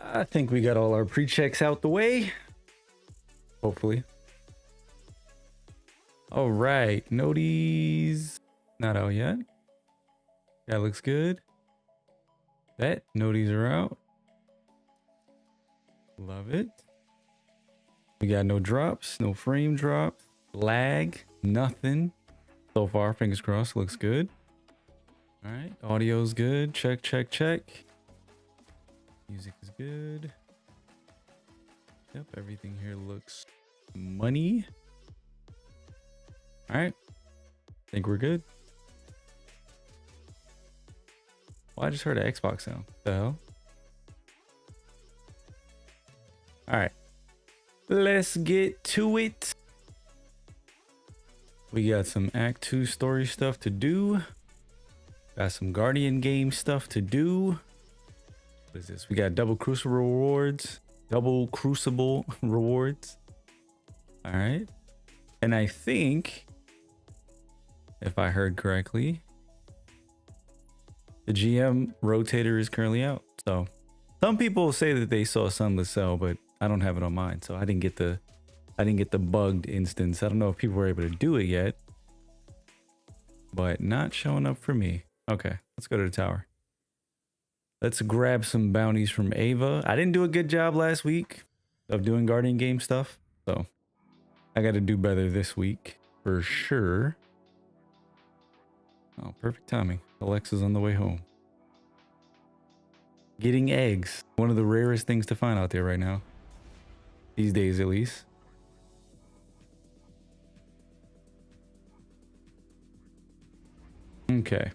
I think we got all our pre-checks out the way. Hopefully. All right, noties not out yet. That looks good. Bet noties are out. Love it. We got no drops, no frame drops, lag, nothing so far. Fingers crossed. Looks good. All right, audio's good. Check, check, check. Music is good. Yep, everything here looks money. All right, think we're good. Well, I just heard an Xbox sound. What the hell? All right, let's get to it. We got some Act 2 story stuff to do. Got some Guardian game stuff to do. What is this? We got double Crucible rewards. Double Crucible rewards. All right. And I think, if I heard correctly, the GM rotator is currently out. So some people say that they saw Sunless Cell, but I don't have it on mine. So I didn't get the bugged instance. I don't know if people were able to do it yet, but not showing up for me. Okay, let's go to the tower. Let's grab some bounties from Ava. I didn't do a good job last week of doing Guardian game stuff, so I got to do better this week for sure. Oh, perfect timing. Alexa's on the way home. Getting eggs. One of the rarest things to find out there right now. These days, at least. Okay.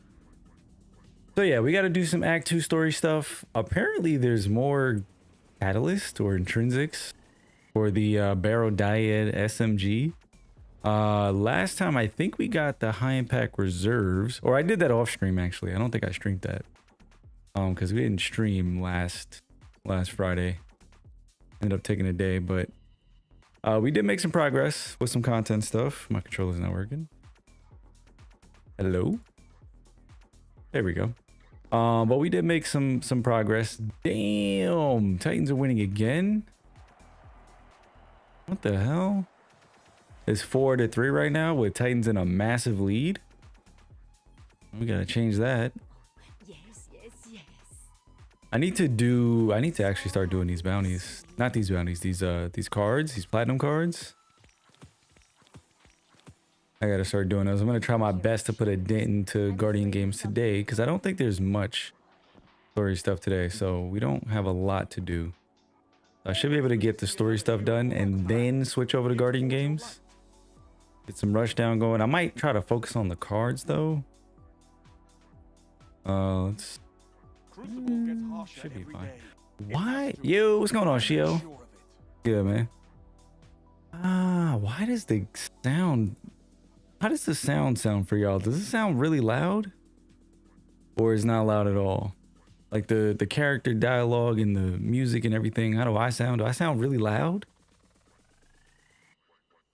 So yeah, we got to do some Act 2 story stuff. Apparently there's more catalyst or intrinsics for the Barrow Dyad SMG. Last time I think we got the high impact reserves, or I did that off stream actually. I don't think I streamed that. Because we didn't stream last Friday. Ended up taking a day, but we did make some progress with some content stuff. My controller's not working. Hello? There we go. But we did make some progress. Damn, Titans are winning again. What the hell? It's 4-3 right now with Titans in a massive lead. We gotta change that. Yes. I need to actually start doing these bounties. Not these bounties, these cards, these platinum cards. I gotta start doing those. I'm gonna try my best to put a dent into Guardian games today because I don't think there's much story stuff today, so we don't have a lot to do. I should be able to get the story stuff done and then switch over to Guardian games. Get some rush down going. I might try to focus on the cards though. Let's should be fine. Why? Yo, what's going on, Shio? Good, man. Why does the sound? How does the sound for y'all? Does it sound really loud? Or is not loud at all? Like the character dialogue and the music and everything. How do I sound? Do I sound really loud?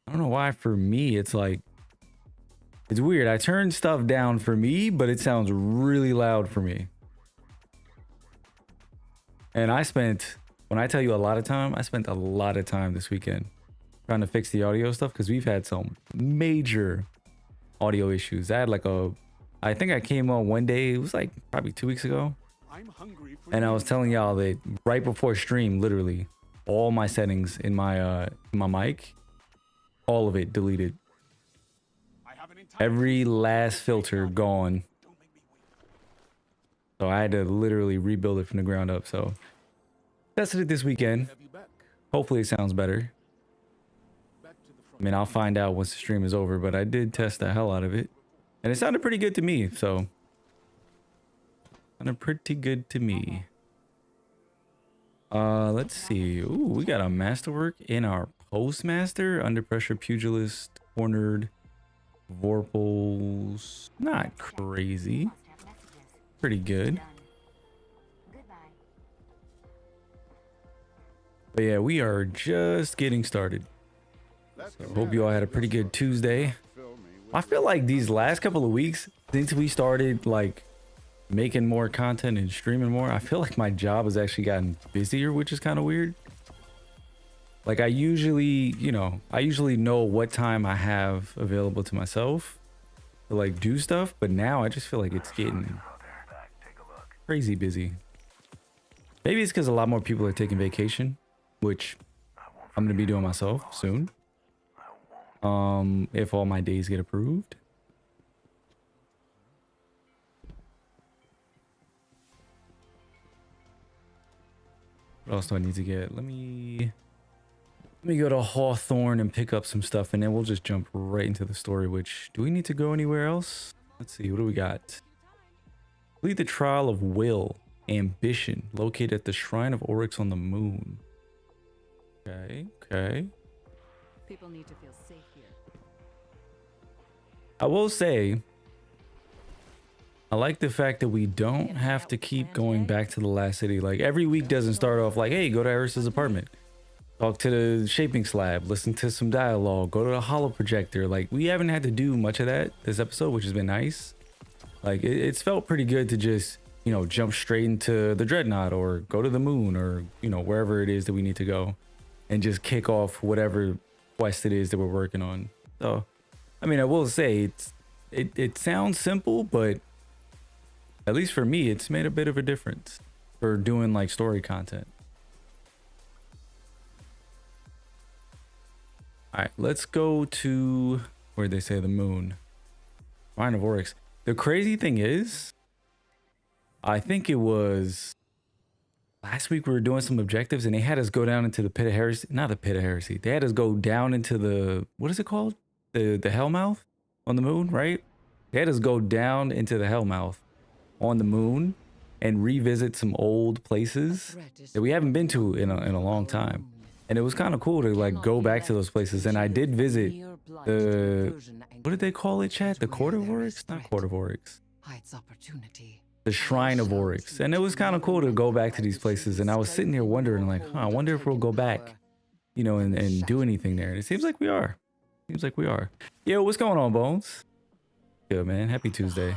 I don't know why for me it's like, it's weird. I turn stuff down for me, but it sounds really loud for me. And when I tell you a lot of time, I spent a lot of time this weekend trying to fix the audio stuff because we've had some major audio issues. I think I came on one day, it was like probably 2 weeks ago. And I was telling y'all that right before stream, literally all my settings in my mic, all of it deleted. Every last filter gone. So I had to literally rebuild it from the ground up. So tested it this weekend. Hopefully it sounds better. I mean, I'll find out once the stream is over, but I did test the hell out of it. And it sounded pretty good to me, so. Sounded pretty good to me. Let's see. Ooh, we got a masterwork in our postmaster. Under pressure, pugilist, cornered, Vorpals. Not crazy. Pretty good. But yeah, we are just getting started. So hope you all had a pretty good Tuesday. I feel like these last couple of weeks, since we started like making more content and streaming more. I feel like my job has actually gotten busier, which is kind of weird. Like I usually know what time I have available to myself to like do stuff, but now I just feel like it's getting crazy busy. Maybe it's because a lot more people are taking vacation, which I'm gonna be doing myself soon. If all my days get approved. What else do I need to get? Let me go to Hawthorne and pick up some stuff, and then we'll just jump right into the story. Which, do we need to go anywhere else? Let's see, what do we got? Complete the trial of will, ambition, located at the Shrine of Oryx on the moon. Okay, okay. People need to feel safe here. I will say, I like the fact that we don't have to keep going back to the last city. Like every week doesn't start off like, hey, go to Eris's apartment, talk to the shaping slab, listen to some dialogue, go to the holo projector. Like we haven't had to do much of that this episode, which has been nice. Like it's felt pretty good to just, you know, jump straight into the Dreadnought or go to the moon or, you know, wherever it is that we need to go and just kick off whatever quest it is that we're working on. So, I mean, I will say it sounds simple, but at least for me, it's made a bit of a difference for doing like story content. All right, let's go to where they say the moon. Shrine of Oryx. The crazy thing is, I think it was last week we were doing some objectives and they had us go down into the pit of heresy. Not the pit of heresy. They had us go down into the, what is it called? The Hellmouth on the moon, right? They had us go down into the Hellmouth on the moon and revisit some old places that we haven't been to in a long time. And it was kind of cool to like go back to those places. And I did visit the, what did they call it, chat? The Court of Oryx? Not Court of Oryx. The Shrine of Oryx. And it was kind of cool to go back to these places. And I was sitting here wondering like, huh, I wonder if we'll go back, you know, and do anything there. And it seems like we are. Seems like we are. Yo, what's going on, Bones? Good, man. Happy Tuesday.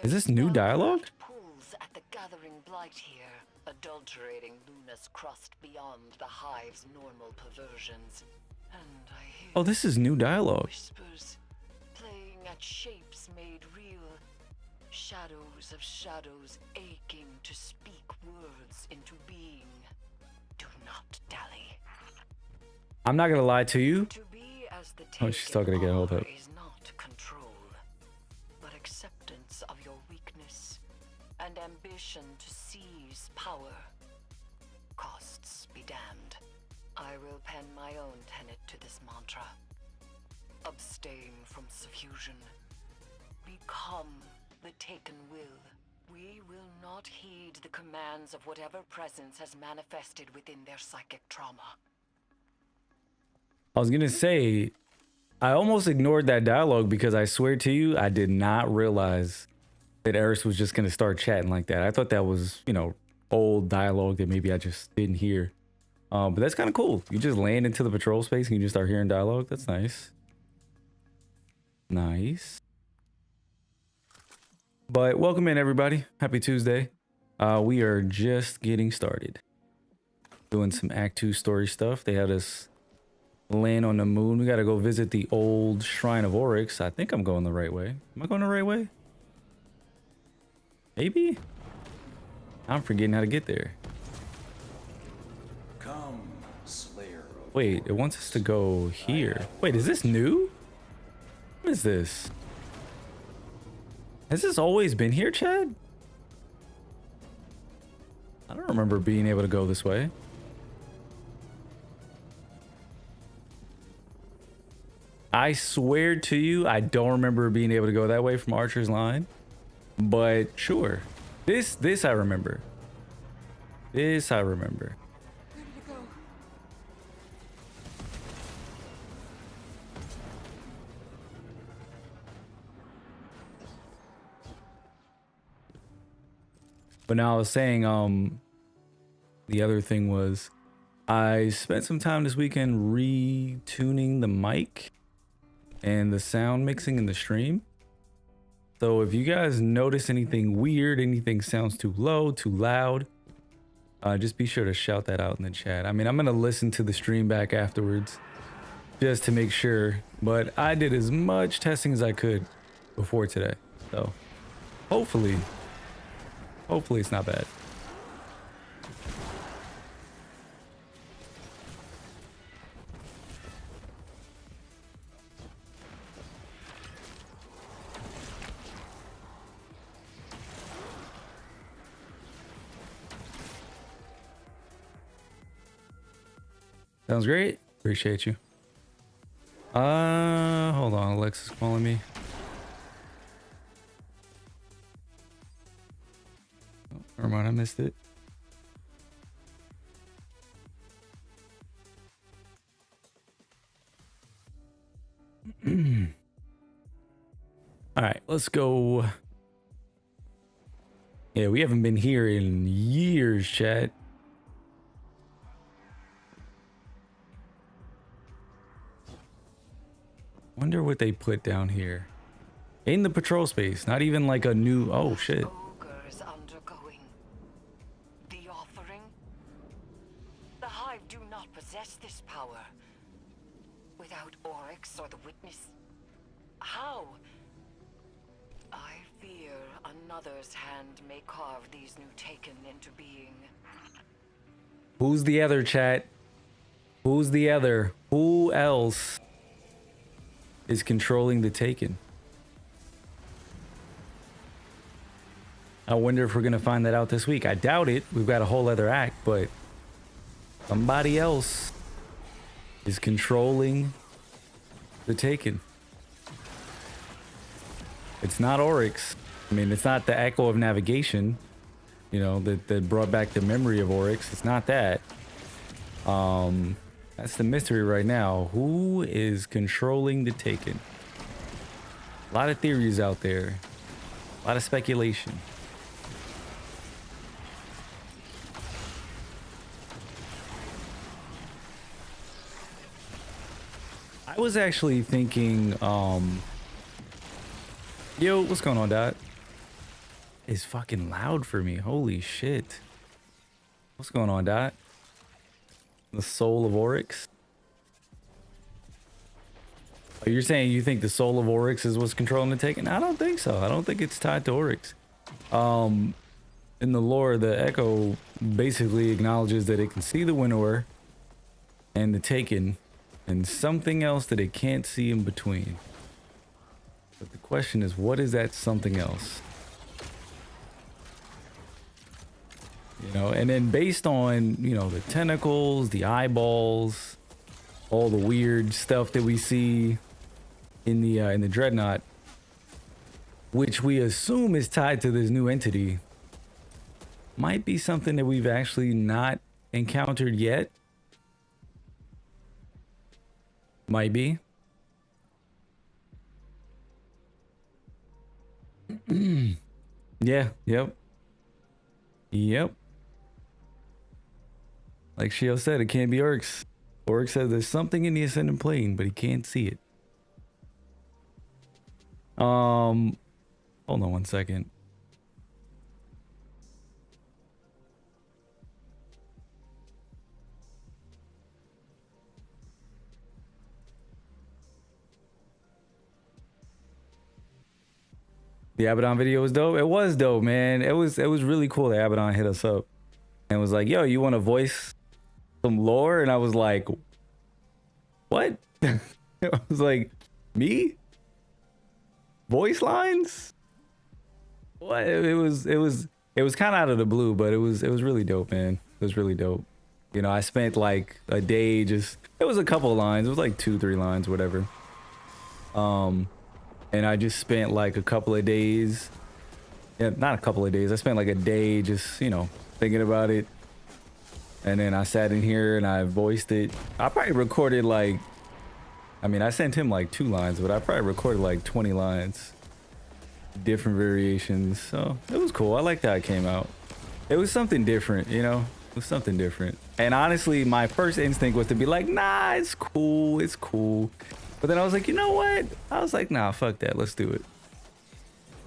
Is this new dialogue? At the gathering blight here, adulterating Luna's crust beyond the hive's normal perversions. And I hear Oh, this is new dialogue. whispers, playing at shapes made real. Shadows of shadows aching to speak words into being. Do not dally. I'm not gonna lie to you. To be as the Oh, she's talking again. Hold up. is not control, but acceptance of your weakness and ambition to seize power. Costs be damned. I will pen my own tenet to this mantra. Abstain from suffusion. Become the taken will. We will not heed the commands of whatever presence has manifested within their psychic trauma. I was gonna say, I almost ignored that dialogue because I swear to you, I did not realize that Eris was just gonna start chatting like that. I thought that was, you know, old dialogue that maybe I just didn't hear. But that's kind of cool. You just land into the patrol space and you just start hearing dialogue. That's nice. Nice. But welcome in, everybody. Happy Tuesday. We are just getting started. Doing some Act 2 story stuff. They had us land on the moon. We got to go visit the old Shrine of Oryx. I think I'm going the right way. Am I going the right way? Maybe? I'm forgetting how to get there. Come, Slayer. Wait, it wants us to go here. Wait, is this new? What is this? Has this always been here, Chad? I don't remember being able to go this way. I swear to you, I don't remember being able to go that way from Archer's Line. But sure. This I remember. This I remember. Where did it go? But now I was saying, the other thing was I spent some time this weekend retuning the mic and the sound mixing in the stream. So if you guys notice anything weird, anything sounds too low, too loud, just be sure to shout that out in the chat. I mean, I'm gonna listen to the stream back afterwards just to make sure, but I did as much testing as I could before today. So hopefully it's not bad. Sounds great. Appreciate you. Hold on. Alexa's calling me. Oh, never mind. I missed it. All right, let's go. Yeah, we haven't been here in years, chat. Wonder what they put down here in the patrol space. Not even like a new. Oh shit. Ogres undergoing the offering. The Hive do not possess this power. Without Oryx or the Witness, how? I fear another's hand may carve these new Taken into being. Who's the other, chat? Who's the other? Who else is controlling the Taken? I wonder if we're gonna find that out this week. I doubt it. We've got a whole other act, but somebody else is controlling the Taken. It's not Oryx. I mean, it's not the Echo of Navigation, you know, that brought back the memory of Oryx. It's not that. That's the mystery right now. Who is controlling the Taken? A lot of theories out there. A lot of speculation. I was actually thinking, yo, what's going on, Dot? It's fucking loud for me. Holy shit. What's going on, Dot? The soul of Oryx? Oh, you're saying you think the soul of Oryx is what's controlling the Taken? I don't think so. I don't think it's tied to Oryx. In the lore, the Echo basically acknowledges that it can see the Winnower and the Taken and something else that it can't see in between. But the question is, what is that something else? You know, and then based on, you know, the tentacles, the eyeballs, all the weird stuff that we see in the Dreadnought, which we assume is tied to this new entity, might be something that we've actually not encountered yet. Might be. Yeah, yep. Like Shio said, it can't be Oryx. Oryx says there's something in the ascendant plane, but he can't see it. Hold on one second. The Abaddon video was dope. It was dope, man. It was really cool that Abaddon hit us up and was like, yo, you want to voice some lore? And I was like, what? I was like, me? Voice lines? What? It was kind of out of the blue, but it was really dope, man. It was really dope. You know, I spent like a day it was a couple lines. It was like 2-3 lines, whatever. And I just spent like a couple of days. Yeah, not a couple of days. I spent like a day just, you know, thinking about it. And then I sat in here and I voiced it. I probably recorded like, I mean, I sent him like 2 lines, but I probably recorded like 20 lines. Different variations. So it was cool. I liked how it came out. It was something different, you know? It was something different. And honestly, my first instinct was to be like, nah, it's cool. It's cool. But then I was like, you know what? I was like, nah, fuck that. Let's do it.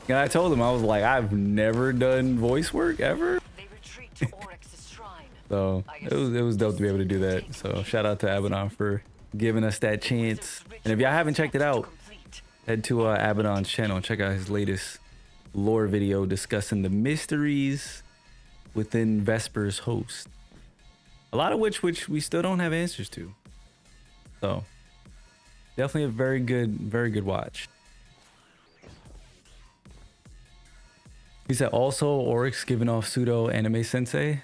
And I told him, I was like, I've never done voice work ever. They retreat to Oryx's shrine. So it was dope to be able to do that. So shout out to Abaddon for giving us that chance. And if y'all haven't checked it out, head to Abaddon's channel and check out his latest lore video discussing the mysteries within Vesper's host. A lot of which we still don't have answers to. So definitely a very good watch. He said also Oryx giving off pseudo anime sensei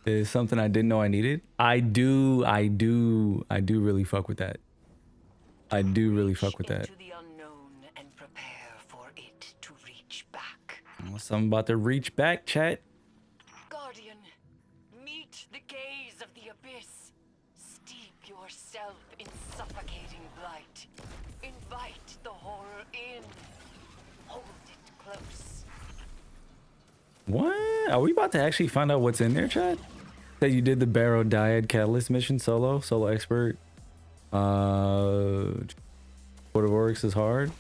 is something I didn't know I needed. I do really fuck with that. I do really fuck with that. Into the unknown and prepare for it to reach back. Something about to reach back, chat. Guardian, meet the gaze of the abyss. Steep yourself in suffocating blight. Invite the horror in. Hold it close. What? Are we about to actually find out what's in there, chat? That you did the Barrow Dyad Catalyst mission solo expert. Court of Oryx is hard.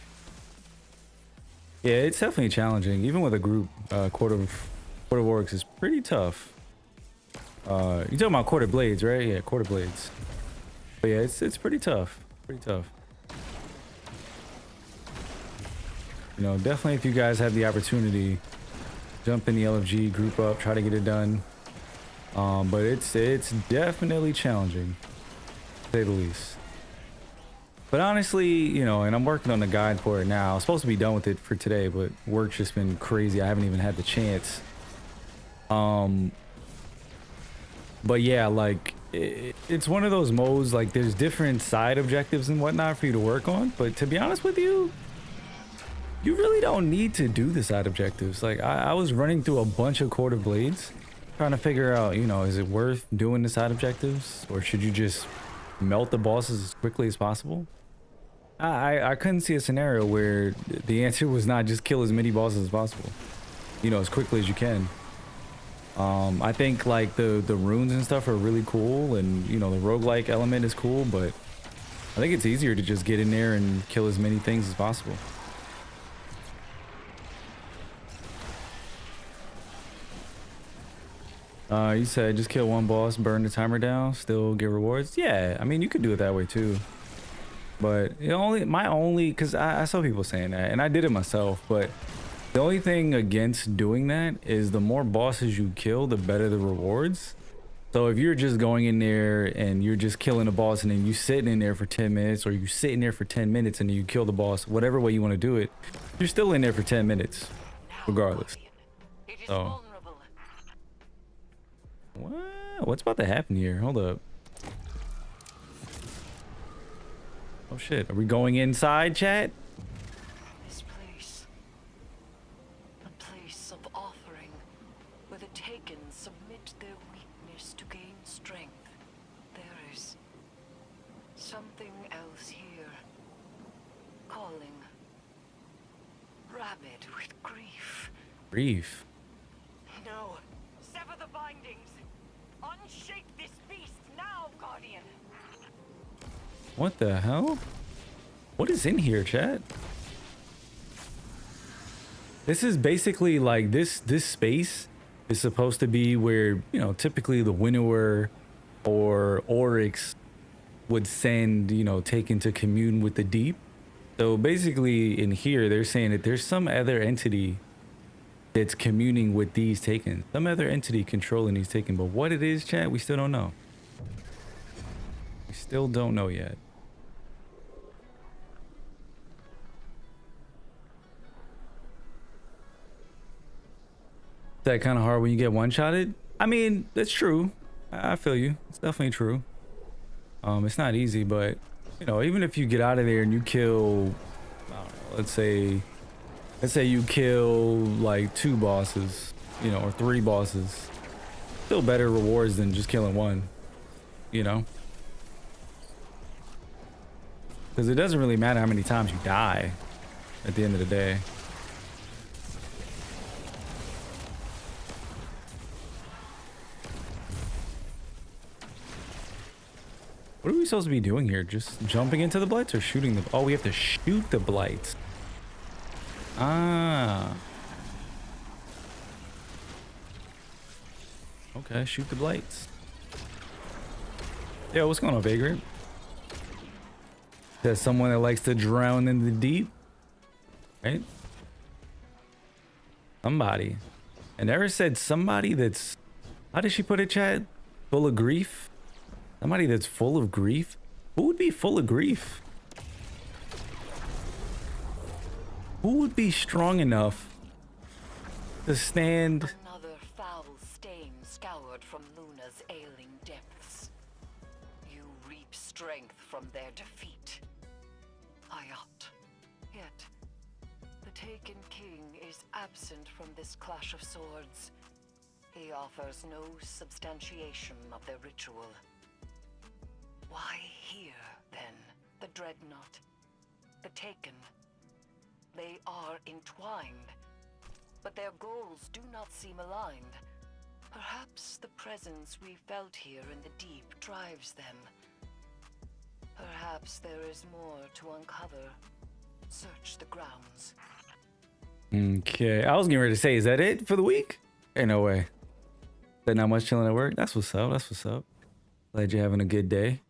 Yeah, it's definitely challenging. Even with a group, Court of Oryx is pretty tough. You talking about Court of Blades, right? Yeah, Court of Blades. But yeah, it's pretty tough. Pretty tough. You know, definitely if you guys have the opportunity, jump in the LFG, group up, try to get it done. But it's definitely challenging, to say the least. But honestly, you know, and I'm working on the guide for it now. I was supposed to be done with it for today, but work's just been crazy. I haven't even had the chance. But yeah, like it's one of those modes, like there's different side objectives and whatnot for you to work on. But to be honest with you, you really don't need to do the side objectives. Like I was running through a bunch of Court of Blades, trying to figure out, you know, is it worth doing the side objectives or should you just melt the bosses as quickly as possible? I couldn't see a scenario where the answer was not just kill as many bosses as possible, you know, as quickly as you can. I think like the runes and stuff are really cool, and you know the roguelike element is cool, but I think it's easier to just get in there and kill as many things as possible. You said just kill one boss, burn the timer down, still get rewards. Yeah, I mean you could do it that way too. But because I saw people saying that, and I did it myself. But the only thing against doing that is the more bosses you kill, the better the rewards. So if you're just going in there and you're just killing a boss, and then you sitting in there for 10 minutes, or you sitting there for 10 minutes and then you kill the boss, whatever way you want to do it, you're still in there for 10 minutes, regardless. So. What's about to happen here? Hold up. Oh shit, are we going inside, chat? This place. A place of offering, where the taken submit their weakness to gain strength. There is something else here. Calling. Rabid with grief. Grief. No. Sever the bindings. Unshake this beast now, Guardian. What the hell? What is in here, chat? This is basically like this space is supposed to be where, you know, typically the Winnower or Oryx would send, you know, taken to commune with the deep. So basically in here, they're saying that there's some other entity that's communing with these taken. Some other entity controlling these taken. But what it is, chat, we still don't know. We still don't know yet. That kind of hard when you get one-shotted? I mean, that's true. I feel you. It's definitely true. It's not easy, but you know, even if you get out of there and you kill, I don't know, let's say you kill like 2 bosses, you know, or 3 bosses, still better rewards than just killing one, you know? Because it doesn't really matter how many times you die at the end of the day. What are we supposed to be doing here? Just jumping into the blights or shooting them? Oh, we have to shoot the blights. Ah. Okay, shoot the blades. Yo, what's going on, Vagrant? There's someone that likes to drown in the deep, right? Somebody. And Eris said somebody that's, how did she put it, chat? Full of grief? Somebody that's full of grief? Who would be full of grief? Who would be strong enough to stand? Another foul stain scoured from Luna's ailing depths. You reap strength from their defeat. Ayat. Yet, the Taken King is absent from this clash of swords. He offers no substantiation of their ritual. Why here, then, the Dreadnought? The Taken? They are entwined, but their goals do not seem aligned. Perhaps the presence we felt here in the deep drives them. Perhaps there is more to uncover. Search the grounds. Okay, I was getting ready to say, is that it for the week? Ain't no way. That not much chilling at work? That's what's up, that's what's up. Glad you're having a good day.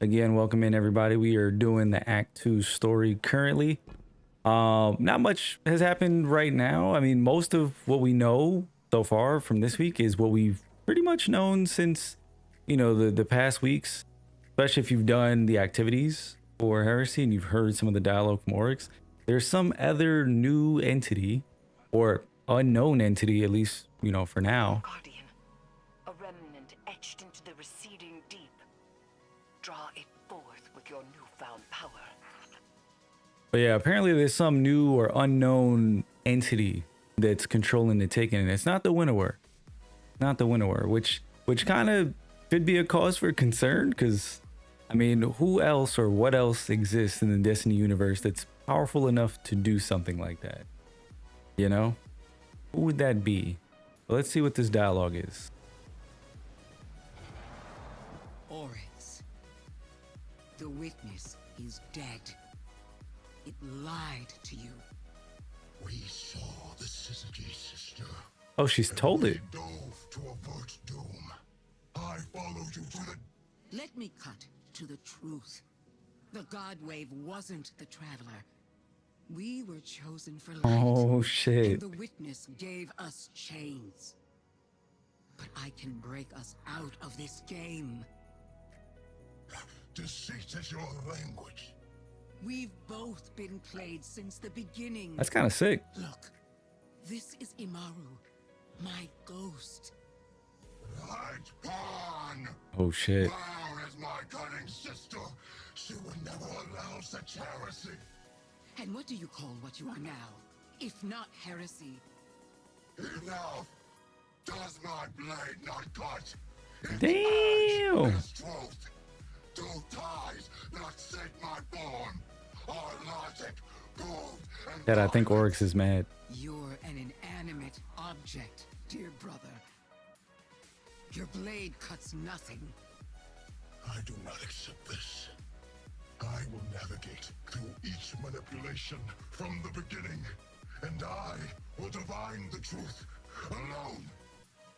Again, welcome in everybody. We are doing the Act 2 story currently. Not much has happened right now. I mean, most of what we know so far from this week is what we've pretty much known since, you know, the past weeks, especially if you've done the activities for Heresy and you've heard some of the dialogue from Oryx. There's some other new entity or unknown entity, at least, you know, for now. Guardian, a remnant etched into the receding deep. Draw it forth with your newfound power. But yeah, apparently there's some new or unknown entity that's controlling the Taken, and it's not the Winnower. Not the Winnower, which kind of could be a cause for concern, because, I mean, who else or what else exists in the Destiny universe that's powerful enough to do something like that? You know? Who would that be? Well, let's see what this dialogue is. Oryx. The witness is dead. It lied to you. We saw the Syzygy sister. Oh, she's told it. We dove to avert doom. I followed you to the... Let me cut to the truth. The God Wave wasn't the Traveler. We were chosen for light. Oh, shit. And the witness gave us chains. But I can break us out of this game. Deceit is your language. We've both been played since the beginning. That's kind of sick. Look, this is Imaru, my ghost. Light pawn! Oh, shit. Where is my cunning sister? She would never allow such heresy. And what do you call what you are now, if not heresy? Enough! Does my blade not cut? Damn. This truth. Do ties not set my form? Our logic, gold, and That I think Oryx is mad. You're an inanimate object, dear brother. Your blade cuts nothing. I do not accept this. I will navigate through each manipulation from the beginning, and I will divine the truth alone.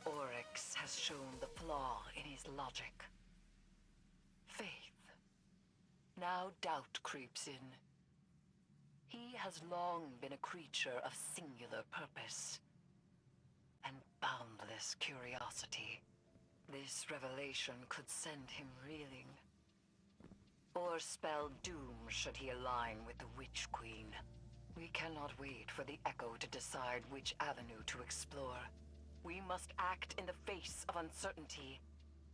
Oryx has shown the flaw in his logic. Faith. Now doubt creeps in. He has long been a creature of singular purpose and boundless curiosity. This revelation could send him reeling, or spell doom should he align with the Witch Queen. We cannot wait for the Echo to decide which avenue to explore. We must act in the face of uncertainty.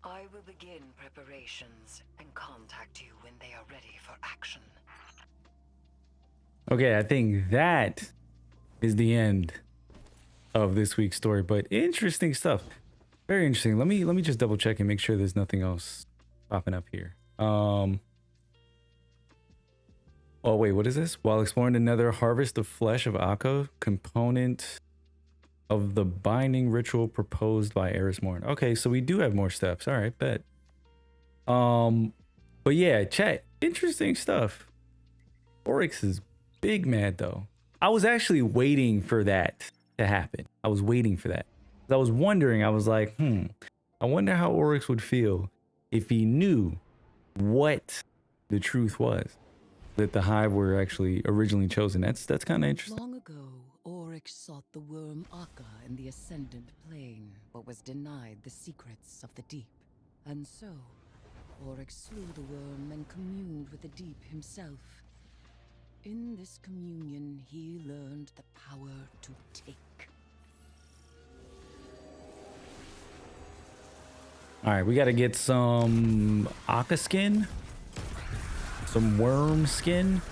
I will begin preparations and contact you when they are ready for action. Okay, I think that is the end of this week's story, but interesting stuff. Very interesting. Let me just double check and make sure there's nothing else popping up here. Oh wait, what is this? While exploring another harvest of flesh of Akko, component of the binding ritual proposed by Eris Morn. Okay, so we do have more steps. All right, bet. But yeah, chat, interesting stuff. Oryx is big mad though. I was actually waiting for that to happen. I was waiting for that. I was wondering, I was like, I wonder how Oryx would feel if he knew what the truth was, that the Hive were actually originally chosen. That's kind of interesting. Long ago, Oryx sought the worm Akka in the Ascendant Plane, but was denied the secrets of the deep. And so, Oryx slew the worm and communed with the deep himself. In this communion, he learned the power to take. All right, we got to get some Akka skin, some worm skin.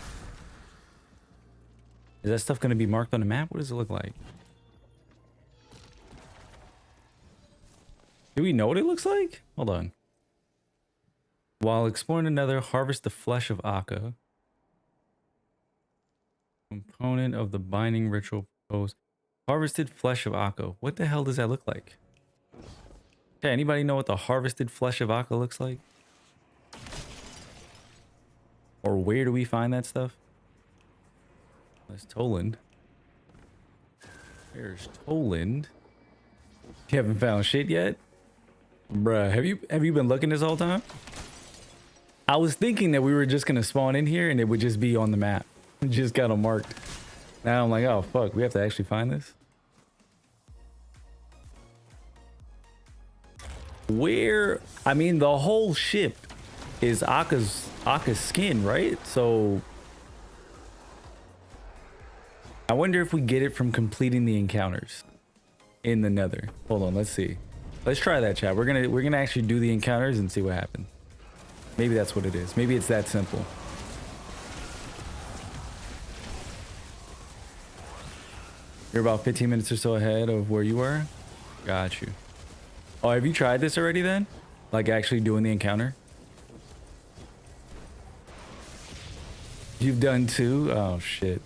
Is that stuff going to be marked on the map? What does it look like? Do we know what it looks like? Hold on. While exploring another, harvest the flesh of Akka. Component of the binding ritual proposed. Harvested flesh of Akka. What the hell does that look like? Okay, anybody know what the harvested flesh of Akka looks like? Or where do we find that stuff? That's Toland. Where's Toland? You haven't found shit yet? Bruh, have you been looking this whole time? I was thinking that we were just gonna spawn in here and it would just be on the map. It just got them marked. Now I'm like, oh fuck, we have to actually find this? Where, I mean, the whole ship is Akka's skin, right? So I wonder if we get it from completing the encounters in the Nether. Hold on, let's see. Let's try that, chat. We're gonna actually do the encounters and see what happens. Maybe that's what it is. Maybe it's that simple. You're about 15 minutes or so ahead of where you were. Got you. Oh, have you tried this already then? Like actually doing the encounter? You've done two? Oh shit.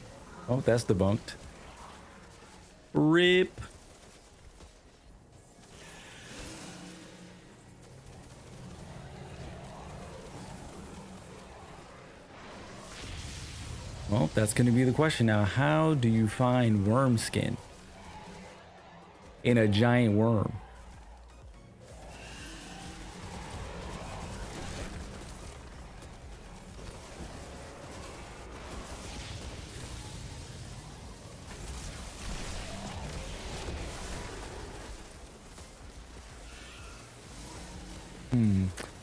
Oh, that's debunked. RIP. Well, that's going to be the question now. How do you find worm skin in a giant worm?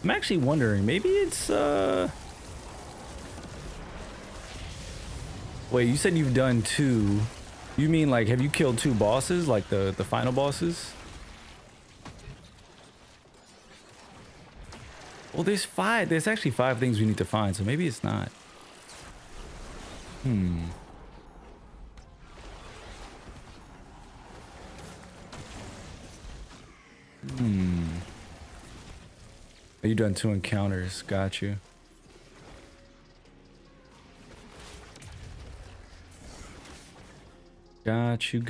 I'm actually wondering, maybe it's wait, you said you've done two. You mean like, have you killed two bosses, like the final bosses? Well, there's five. There's actually 5 things we need to find, so maybe it's not. You done 2 encounters. Got you. Got you.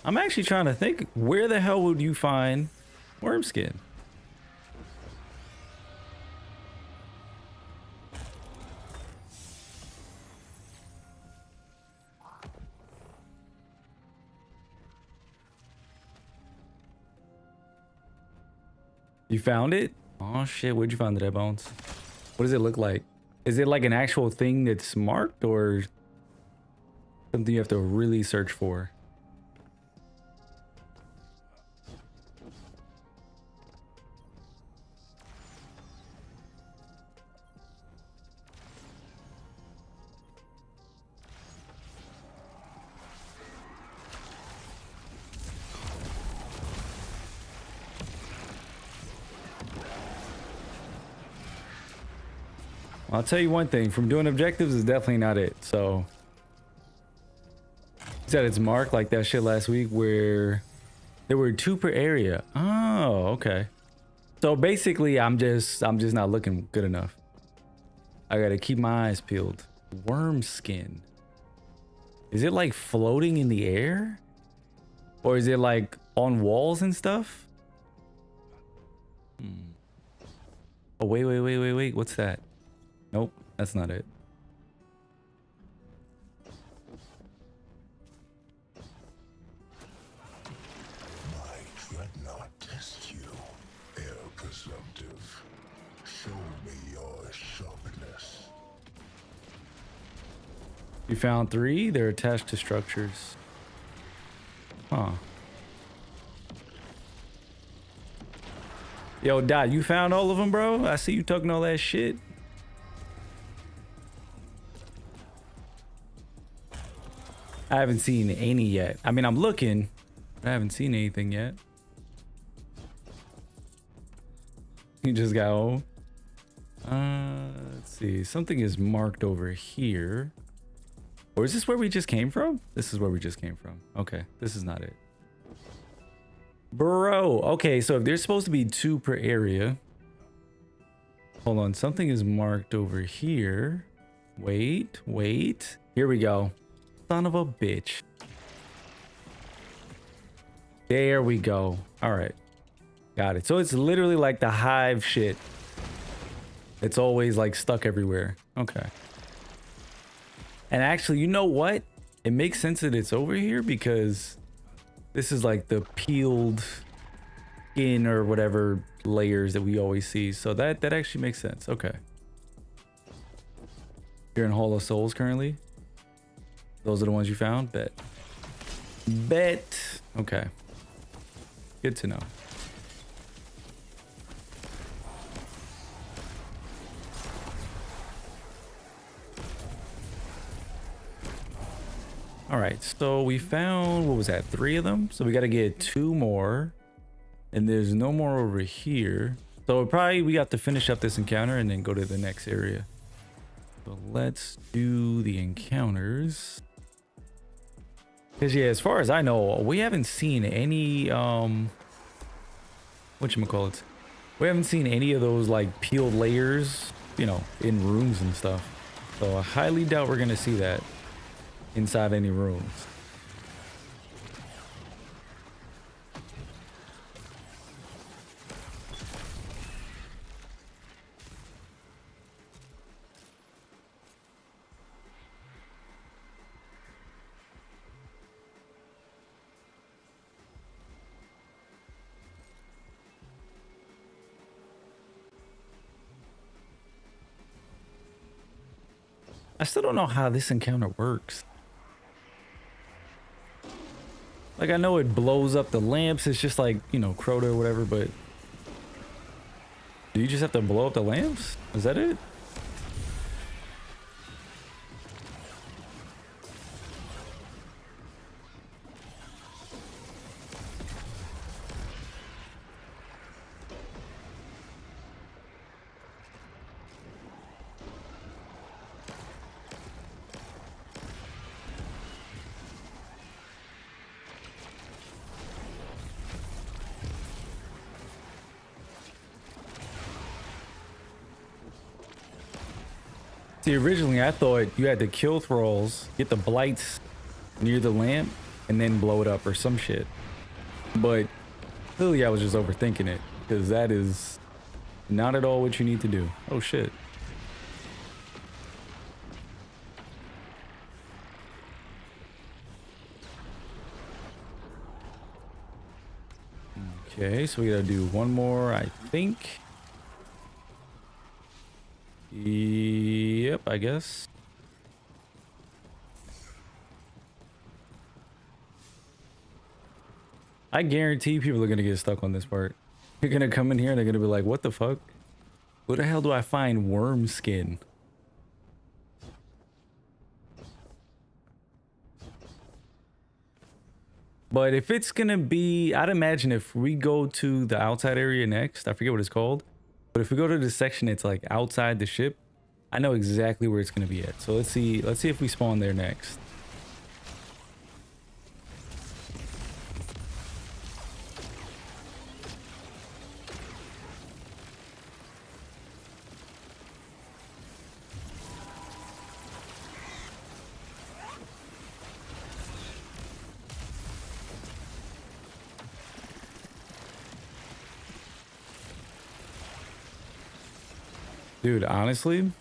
I'm actually trying to think, where the hell would you find worm skin? You found it? Oh shit, where'd you find the dead bones? What does it look like? Is it like an actual thing that's marked or something you have to really search for? I'll tell you one thing, from doing objectives is definitely not it. So you said it's marked like that shit last week where There were 2 per area. Oh, okay. So basically, I'm just not looking good enough. I gotta keep my eyes peeled. Worm skin. Is it like floating in the air? Or is it like on walls and stuff? Oh, wait. What's that? Nope, that's not it. My dreadnought test you, air presumptive. Show me your sharpness. You found 3. They're attached to structures. Huh. Yo, Dot, you found all of them, bro? I see you talking all that shit. I haven't seen any yet. I mean, I'm looking, but I haven't seen anything yet. You just got home. Let's see. Something is marked over here. Or is this where we just came from? This is where we just came from. Okay, this is not it. Bro, okay, so if there's supposed to be 2 per area. Hold on, something is marked over here. Wait. Here we go. Son of a bitch. There we go. All right. Got it. So it's literally like the hive shit. It's always like stuck everywhere. Okay. And actually, you know what? It makes sense that it's over here because this is like the peeled skin or whatever layers that we always see. So that actually makes sense. Okay. You're in Hall of Souls currently. Those are the ones you found? Bet. Okay. Good to know. All right, so we found, what was that, 3 of them? So we got to get 2 more, and there's no more over here. So we got to finish up this encounter and then go to the next area. So let's do the encounters. Because yeah, as far as I know, we haven't seen any, whatchamacallit? We haven't seen any of those like peeled layers, you know, in rooms and stuff. So I highly doubt we're going to see that inside any rooms. I still don't know how this encounter works. Like, I know it blows up the lamps. It's just like, you know, Crota or whatever, but do you just have to blow up the lamps? Is that it? See, originally I thought you had to kill thralls, get the blights near the lamp, and then blow it up or some shit. But clearly I was just overthinking it, because that is not at all what you need to do. Oh shit. Okay, so we gotta do one more, I think. Yep, I guess. I guarantee people are gonna get stuck on this part. You're gonna come in here and they're gonna be like, what the fuck? Where the hell do I find worm skin? But if it's gonna be, I'd imagine if we go to the outside area next, I forget what it's called, but if we go to the section it's like outside the ship, I know exactly where it's gonna be at. So let's see if we spawn there next. Dude, honestly,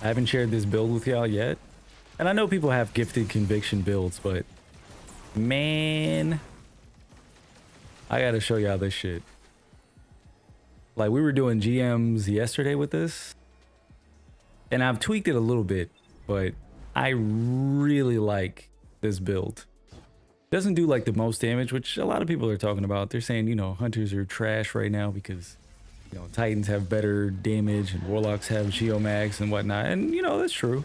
I haven't shared this build with y'all yet. And I know people have gifted conviction builds, but man, I gotta show y'all this shit. Like, we were doing GMs yesterday with this, and I've tweaked it a little bit, but I really like this build. Doesn't do like the most damage, which a lot of people are talking about. They're saying, you know, hunters are trash right now because, you know, Titans have better damage and Warlocks have Geomags and whatnot. And, you know, that's true.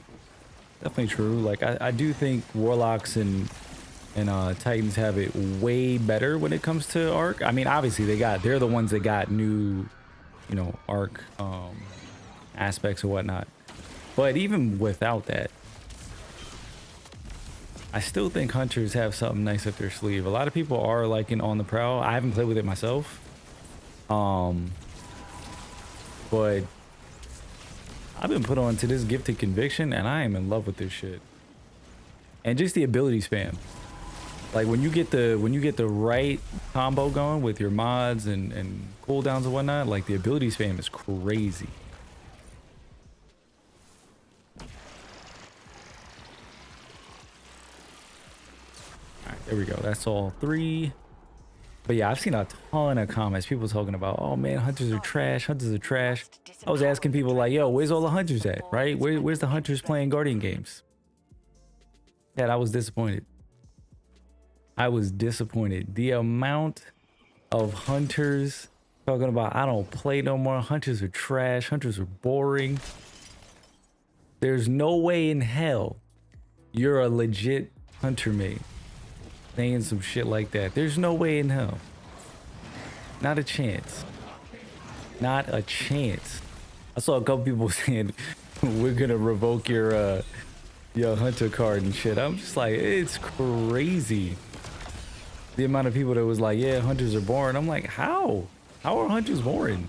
Definitely true. Like, I do think Warlocks and Titans have it way better when it comes to arc. I mean, obviously they're the ones that got new, you know, arc aspects or whatnot. But even without that, I still think hunters have something nice up their sleeve. A lot of people are liking On the Prowl. I haven't played with it myself. But I've been put on to this gifted conviction and I am in love with this shit. And just the ability spam. Like when you get the right combo going with your mods and cooldowns and whatnot, like the ability spam is crazy. Alright, there we go. That's all 3. But yeah, I've seen a ton of comments. People talking about, oh man, hunters are trash. Hunters are trash. I was asking people like, yo, where's all the hunters at? Right? Where's the hunters playing Guardian games? Yeah, I was disappointed. I was disappointed. The amount of hunters talking about, I don't play no more. Hunters are trash. Hunters are boring. There's no way in hell you're a legit hunter mate saying some shit like that. There's no way in hell. Not a chance. Not a chance. I saw a couple people saying we're gonna revoke your hunter card and shit. I'm just like, it's crazy. The amount of people that was like, yeah, hunters are boring. I'm like, how? How are hunters boring?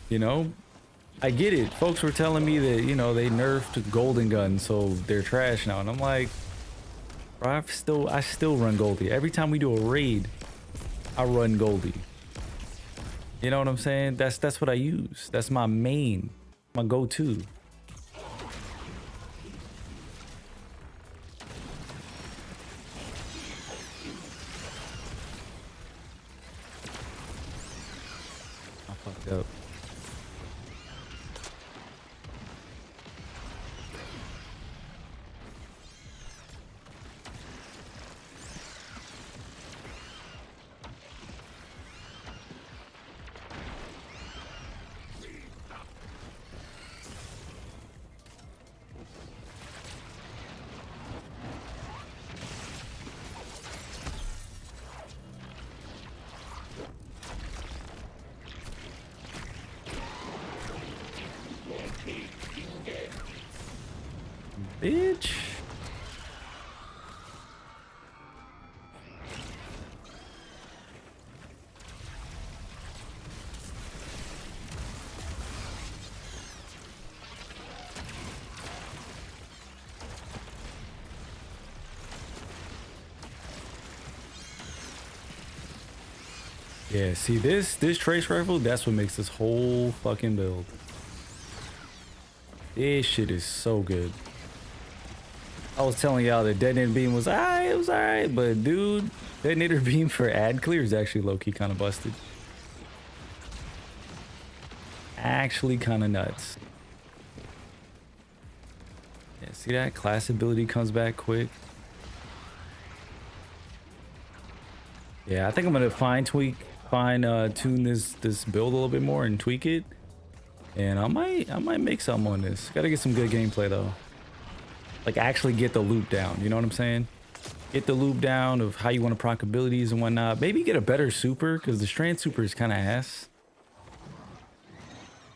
You know? I get it. Folks were telling me that, you know, they nerfed golden guns, so they're trash now. And I'm like, bro, I still run Goldie. Every time we do a raid, I run Goldie. You know what I'm saying? That's what I use. That's my main, my go-to. I fucked up. Bitch. Yeah, see this trace rifle, that's what makes this whole fucking build. This shit is so good. I was telling y'all that detonator beam was alright, it was alright, but dude, detonator beam for ad clear is actually low-key kind of busted. Actually kind of nuts. Yeah, see that? Class ability comes back quick. Yeah, I think I'm gonna tune this build a little bit more and tweak it. And I might make something on this. Gotta get some good gameplay though. Like actually get the loop down, you know what I'm saying? Get the loop down of how you want to proc abilities and whatnot. Maybe get a better super, because the strand super is kind of ass.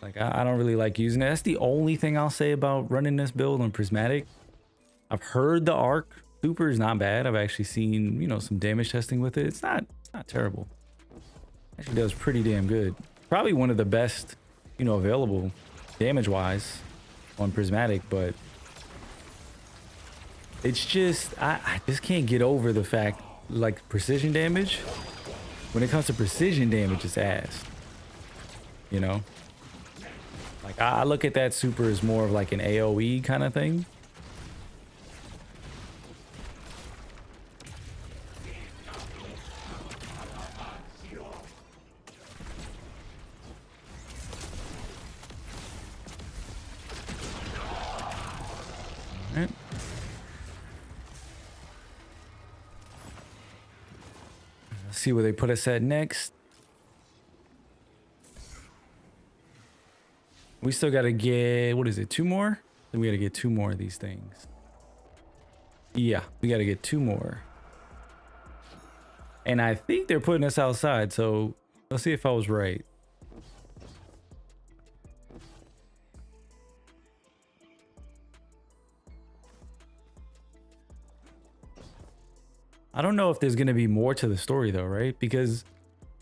Like I don't really like using it. That's the only thing I'll say about running this build on Prismatic. I've heard the arc super is not bad. I've actually seen, you know, some damage testing with it. It's not terrible. Actually does pretty damn good. Probably one of the best, you know, available damage wise on Prismatic, but it's just I just can't get over the fact, like, precision damage when it comes to precision damage, it's ass. You know? Like, I look at that super as more of like an AoE kind of thing. Alright. Let's see where they put us at next. We still got to get, what is it, 2 more? Then we got to get 2 more of these things. Yeah, we got to get 2 more. And I think they're putting us outside, so let's see if I was right. I don't know if there's going to be more to the story though, right? Because,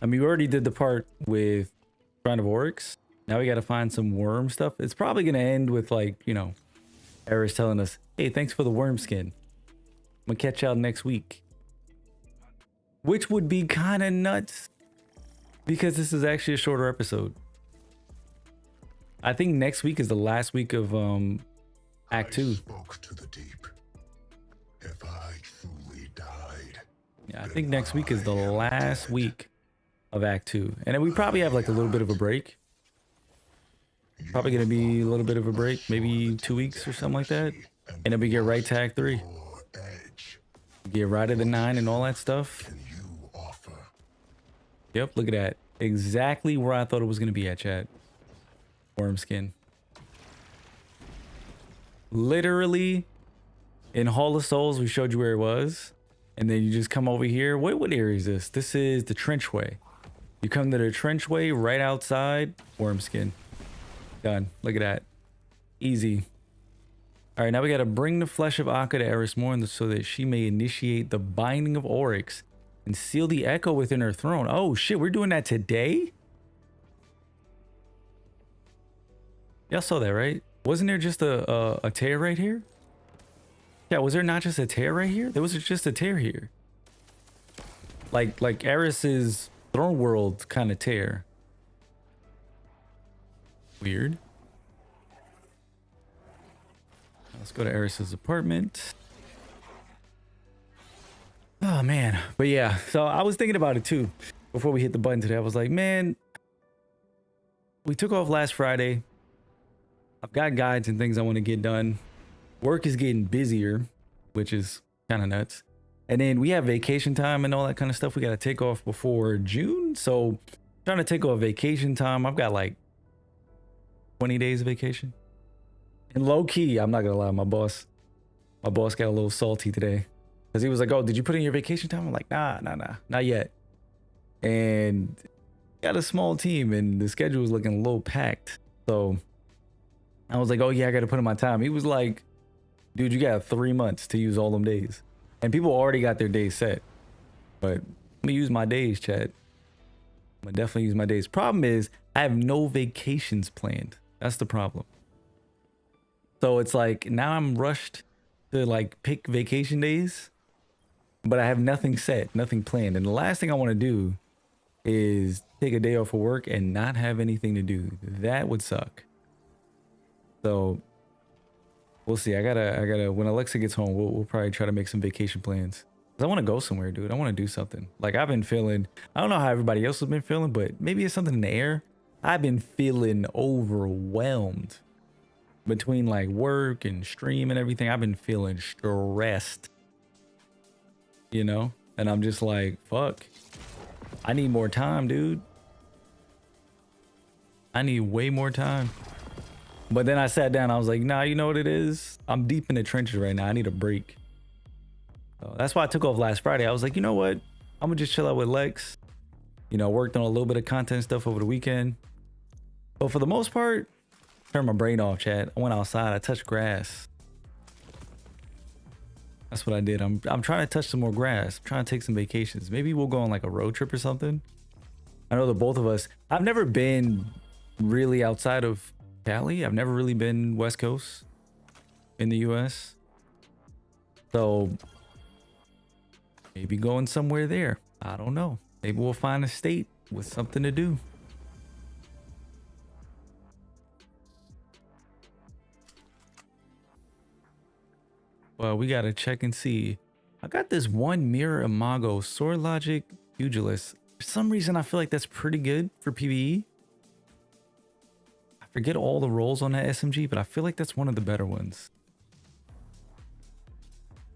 I mean, we already did the part with Shrine of Oryx. Now we got to find some worm stuff. It's probably going to end with like, you know, Eris telling us, hey, thanks for the worm skin. I'm going to catch y'all next week. Which would be kind of nuts because this is actually a shorter episode. I think next week is the last week of Act 2. Spoke to the deep. If I truly died. Yeah, I think next week is the last week of Act 2. And then we probably have like a little bit of a break. Probably going to be a little bit of a break, maybe 2 weeks or something like that. And then we get right to Act 3. Get right to the 9 and all that stuff. Yep, look at that. Exactly where I thought it was going to be at, chat. Worm skin. Literally, in Hall of Souls, we showed you where it was. And then you just come over here. What area is this? This is the Trenchway. You come to the Trenchway right outside. Worm skin. Done. Look at that. Easy. All right, now we got to bring the flesh of Akka to Eris Morn so that she may initiate the binding of Oryx and seal the echo within her throne. Oh shit, we're doing that today? Y'all saw that, right? Wasn't there just a tear right here? Yeah, was there not just a tear right here? There was just a tear here. Like Eris's throne world kind of tear. Weird. Let's go to Eris's apartment. Oh man, but yeah, so I was thinking about it too before we hit the button today. I was like, man, we took off last Friday. I've got guides and things I want to get done. Work is getting busier, which is kind of nuts. And then we have vacation time and all that kind of stuff we got to take off before June. So trying to take off vacation time. I've got like 20 days of vacation. And low key, I'm not gonna lie, my boss got a little salty today. Because he was like, oh, did you put in your vacation time? I'm like, nah, not yet. And got a small team and the schedule was looking a little packed. So I was like, oh yeah, I gotta put in my time. He was like, dude, you got 3 months to use all them days. And people already got their days set. But I'm gonna use my days, chat. I'm gonna definitely use my days. Problem is, I have no vacations planned. That's the problem. So it's like now I'm rushed to like pick vacation days, but I have nothing set, nothing planned. And the last thing I want to do is take a day off of work and not have anything to do. That would suck. So we'll see. I gotta, when Alexa gets home, we'll probably try to make some vacation plans. 'Cause I want to go somewhere, dude. I want to do something. Like I've been feeling, I don't know how everybody else has been feeling, but maybe it's something in the air. I've been feeling overwhelmed. Between like work and stream and everything, I've been feeling stressed, you know? And I'm just like, fuck, I need more time, dude. I need way more time. But then I sat down, I was like, nah, you know what it is? I'm deep in the trenches right now. I need a break. So that's why I took off last Friday. I was like, you know what? I'm gonna just chill out with Lex. You know, worked on a little bit of content stuff over the weekend. But for the most part, turned my brain off, chat. I went outside. I touched grass. That's what I did. I'm trying to touch some more grass. I'm trying to take some vacations. Maybe we'll go on like a road trip or something. I know the both of us. I've never been really outside of Cali. I've never really been West Coast in the US. So maybe going somewhere there. I don't know. Maybe we'll find a state with something to do. Well, we gotta check and see. I got this one Mirror Imago Sword Logic Pugilist. For some reason, I feel like that's pretty good for PvE. I forget all the roles on that SMG, but I feel like that's one of the better ones.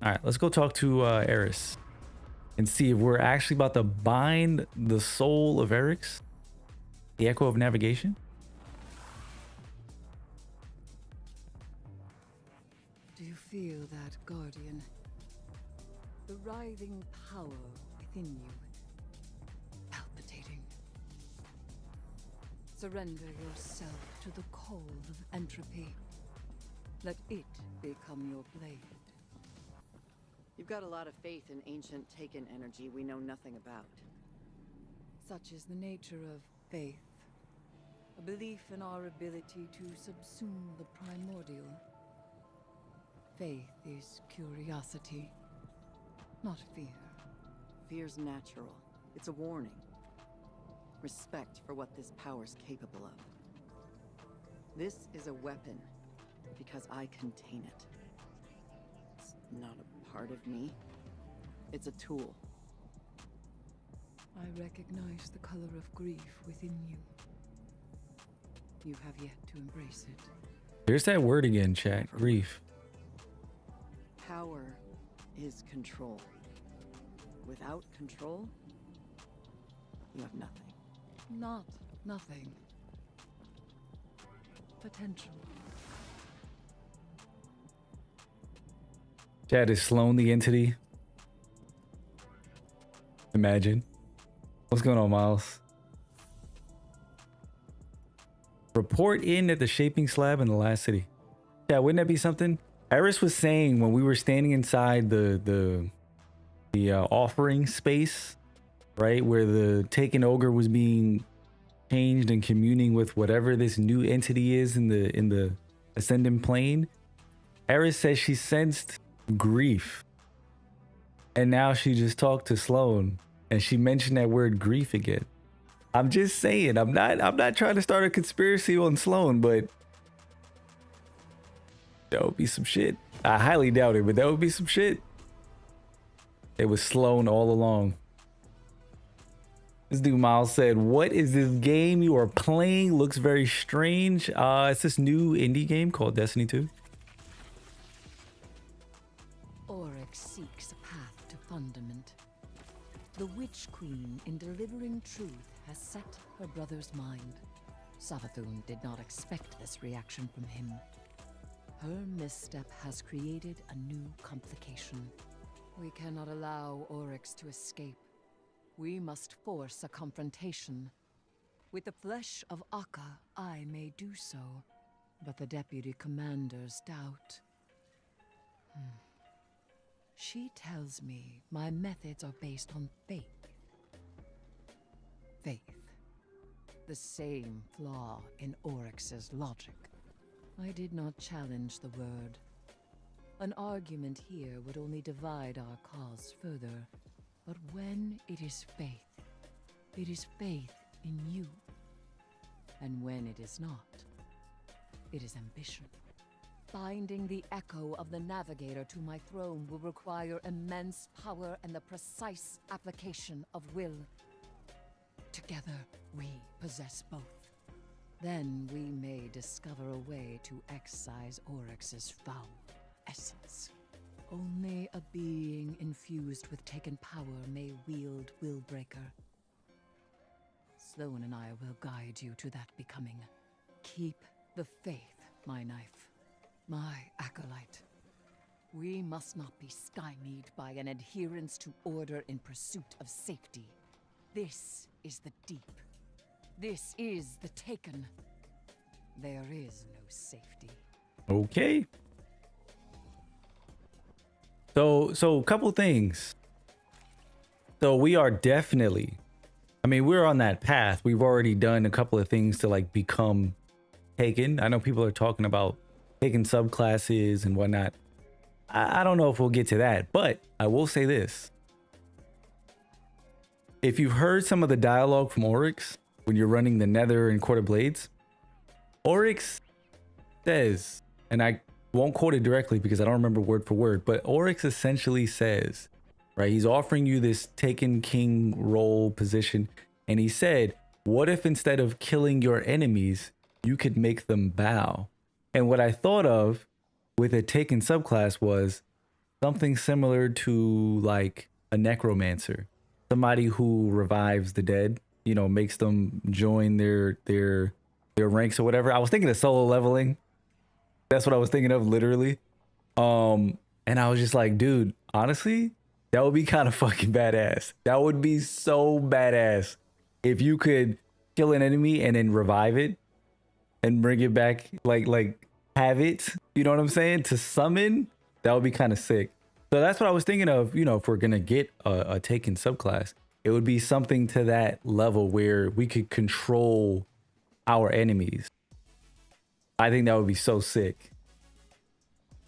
All right, let's go talk to Eris and see if we're actually about to bind the soul of Eric's, the Echo of Navigation. Do you feel that, Guardian? The writhing power within you, palpitating. Surrender yourself to the cold of entropy. Let it become your blade. You've got a lot of faith in ancient taken energy we know nothing about. Such is the nature of faith. A belief in our ability to subsume the primordial. Faith is curiosity, not fear. Fear's natural. It's a warning. Respect for what this power's capable of. This is a weapon because I contain it. It's not a part of me. It's a tool. I recognize the color of grief within you. You have yet to embrace it. There's that word again, chat. Grief. Power is control. Without control, you have nothing. Not nothing. Potential. Chat, is Sloan the entity? Imagine. What's going on, Miles? Report in at the shaping slab in the last city. Yeah, wouldn't that be something? Eris was saying when we were standing inside the offering space, right, where the taken ogre was being changed and communing with whatever this new entity is in the ascendant plane. Eris says she sensed grief, and now she just talked to Sloan and she mentioned that word grief again. I'm just saying, I'm not trying to start a conspiracy on Sloan, but that would be some shit. I highly doubt it, but that would be some shit. It was Sloan all along. This dude Miles said, what is this game you are playing? Looks very strange. It's this new indie game called Destiny 2. Oryx seeks a path to fundament. The Witch Queen, in delivering truth, has set her brother's mind. Savathun did not expect this reaction from him. Her misstep has created a new complication. We cannot allow Oryx to escape. We must force a confrontation. With the flesh of Akka, I may do so, but the deputy commander's doubt. She tells me my methods are based on faith. Faith. The same flaw in Oryx's logic. I did not challenge the word. An argument here would only divide our cause further. But when it is faith in you. And when it is not, it is ambition. Binding the echo of the Navigator to my throne will require immense power and the precise application of will. Together, we possess both. Then we may discover a way to excise Oryx's foul essence. Only a being infused with taken power may wield Willbreaker. Sloan and I will guide you to that becoming. Keep the faith, my knife, my acolyte. We must not be stymied by an adherence to order in pursuit of safety. This is the deep. This is the taken. There is no safety. Okay. So a couple things. So we are definitely, I mean, we're on that path. We've already done a couple of things to like become taken. I know people are talking about taking subclasses and whatnot. I don't know if we'll get to that, but I will say this. if you've heard some of the dialogue from Oryx when you're running the Nether and Court of Blades, Oryx says, and I won't quote it directly because I don't remember word for word, but Oryx essentially says, right, he's offering you this Taken King role position, and he said, what if instead of killing your enemies, you could make them bow? And what I thought of with a Taken subclass was something similar to like a necromancer, somebody who revives the dead, you know, makes them join their ranks or whatever. I was thinking of solo leveling. That's what I was thinking of, literally. And I was just like, dude, honestly, that would be kind of fucking badass. That would be so badass if you could kill an enemy and then revive it and bring it back, like have it, you know what I'm saying, to summon. That would be kind of sick. So that's what I was thinking of, you know, if we're gonna get a Taken subclass, it would be something to that level where we could control our enemies. I think that would be so sick.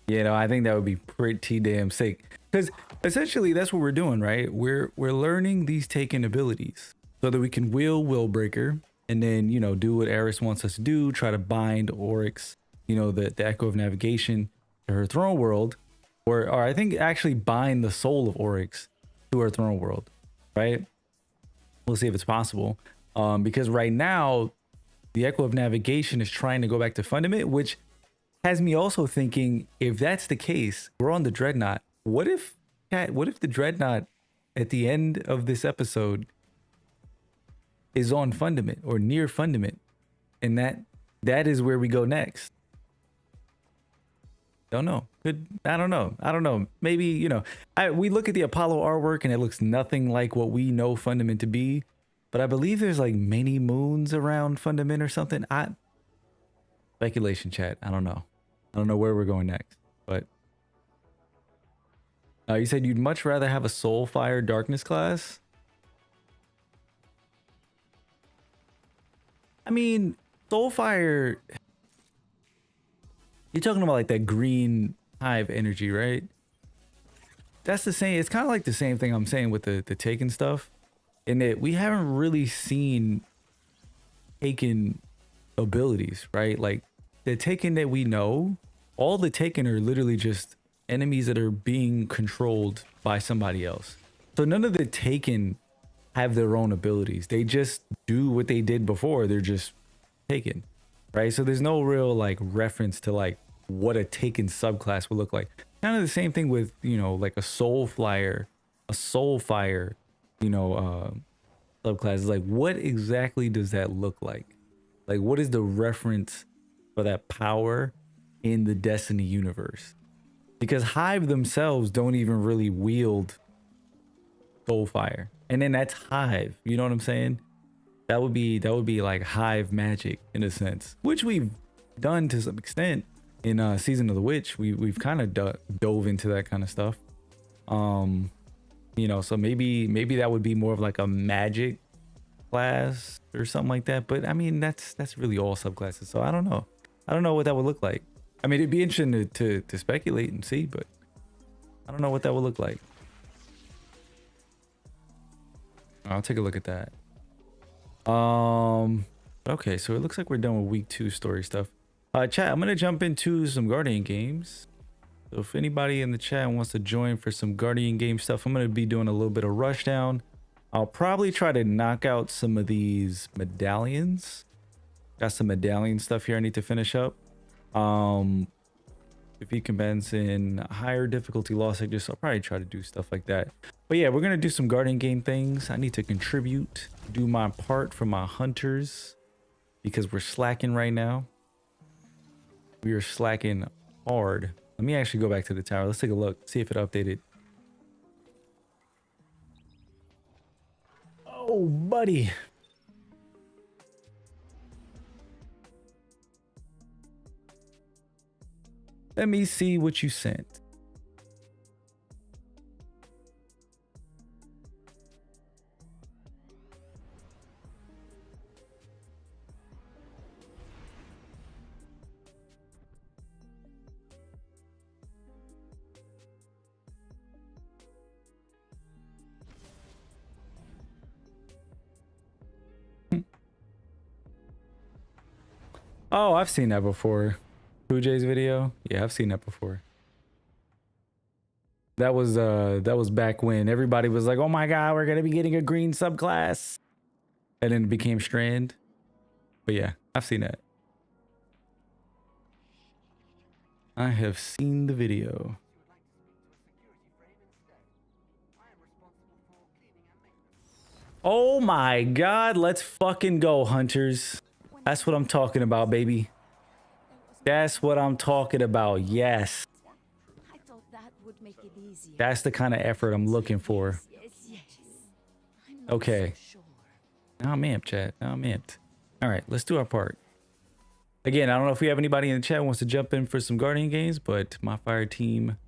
You know, I think that would be pretty damn sick, because essentially that's what we're doing, right? We're learning these Taken abilities so that we can wield Willbreaker and then, you know, do what Eris wants us to do, try to bind Oryx, you know, the Echo of Navigation to her throne world, or I think actually bind the soul of Oryx to her throne world, right? We'll see if it's possible. Because right now, the Echo of Navigation is trying to go back to Fundament, which has me also thinking, if that's the case, we're on the Dreadnought. What if the Dreadnought at the end of this episode is on Fundament or near Fundament, and that is where we go next? Don't know. I don't know. Maybe, you know, we look at the Apollo artwork and it looks nothing like what we know Fundament to be, but I believe there's like many moons around Fundament or something. Speculation, chat. I don't know where we're going next, but you said you'd much rather have a Soulfire Darkness class. I mean, Soulfire, you're talking about like that green hive energy, right? That's the same. It's kind of like the same thing I'm saying with the Taken stuff, in that we haven't really seen Taken abilities, right? Like the Taken that we know, all the Taken are literally just enemies that are being controlled by somebody else. So none of the Taken have their own abilities. They just do what they did before. They're just Taken, right? So there's no real like reference to like what a Taken subclass would look like. Kind of the same thing with, you know, like a Soulfire, you know, subclass. Is like, what exactly does that look like? Like, what is the reference for that power in the Destiny universe? Because Hive themselves don't even really wield Soulfire, and then that's Hive. You know what I'm saying? That would be like Hive magic in a sense, which we've done to some extent in Season of the Witch. We've kind of dove into that kind of stuff. You know, so maybe that would be more of like a magic class or something like that. But I mean, that's really all subclasses. So I don't know what that would look like. I mean, it'd be interesting to speculate and see, but I don't know what that would look like. I'll take a look at that. Okay, so it looks like we're done with week 2 story stuff. Chat, I'm gonna jump into some Guardian games. So if anybody in the chat wants to join for some Guardian game stuff, I'm gonna be doing a little bit of rushdown. I'll probably try to knock out some of these medallions. Got some medallion stuff here I need to finish up. If he combats in higher difficulty loss, I'll probably try to do stuff like that. But yeah, we're gonna do some Guardian game things. I need to contribute, do my part for my hunters, because we're slacking right now. We are slacking hard. Let me actually go back to the tower. Let's take a look, see if it updated. Oh, buddy. Let me see what you sent. Oh, I've seen that before. Jay's video. Yeah, I've seen that before. That was back when everybody was like, "Oh my god, we're gonna be getting a green subclass," and then it became Strand. But yeah, I've seen that. I have seen the video. Oh my god, let's fucking go, hunters. That's what I'm talking about, baby. That's what I'm talking about. Yes. I thought that would make it easier. That's the kind of effort I'm looking for. Yes. I'm not Okay. so sure. Now I'm amped, chat. Now I'm amped. All right, let's do our part. Again, I don't know if we have anybody in the chat who wants to jump in for some Guardian games, but my fire team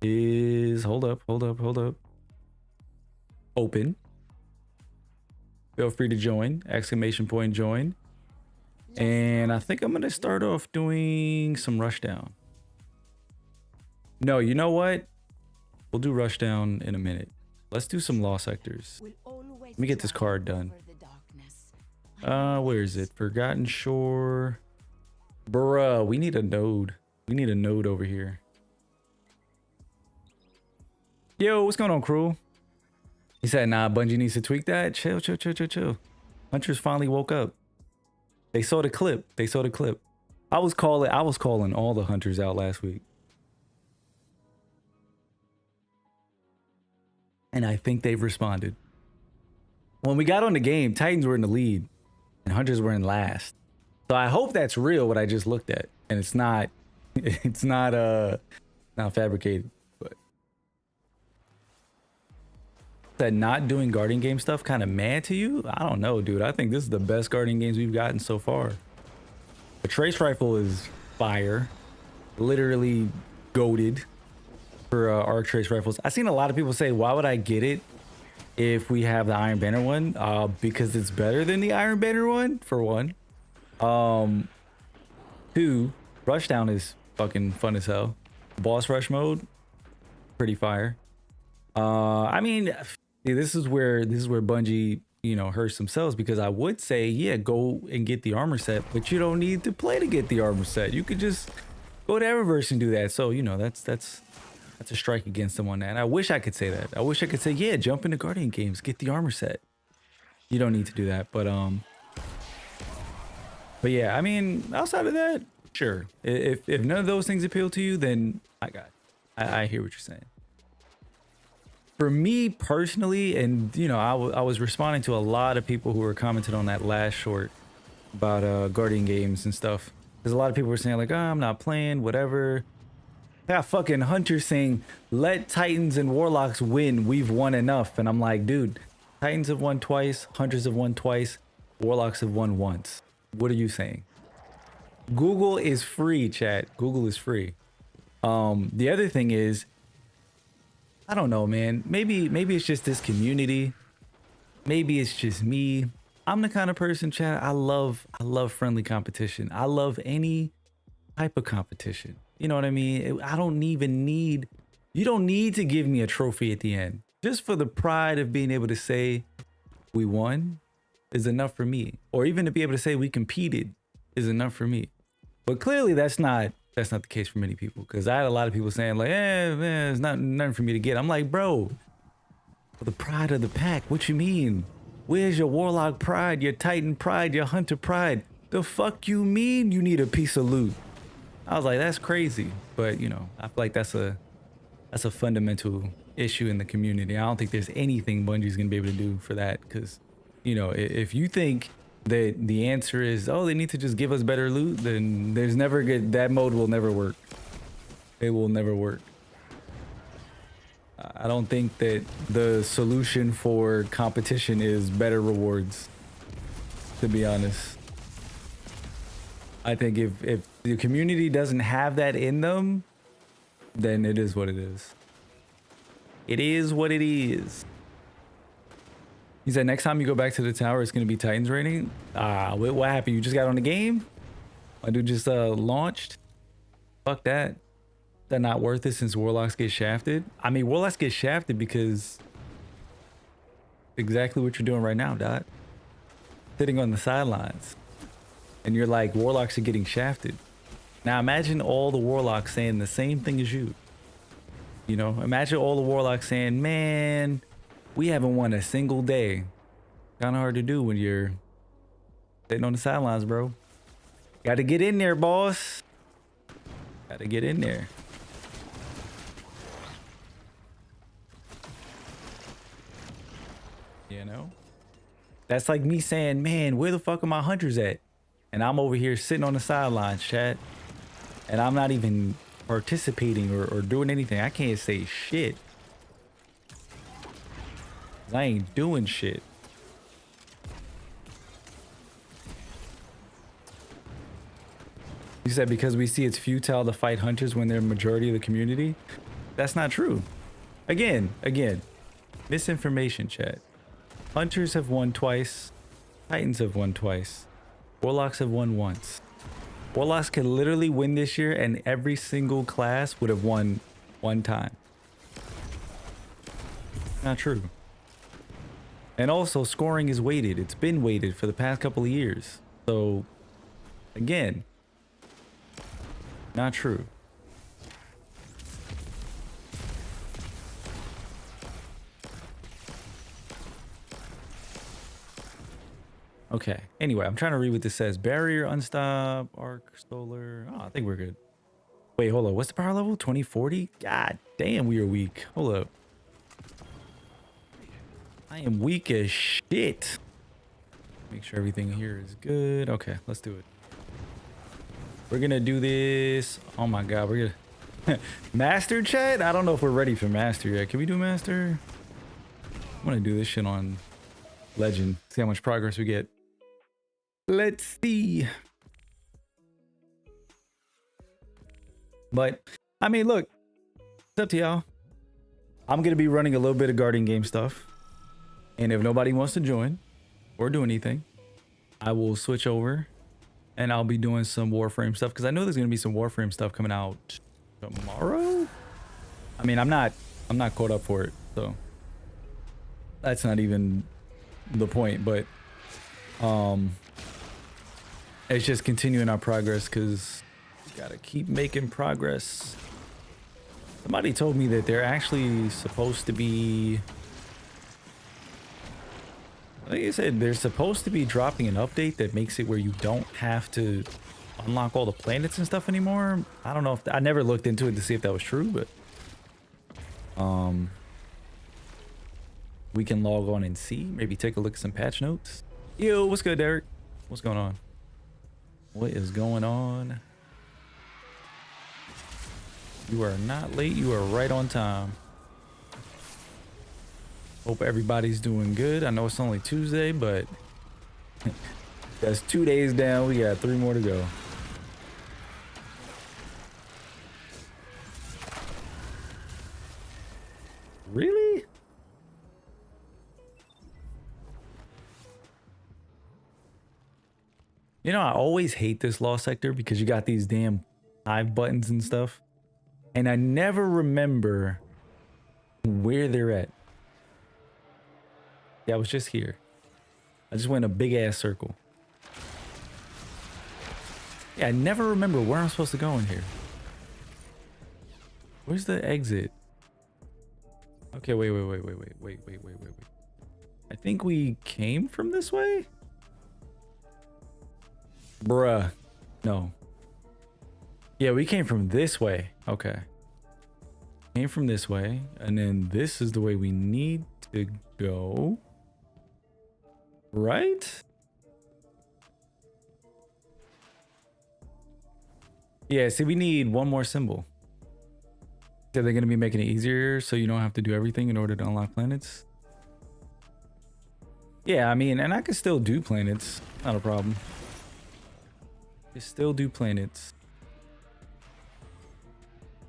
is... Hold up. Open. Feel free to join. Exclamation point join. And I think I'm going to start off doing some rushdown. No, you know what? We'll do rushdown in a minute. Let's do some law sectors. Let me get this card done. Where is it? Forgotten Shore. Bruh, we need a node. We need a node over here. Yo, what's going on, crew? He said, nah, Bungie needs to tweak that. Chill. Hunters finally woke up. They saw the clip. I was calling all the hunters out last week. And I think they've responded. When we got on the game, Titans were in the lead and hunters were in last. So I hope that's real what I just looked at. And it's not fabricated. But that not doing Guardian game stuff kind of mad to you? I don't know, dude. I think this is the best Guardian games we've gotten so far. The Trace Rifle is fire. Literally goated for arc Trace Rifles. I've seen a lot of people say, why would I get it if we have the Iron Banner one? Because it's better than the Iron Banner one, for one. Two, Rushdown is fucking fun as hell. Boss rush mode, pretty fire. I mean, this is where Bungie, you know, hurts themselves, because I would say, yeah, go and get the armor set, but you don't need to play to get the armor set. You could just go to Eververse and do that. So, you know, that's a strike against them on that. And I wish I could say that. I wish I could say, yeah, jump into Guardian games, get the armor set. You don't need to do that, but yeah, I mean, outside of that, sure. If none of those things appeal to you, then I hear what you're saying. For me personally, and you know, I was responding to a lot of people who were commenting on that last short about Guardian games and stuff. Because a lot of people were saying like, oh, I'm not playing, whatever. I got fucking hunters saying, let Titans and Warlocks win. We've won enough. And I'm like, dude, Titans have won twice, Hunters have won twice, Warlocks have won once. What are you saying? Google is free, chat. Google is free. The other thing is, I don't know, man. Maybe it's just this community. Maybe it's just me. I'm the kind of person, chat. I love friendly competition. I love any type of competition. You know what I mean? I don't even need, you don't need to give me a trophy at the end. Just for the pride of being able to say we won is enough for me. Or even to be able to say we competed is enough for me. But clearly that's not the case for many people. Because I had a lot of people saying like, man, it's nothing for me to get. I'm like, bro, for the pride of the pack, what you mean? Where's your Warlock pride, your Titan pride, your Hunter pride? The fuck you mean you need a piece of loot? I was like, that's crazy. But you know, I feel like that's a fundamental issue in the community. I don't think there's anything Bungie's gonna be able to do for that. Because, you know, if you think that the answer is, oh, they need to just give us better loot, then there's never good, that mode will never work. It will never work. I don't think that the solution for competition is better rewards, to be honest. I think if the community doesn't have that in them, then it is what it is. It is what it is. He said next time you go back to the tower, it's going to be Titans rating. What happened? You just got on the game? My dude just launched? Fuck that. That not worth it since Warlocks get shafted. I mean, Warlocks get shafted because exactly what you're doing right now, Dot. Sitting on the sidelines. And you're like, warlocks are getting shafted. Now imagine all the warlocks saying the same thing as you. You know, imagine all the warlocks saying, man, we haven't won a single day. Kind of hard to do when you're sitting on the sidelines, bro. Got to get in there, boss. Got to get in there. You know? That's like me saying, man, where the fuck are my hunters at? And I'm over here sitting on the sidelines, chat. And I'm not even participating or doing anything. I can't say shit. I ain't doing shit. You said because we see it's futile to fight hunters when they're majority of the community. That's not true. Again, misinformation, chat. Hunters have won twice. Titans have won twice. Warlocks have won once. Warlocks could literally win this year and every single class would have won one time. Not true. And also scoring is weighted. It's been weighted for the past couple of years. So again, not true. Okay. Anyway, I'm trying to read what this says. Barrier, unstop, arc, solar. Oh, I think we're good. Wait, hold up. What's the power level? 2040? God damn, we are weak. Hold up. I am weak as shit. Make sure everything here is good. Okay, let's do it. We're gonna do this. Oh my god, we're gonna master, chat. I don't know if we're ready for master yet. Can we do master? I'm gonna do this shit on legend. See how much progress we get. Let's see. But I mean, look, it's up to y'all. I'm gonna be running a little bit of guardian game stuff, and if nobody wants to join or do anything, I will switch over and I'll be doing some Warframe stuff, because I know there's gonna be some Warframe stuff coming out tomorrow. I mean, I'm not caught up for it, so that's not even the point. But it's just continuing our progress, because we gotta keep making progress. Somebody told me that they're actually supposed to be, like I said, they're supposed to be dropping an update that makes it where you don't have to unlock all the planets and stuff anymore. I don't know if I never looked into it to see if that was true, but we can log on and see, maybe take a look at some patch notes. Yo, what's good, Derek? What's going on? What is going on? You are not late, you are right on time. Hope everybody's doing good. I know it's only Tuesday, but that's 2 days down. We got 3 more to go. Really? You know, I always hate this law sector because you got these damn hive buttons and stuff, and I never remember where they're at. Yeah, I was just here. I just went a big ass circle. Yeah, I never remember where I'm supposed to go in here. Where's the exit? Okay, wait. I think we came from this way? Bruh. No. Yeah, we came from this way. Okay. Came from this way, and then this is the way we need to go. Right? Yeah, see, we need one more symbol. So they're going to be making it easier so you don't have to do everything in order to unlock planets. Yeah, I mean, and I can still do planets. Not a problem. I still do planets.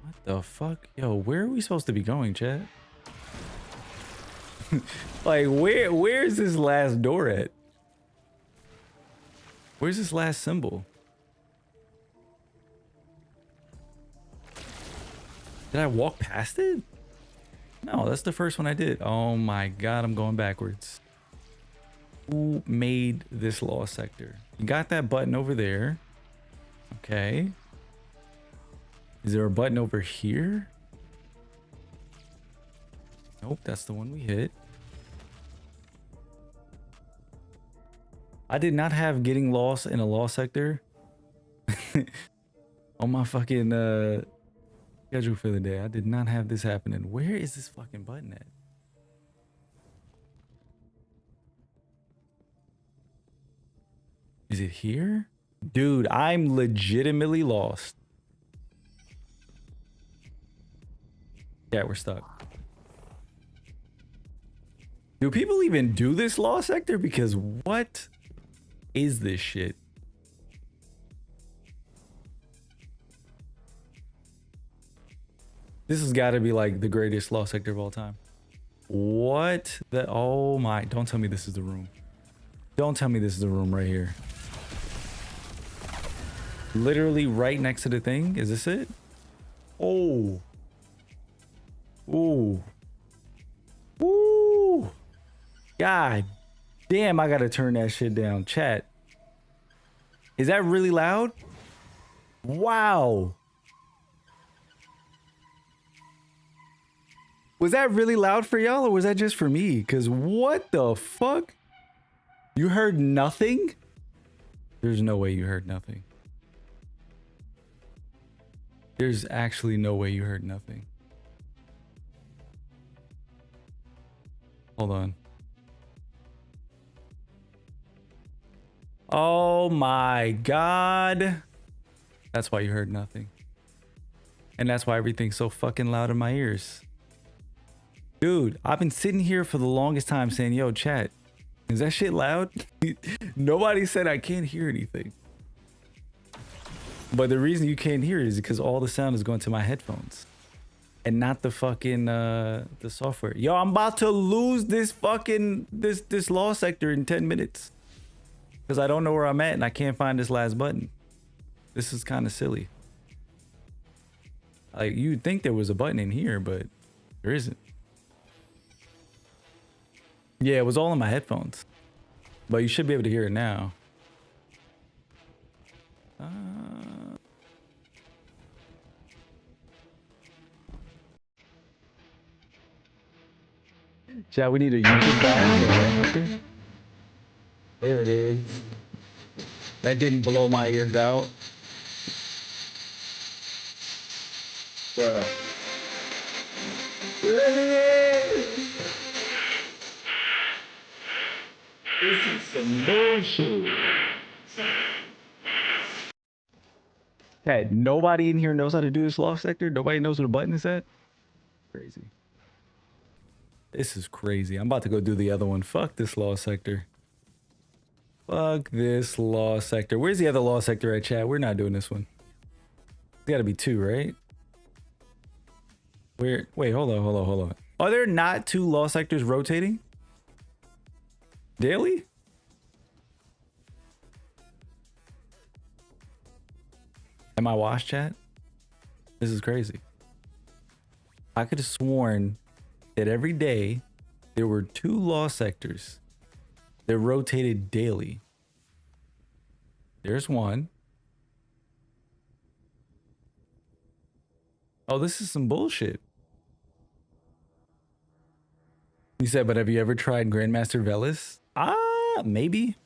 What the fuck? Yo, where are we supposed to be going, chat? Like, where is this last door at? Where's this last symbol? Did I walk past it? No, that's the first one I did. Oh my god, I'm going backwards. Who made this lost sector? You got that button over there. Okay. Is there a button over here? Nope, that's the one we hit. I did not have getting lost in a lost sector on my fucking schedule for the day. I did not have this happening. Where is this fucking button at? Is it here? Dude, I'm legitimately lost. Yeah, we're stuck. Do people even do this lost sector? Because what is this shit? This has got to be like the greatest lost sector of all time. What the? Oh my. Don't tell me this is the room. Don't tell me this is the room right here. Literally right next to the thing. Is this it? Oh. Ooh. Ooh. God damn, I gotta turn that shit down. Chat. Is that really loud? Wow. Was that really loud for y'all or was that just for me? Because what the fuck? You heard nothing? There's no way you heard nothing. There's actually no way you heard nothing. Hold on. Oh my God. That's why you heard nothing. And that's why everything's so fucking loud in my ears. Dude, I've been sitting here for the longest time saying, yo, chat, is that shit loud? Nobody said I can't hear anything. But the reason you can't hear it is because all the sound is going to my headphones. And not the fucking, the software. Yo, I'm about to lose this fucking, this lost sector in 10 minutes. Because I don't know where I'm at and I can't find this last button. This is kind of silly. Like, you'd think there was a button in here, but there isn't. Yeah, it was all in my headphones. But you should be able to hear it now. Chat, we need a YouTube guy. There it is. That didn't blow my ears out. Bruh. This is some bullshit. Hey, nobody in here knows how to do this lost sector? Nobody knows where the button is at? Crazy. This is crazy. I'm about to go do the other one. Fuck this lost sector. Fuck this lost sector. Where's the other lost sector at, chat? We're not doing this one. There's gotta be two, right? Where? Wait, hold on. Are there not two lost sectors rotating? Daily? Am I washed, chat? This is crazy. I could have sworn that every day there were two lost sectors that rotated daily. There's one. Oh, this is some bullshit. You said, but have you ever tried Grandmaster Velis? Maybe.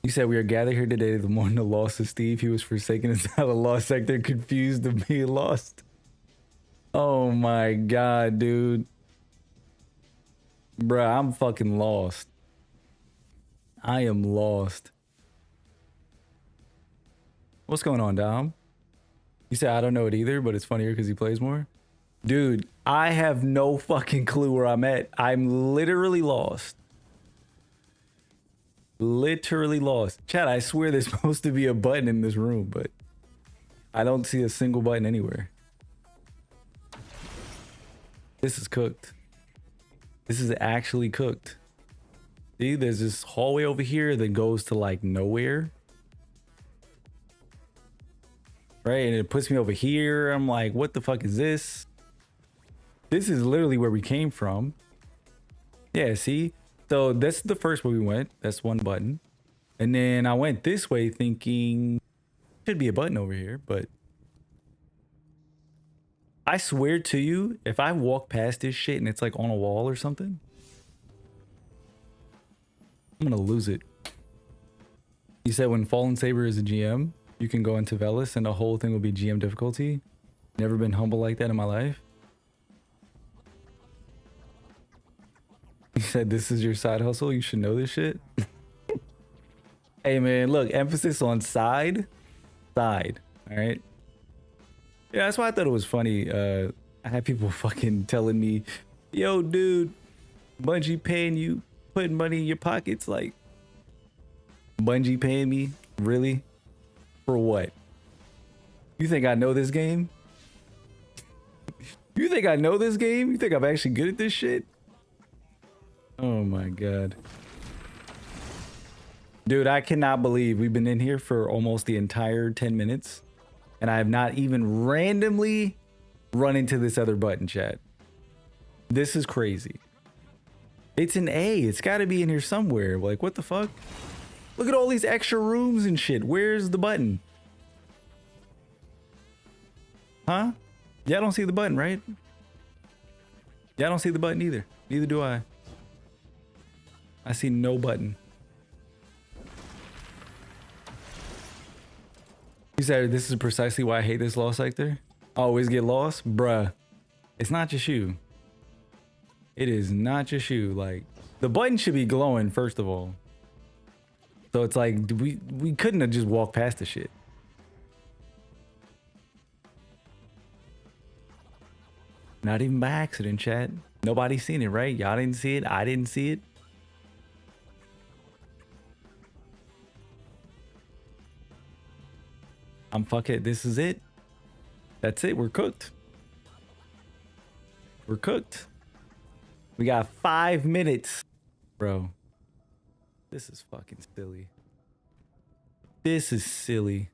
You said we are gathered here today to mourn the loss of Steve. He was forsaken inside a lost sector, confused of being lost. Oh my God, dude. Bruh, I'm fucking lost. I am lost. What's going on, Dom? You said I don't know it either, but it's funnier because he plays more. Dude, I have no fucking clue where I'm at. I'm literally lost. Literally lost. Chat, I swear there's supposed to be a button in this room, but I don't see a single button anywhere. This is cooked. This is actually cooked. See, there's this hallway over here that goes to like nowhere. Right, and it puts me over here. I'm like, what the fuck is this? This is literally where we came from. Yeah, see? So that's the first way we went. That's one button. And then I went this way thinking should be a button over here, but I swear to you, if I walk past this shit and it's like on a wall or something, I'm gonna lose it. You said when Fallen Saber is a GM, you can go into Velis and the whole thing will be GM difficulty. Never been humble like that in my life. You said this is your side hustle. You should know this shit. Hey man, look, emphasis on side. All right. Yeah, that's why I thought it was funny. I had people fucking telling me, yo, dude, Bungie paying you, putting money in your pockets. Like, Bungie paying me? Really? For what? You think I know this game? You think I know this game? You think I'm actually good at this shit? Oh my God. Dude, I cannot believe we've been in here for almost the entire 10 minutes. And I have not even randomly run into this other button, chat. This is crazy. It's an A. It's got to be in here somewhere. Like, what the fuck? Look at all these extra rooms and shit. Where's the button? Huh? Yeah, I don't see the button, right? Yeah, I don't see the button either. Neither do I. I see no button. You said this is precisely why I hate this lost sector. I always get lost, bruh. It's not just you. It is not just you. Like, the button should be glowing first of all. So it's like we couldn't have just walked past the shit. Not even by accident, chat. Nobody's seen it, right? Y'all didn't see it. I didn't see it. Fuck it. This is it. That's it. We're cooked. We're cooked. We got 5 minutes. Bro. This is fucking silly. This is silly.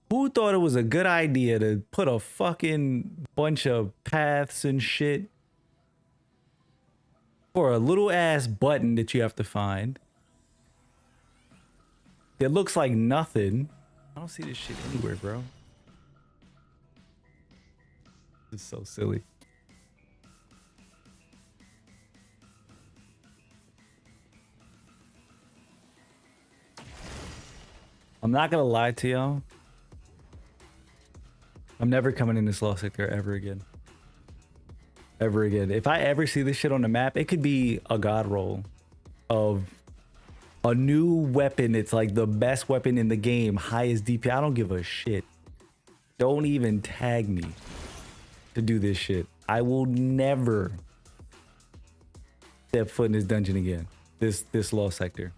Who thought it was a good idea to put a fucking bunch of paths and shit for a little ass button that you have to find? It looks like nothing. I don't see this shit anywhere, bro. This is so silly. I'm not gonna lie to y'all. I'm never coming in this lost sector ever again. Ever again. If I ever see this shit on the map, it could be a god roll of a new weapon. It's like the best weapon in the game, highest DP. I don't give a shit. Don't even tag me to do this shit. I will never step foot in this dungeon again. This lost sector.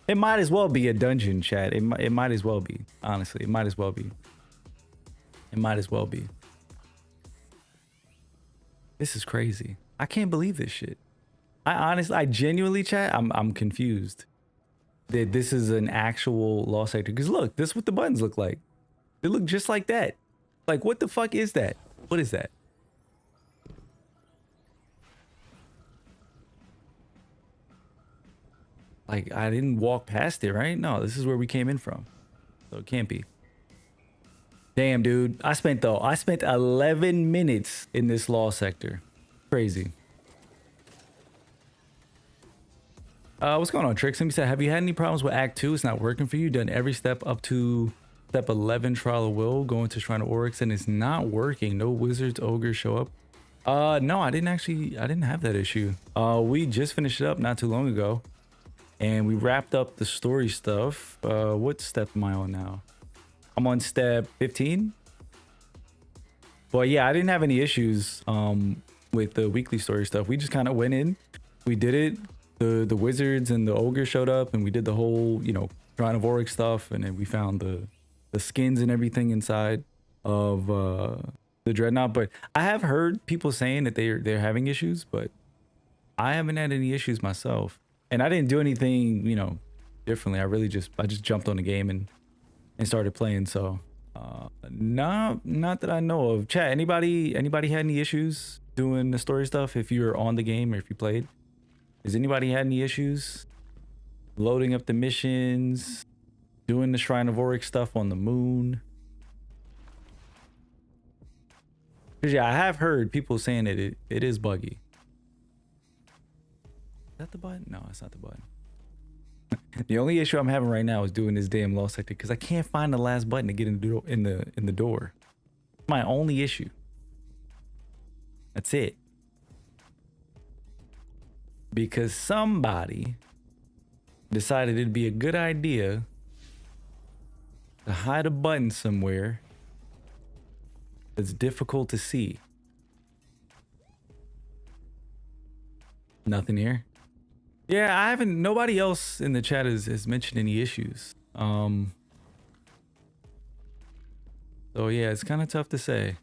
It might as well be a dungeon, chat. It might as well be. Honestly, it might as well be. It might as well be. This is crazy. I can't believe this shit. I genuinely, chat, I'm confused that this is an actual lost sector. Because look, this is what the buttons look like. They look just like that. Like, what the fuck is that? What is that? Like, I didn't walk past it, right? No, this is where we came in from. So it can't be. Damn, dude. I spent 11 minutes in this lost sector. Crazy. What's going on, Trix? He said, have you had any problems with Act 2? It's not working for you. Done every step up to step 11, Trial of Will, going to Shrine of Oryx, and it's not working. No wizards, ogres show up. No, I didn't have that issue. We just finished it up not too long ago. And we wrapped up the story stuff. What step am I on now? I'm on step 15. But yeah, I didn't have any issues with the weekly story stuff. We just kind of went in, we did it. The wizards and the ogre showed up, and we did the whole, you know, Shrine of Oryx stuff, and then we found the skins and everything inside of the Dreadnought. But I have heard people saying that they're having issues, but I haven't had any issues myself. And I didn't do anything, you know, differently. I just jumped on the game and started playing. So not that I know of. Chat, anybody had any issues doing the story stuff if you're on the game or if you played? Has anybody had any issues loading up the missions, doing the Shrine of Oryx stuff on the moon? Because yeah, I have heard people saying that it is buggy. Is that the button? No, it's not the button. The only issue I'm having right now is doing this damn lost sector because I can't find the last button to get in the door. My only issue. That's it. Because somebody decided it'd be a good idea to hide a button somewhere that's difficult to see. Nothing here. Yeah, I haven't. Nobody else in the chat has mentioned any issues. So yeah, it's kind of tough to say.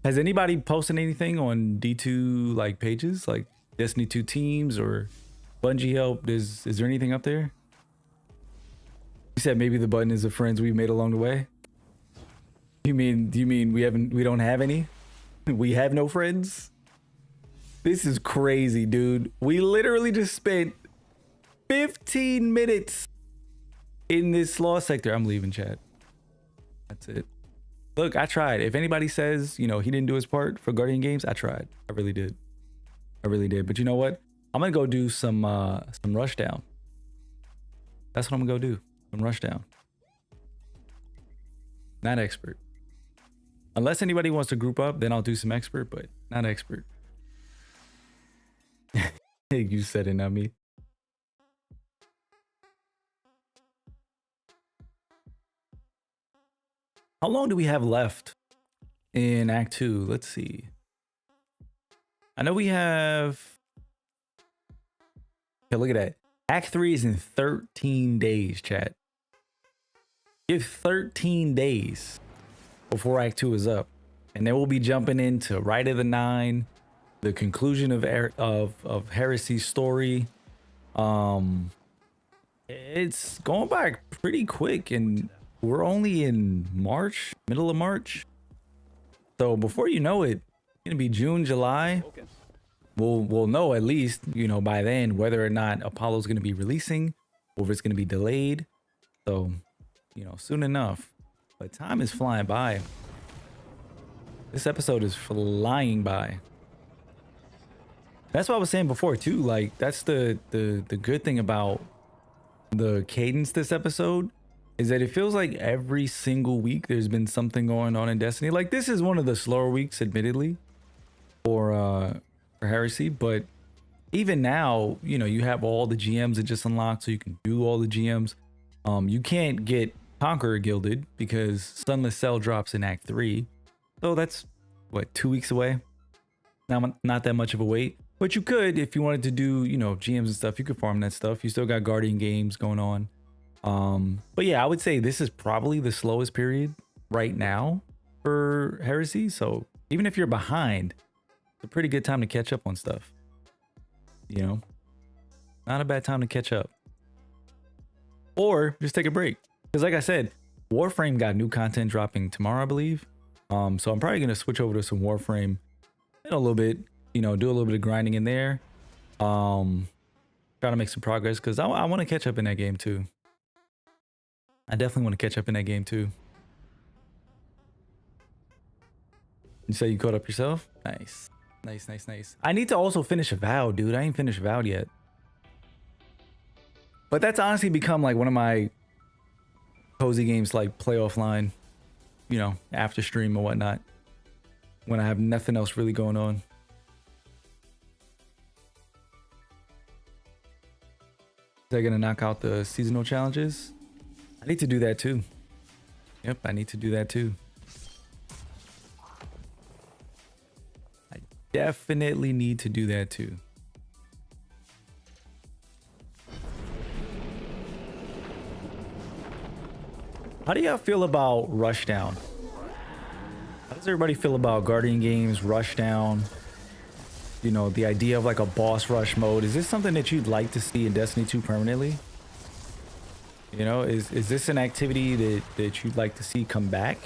Has anybody posted anything on D2 like pages, like Destiny 2 teams or Bungie help? Is there anything up there? You said maybe the button is the friends we've made along the way. Do you mean we don't have any? We have no friends? This is crazy, dude. We literally just spent 15 minutes in this lost sector. I'm leaving chat. That's it. Look, I tried. If anybody says, you know, he didn't do his part for Guardian Games, I tried. I really did. I really did. But you know what? I'm gonna go do some rushdown. That's what I'm gonna go do. Some rushdown. Not expert. Unless anybody wants to group up, then I'll do some expert, but not expert. You said it, not me. How long do we have left in Act 2? Let's see. I know we have... Okay, look at that. Act 3 is in 13 days, chat. Give 13 days before Act 2 is up. And then we'll be jumping into Rite of the Nine, the conclusion of Heresy's story. It's going by pretty quick, and we're only in March, middle of March. So before you know it, it's gonna be June, July. We'll know at least, you know, by then whether or not Apollo's gonna be releasing or if it's gonna be delayed. So, you know, soon enough. But time is flying by. This episode is flying by. That's what I was saying before too. Like, that's the good thing about the cadence this episode is that it feels like every single week there's been something going on in Destiny. Like, this is one of the slower weeks, admittedly, for Heresy, but even now, you know, you have all the GMs that just unlocked, so you can do all the GMs. You can't get Conqueror gilded because Sunless Cell drops in Act 3. So that's what, 2 weeks away. Not that much of a wait. But you could, if you wanted to do, you know, GMs and stuff, you could farm that stuff. You still got Guardian Games going on. But yeah, I would say this is probably the slowest period right now for Heresy. So even if you're behind, it's a pretty good time to catch up on stuff. You know, not a bad time to catch up. Or just take a break. Because like I said, Warframe got new content dropping tomorrow, I believe. So I'm probably going to switch over to some Warframe in a little bit. You know, do a little bit of grinding in there. Try to make some progress because I want to catch up in that game too. I definitely want to catch up in that game too. You say you caught up yourself? Nice. Nice, nice, nice. I need to also finish Avowed, dude. I ain't finished Avowed yet. But that's honestly become like one of my cozy games, like play offline, you know, after stream or whatnot, when I have nothing else really going on. They're gonna knock out the seasonal challenges. I need to do that too. Yep, I need to do that too. I definitely need to do that too. How do y'all feel about Rushdown? How does everybody feel about Guardian Games, Rushdown? You know, the idea of like a boss rush mode. Is this something that you'd like to see in Destiny 2 permanently? You know, is this an activity that you'd like to see come back?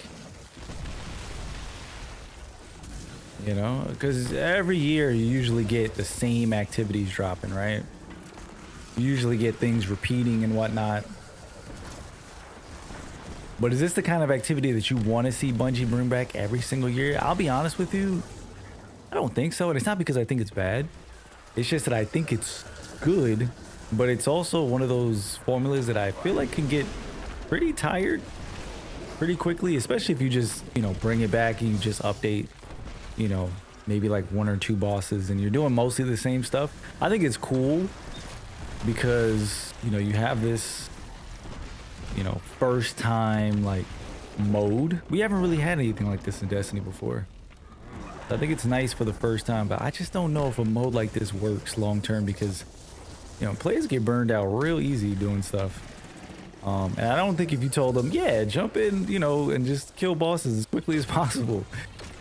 You know, because every year you usually get the same activities dropping, right? You usually get things repeating and whatnot. But is this the kind of activity that you want to see Bungie bring back every single year? I'll be honest with you, I don't think so. And it's not because I think it's bad. It's just that I think it's good, but it's also one of those formulas that I feel like can get pretty tired pretty quickly, especially if you just, you know, bring it back and you just update, you know, maybe like 1 or 2 bosses and you're doing mostly the same stuff. I think it's cool because, you know, you have this, you know, first time like mode. We haven't really had anything like this in Destiny before. I think it's nice for the first time, but I just don't know if a mode like this works long term because, you know, players get burned out real easy doing stuff. And I don't think if you told them, yeah, jump in, you know, and just kill bosses as quickly as possible,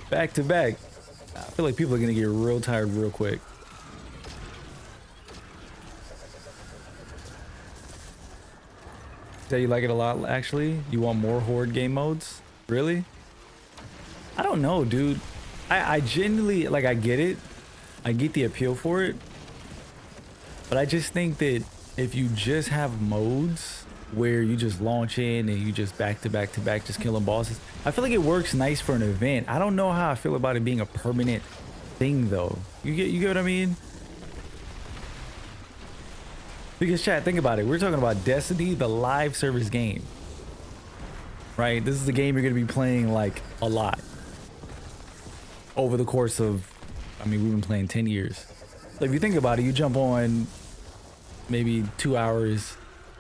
back to back, I feel like people are gonna get real tired real quick. Say you like it a lot, actually? You want more horde game modes? Really? I don't know, dude. I genuinely, like, I get it. I get the appeal for it. But I just think that if you just have modes where you just launch in and you just back to back to back just killing bosses, I feel like it works nice for an event. I don't know how I feel about it being a permanent thing though. You get what I mean? Because chat, think about it. We're talking about Destiny, the live service game. Right? This is the game you're gonna be playing like a lot. Over the course of, I mean, we've been playing 10 years. So if you think about it, you jump on maybe 2 hours,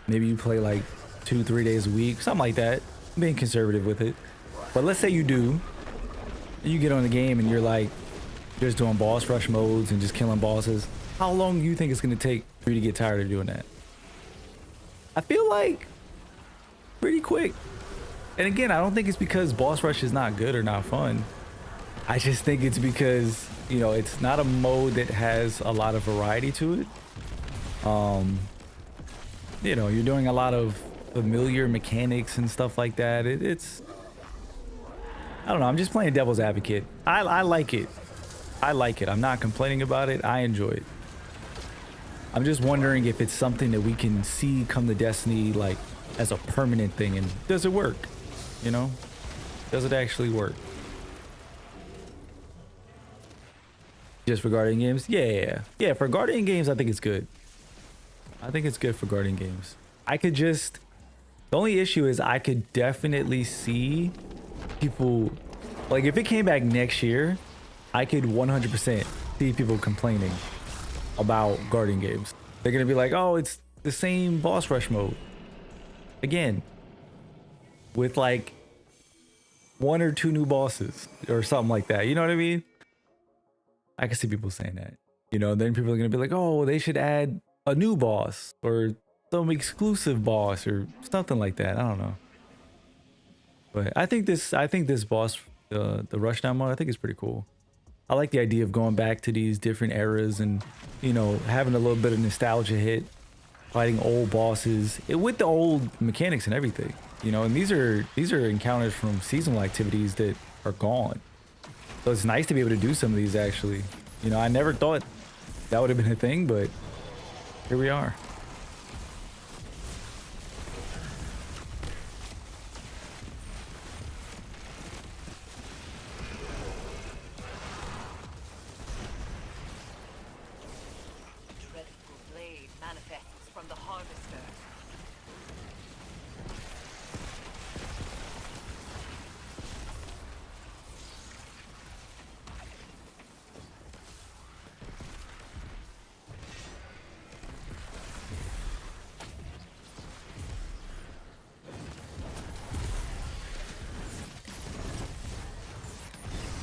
maybe you play like 2-3 days a week, something like that. I'm being conservative with it. But let's say you do, you get on the game and you're like just doing boss rush modes and just killing bosses. How long do you think it's gonna take for you to get tired of doing that? I feel like pretty quick. And again, I don't think it's because boss rush is not good or not fun. I just think it's because, you know, it's not a mode that has a lot of variety to it. You know, you're doing a lot of familiar mechanics and stuff like that. It's, I don't know, I'm just playing devil's advocate. I like it. I like it. I'm not complaining about it. I enjoy it. I'm just wondering if it's something that we can see come to Destiny like as a permanent thing, and does it work? You know, does it actually work? Just for Guardian games? Yeah. For Guardian games, I think it's good. I think it's good for Guardian games. The only issue is I could definitely see people, like if it came back next year, I could 100% see people complaining about Guardian games. They're gonna be like, oh, it's the same boss rush mode again, with like 1 or 2 new bosses or something like that. You know what I mean? I can see people saying that, you know, then people are going to be like, oh, they should add a new boss or some exclusive boss or something like that. I don't know. But I think this boss, the rushdown mode, I think is pretty cool. I like the idea of going back to these different eras and, you know, having a little bit of nostalgia hit, fighting old bosses with the old mechanics and everything, you know, and these are encounters from seasonal activities that are gone. So it's nice to be able to do some of these actually. You know, I never thought that would have been a thing, but here we are. Dreadful blade manifests from the harvester.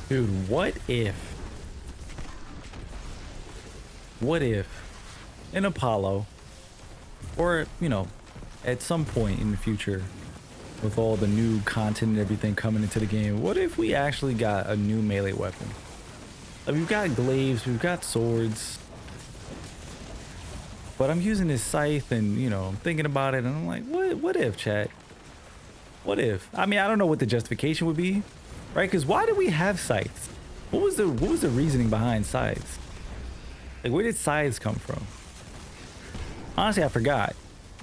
Dude, what if in Apollo, or, you know, at some point in the future, with all the new content and everything coming into the game, what if we actually got a new melee weapon? Like, we've got glaives, we've got swords, but I'm using this scythe and, you know, I'm thinking about it and I'm like, what if, chat? What if? I mean, I don't know what the justification would be, right? Because why do we have scythes? What was the reasoning behind scythes? Like, where did scythes come from? Honestly, I forgot.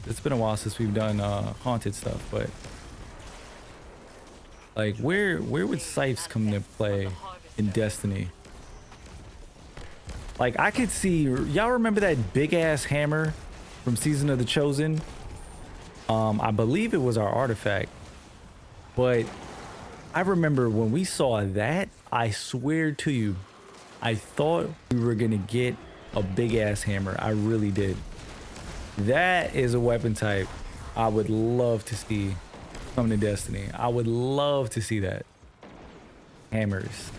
It's been a while since we've done haunted stuff, but like, where would scythes come to play in Destiny? Like, I could see, y'all remember that big ass hammer from Season of the Chosen? I believe it was our artifact, but I remember when we saw that, I swear to you, I thought we were gonna get a big ass hammer. I really did. That is a weapon type I would love to see come to Destiny. I would love to see that. Hammers.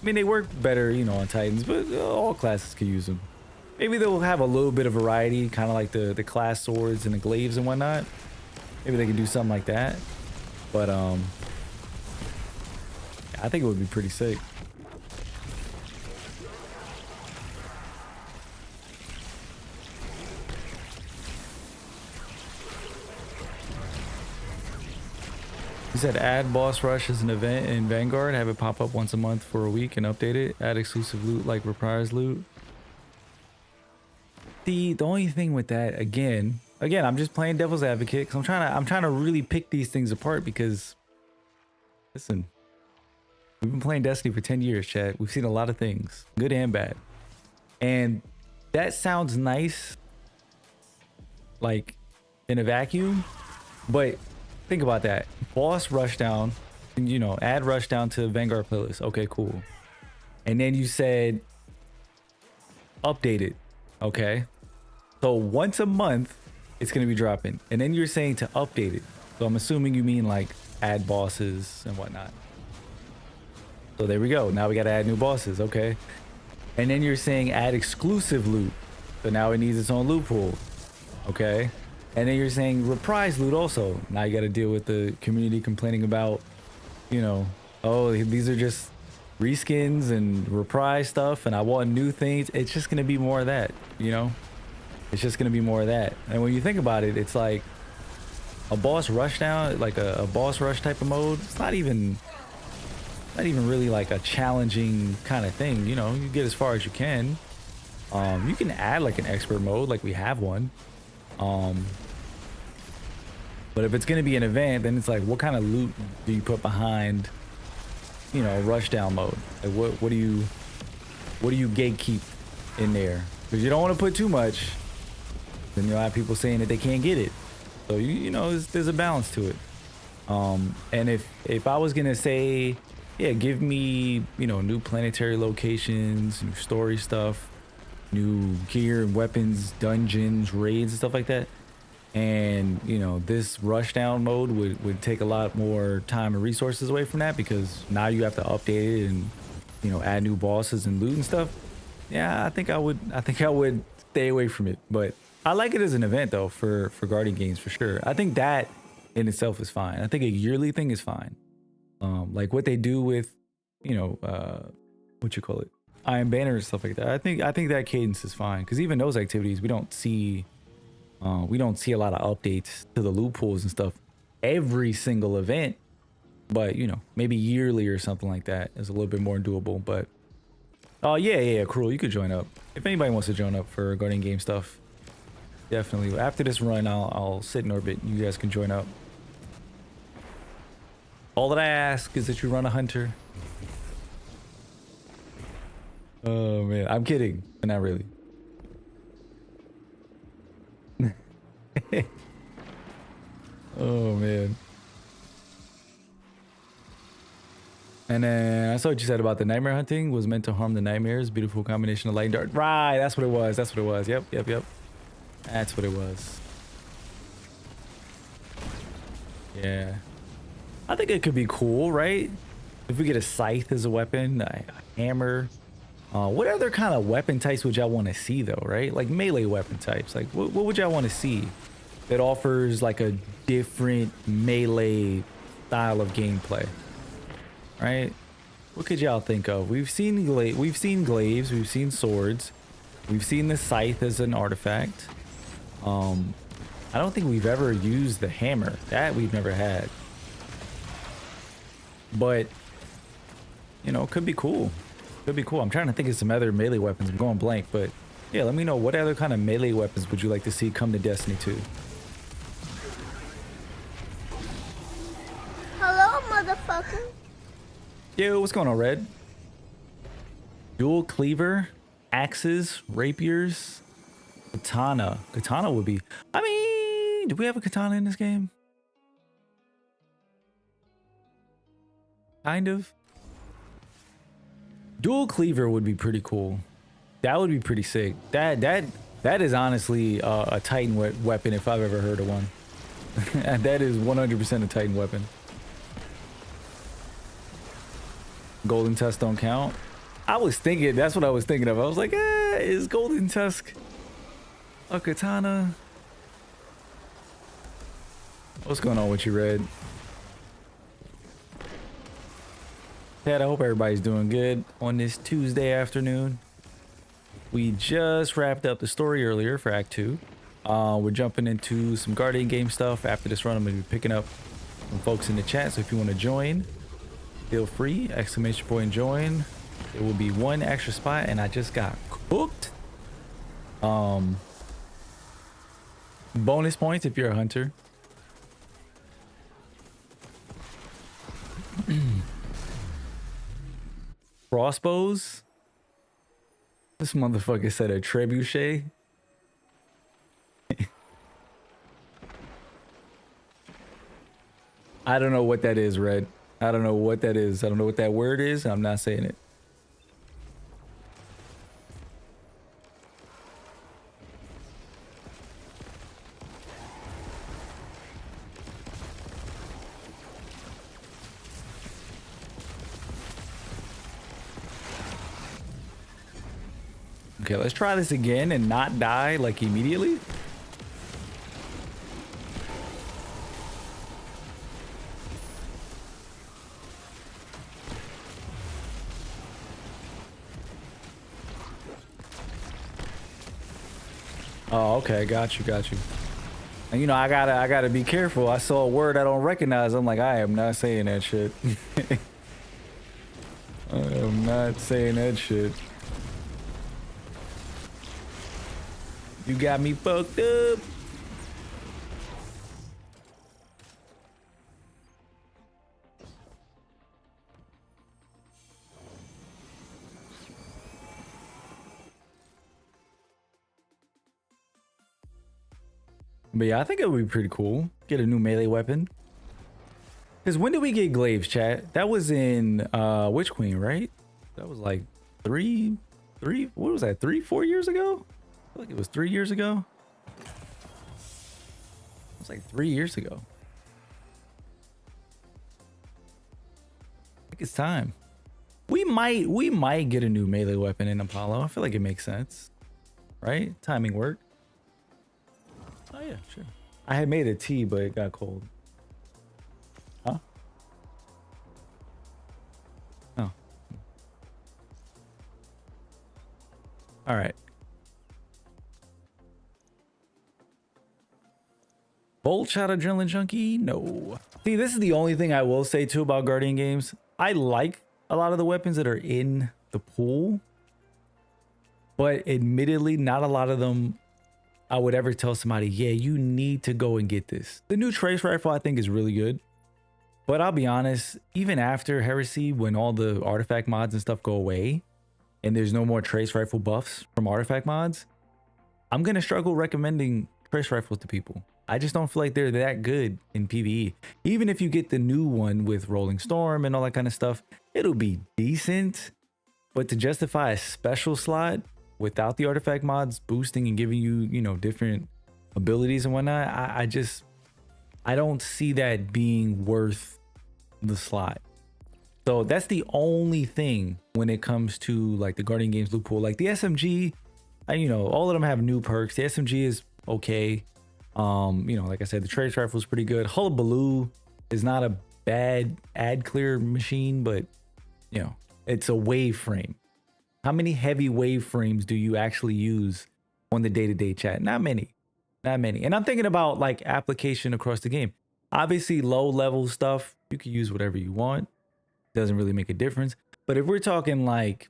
I mean, they work better, you know, on Titans, but all classes can use them. Maybe they'll have a little bit of variety, kind of like the class swords and the glaives and whatnot. Maybe they can do something like that. But I think it would be pretty sick. You said add boss rush as an event in Vanguard, have it pop up once a month for a week and update it. Add exclusive loot like reprise loot. The only thing with that, again, I'm just playing devil's advocate because I'm trying to really pick these things apart because, listen, we've been playing Destiny for 10 years, chat. We've seen a lot of things, good and bad, and that sounds nice, like in a vacuum, but think about that. Boss rushdown, you know, add rushdown to Vanguard playlist. Okay, cool. And then you said update it. Okay. So once a month, it's going to be dropping. And then you're saying to update it. So I'm assuming you mean like add bosses and whatnot. So there we go. Now we got to add new bosses. Okay. And then you're saying add exclusive loot. So now it needs its own loot pool. Okay. And then you're saying reprise loot also. Now you got to deal with the community complaining about, you know, oh, these are just reskins and reprise stuff and I want new things. It's just going to be more of that, you know? It's just going to be more of that. And when you think about it, it's like a boss rush down, like a boss rush type of mode. It's not even really like a challenging kind of thing. You know, you get as far as you can. You can add like an expert mode, like we have one. But if it's going to be an event, then it's like, what kind of loot do you put behind, you know, rush down mode? Like what do you gatekeep in there? Because you don't want to put too much. Then you'll have people saying that they can't get it. So you know, there's a balance to it. And if I was gonna say, yeah, give me, you know, new planetary locations, new story stuff, new gear and weapons, dungeons, raids and stuff like that. And you know, this rushdown mode would take a lot more time and resources away from that because now you have to update it and, you know, add new bosses and loot and stuff. Yeah, I think I would stay away from it. But I like it as an event though for Guardian games for sure. I think that in itself is fine. I think a yearly thing is fine. Like what they do with, you know, what you call it, Iron Banner and stuff like that. I think that cadence is fine because even those activities we don't see a lot of updates to the loot pools and stuff every single event, but you know, maybe yearly or something like that is a little bit more doable. But oh yeah, Cruel, you could join up if anybody wants to join up for Guardian game stuff. Definitely after this run, I'll sit in orbit. You guys can join up. All that I ask is that you run a hunter. Oh man, I'm kidding, but not really. Oh man. And then I saw what you said about the nightmare hunting was meant to harm the nightmares. Beautiful combination of light and dark. Right, that's what it was. That's what it was. Yep. That's what it was. Yeah. I think it could be cool, right? If we get a scythe as a weapon, a hammer. What other kind of weapon types would y'all want to see though, right? Like melee weapon types. Like what would y'all want to see that offers like a different melee style of gameplay? Right? What could y'all think of? We've seen glaives, we've seen swords, we've seen the scythe as an artifact. I don't think we've ever used the hammer. That we've never had. But you know, it could be cool. Could be cool. I'm trying to think of some other melee weapons. I'm going blank, but yeah, let me know what other kind of melee weapons would you like to see come to Destiny 2? Hello, motherfucker. Yo, what's going on, Red? Dual cleaver, axes, rapiers, katana. Katana would be. I mean, do we have a katana in this game? Kind of. Dual cleaver would be pretty cool. That would be pretty sick. That is honestly a Titan weapon if I've ever heard of one. And that is 100% a Titan weapon. Golden Tusk don't count. I was thinking, that's what I was thinking of. I was like, is Golden Tusk a katana? What's going on with you, Red? Ted, I hope everybody's doing good on this Tuesday afternoon. We just wrapped up the story earlier for Act 2. We're jumping into some Guardian game stuff. After this run, I'm going to be picking up some folks in the chat. So if you want to join, feel free. Exclamation point join. It will be one extra spot, and I just got cooked. Bonus points if you're a hunter. Crossbows. This motherfucker said a trebuchet. I don't know what that is, Red. I don't know what that is. I don't know what that word is. I'm not saying it. Okay, let's try this again and not die like immediately. Oh, okay, got you. And you know, I gotta be careful. I saw a word I don't recognize. I'm like, I am not saying that shit. I am not saying that shit. You got me fucked up. But yeah, I think it would be pretty cool. Get a new melee weapon. Because when did we get glaives, chat? That was in Witch Queen, right? That was like three, what was that? 4 years ago? I feel like it was 3 years ago. It was like 3 years ago. I think it's time. We might get a new melee weapon in Apollo. I feel like it makes sense. Right? Timing work. Oh yeah, sure. I had made a tea, but it got cold. Huh? Oh. All right. Bolt shot adrenaline junkie? No. See, this is the only thing I will say too about Guardian games. I like a lot of the weapons that are in the pool, but admittedly, not a lot of them I would ever tell somebody, yeah, you need to go and get this. The new trace rifle I think is really good, but I'll be honest, even after Heresy, when all the artifact mods and stuff go away and there's no more trace rifle buffs from artifact mods, I'm gonna struggle recommending trace rifles to people. I just don't feel like they're that good in PvE. Even if you get the new one with Rolling Storm and all that kind of stuff, it'll be decent. But to justify a special slot without the artifact mods boosting and giving you, you know, different abilities and whatnot, I don't see that being worth the slot. So that's the only thing when it comes to like the Guardian Games loot pool. Like the SMG, you know, all of them have new perks. The SMG is okay. You know, like I said, the trace rifle is pretty good. Hullabaloo is not a bad ad clear machine, but you know, it's a wave frame. How many heavy wave frames do you actually use on the day-to-day chat? Not many. And I'm thinking about like application across the game. Obviously low level stuff, you can use whatever you want. Doesn't really make a difference. But if we're talking like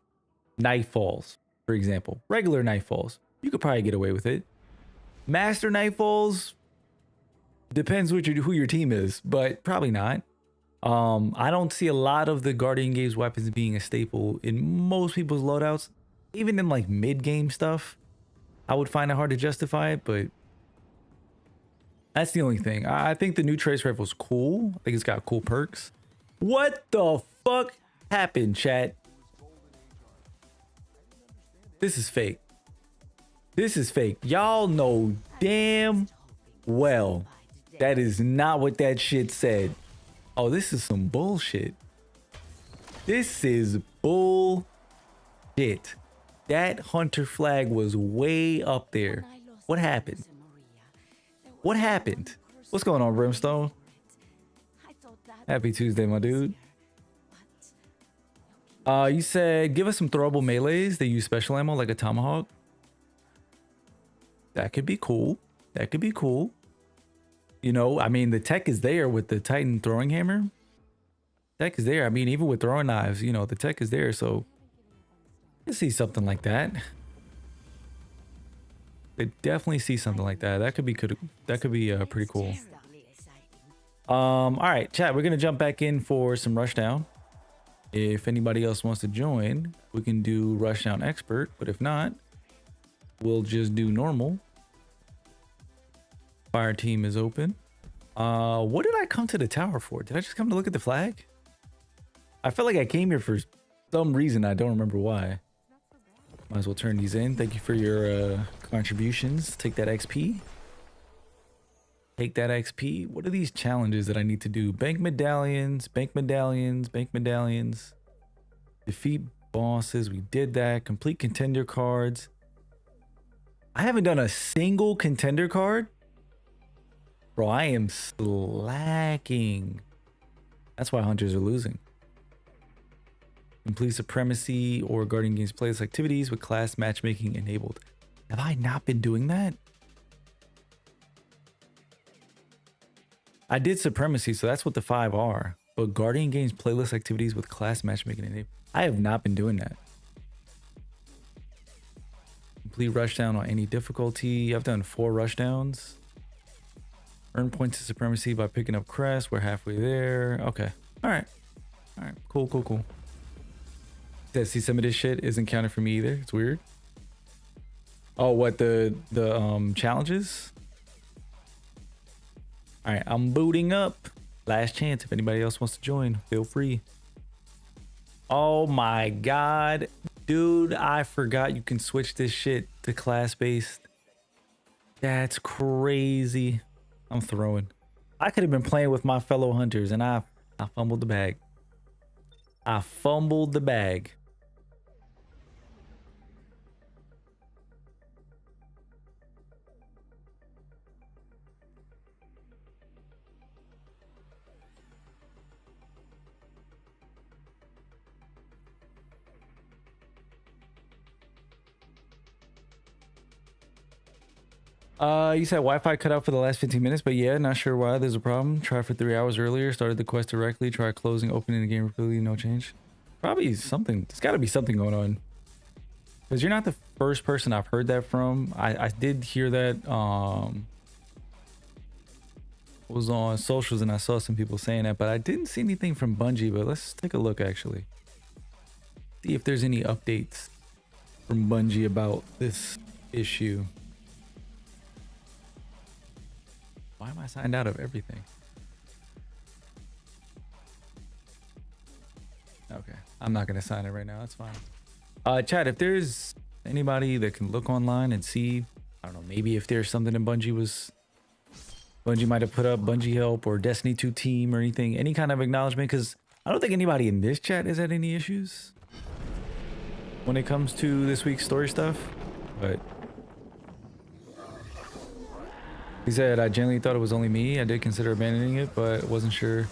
Nightfalls, for example, regular Nightfalls, you could probably get away with it. Master Nightfalls depends who your team is, but probably not. I don't see a lot of the Guardian Games weapons being a staple in most people's loadouts. Even in like mid-game stuff, I would find it hard to justify it, but that's the only thing. I think the new Trace Rifle is cool. I think it's got cool perks. What the fuck happened, chat? This is fake. This is fake. Y'all know damn well that is not what that shit said. Oh, this is some bullshit. This is bullshit. That hunter flag was way up there. What happened? What happened? What's going on, Brimstone? Happy Tuesday, my dude. You said give us some throwable melees that use special ammo like a tomahawk. That could be cool. That could be cool. You know, I mean, the tech is there with the Titan throwing hammer. Tech is there. I mean, even with throwing knives, you know, the tech is there. So you see something like that. Could definitely see something like that. That could be pretty cool. All right, chat. We're gonna jump back in for some Rushdown. If anybody else wants to join, we can do Rushdown Expert. But if not, we'll just do normal. Fire team is open. What did I come to the tower for? Did I just come to look at the flag? I feel like I came here for some reason. I don't remember why. Might as well turn these in. Thank you for your contributions. Take that XP. Take that XP. What are these challenges that I need to do? Bank medallions, bank medallions, bank medallions. Defeat bosses. We did that. Complete contender cards. I haven't done a single contender card. Bro, I am slacking. That's why hunters are losing. Complete supremacy or Guardian Games playlist activities with class matchmaking enabled. Have I not been doing that? I did supremacy, so that's what the 5 are. But Guardian Games playlist activities with class matchmaking enabled. I have not been doing that. Complete rushdown on any difficulty. I've done 4 rushdowns. Earn points of supremacy by picking up crest. We're halfway there. Okay. All right. All right. Cool, cool, cool. See, some of this shit isn't counted for me either. It's weird. Oh, what the challenges? All right, I'm booting up. Last chance. If anybody else wants to join, feel free. Oh my god, dude! I forgot you can switch this shit to class-based. That's crazy. I'm throwing. I could have been playing with my fellow hunters, and I fumbled the bag. I fumbled the bag. You said Wi-Fi cut out for the last 15 minutes, but yeah, not sure why. There's a problem. Try for 3 hours earlier. Started the quest directly. Try closing, opening the game repeatedly. No change. Probably something. There's got to be something going on. Because you're not the first person I've heard that from. I did hear that. Was on socials and I saw some people saying that, but I didn't see anything from Bungie. But let's take a look actually. See if there's any updates from Bungie about this issue. Why am I signed out of everything? Okay, I'm not gonna sign it right now. That's fine. Chat, if there's anybody that can look online and see, I don't know, maybe if there's something in Bungie might have put up Bungie help or Destiny 2 team or anything, any kind of acknowledgement, because I don't think anybody in this chat has had any issues when it comes to this week's story stuff, but. He said, I genuinely thought it was only me. I did consider abandoning it, but wasn't sure.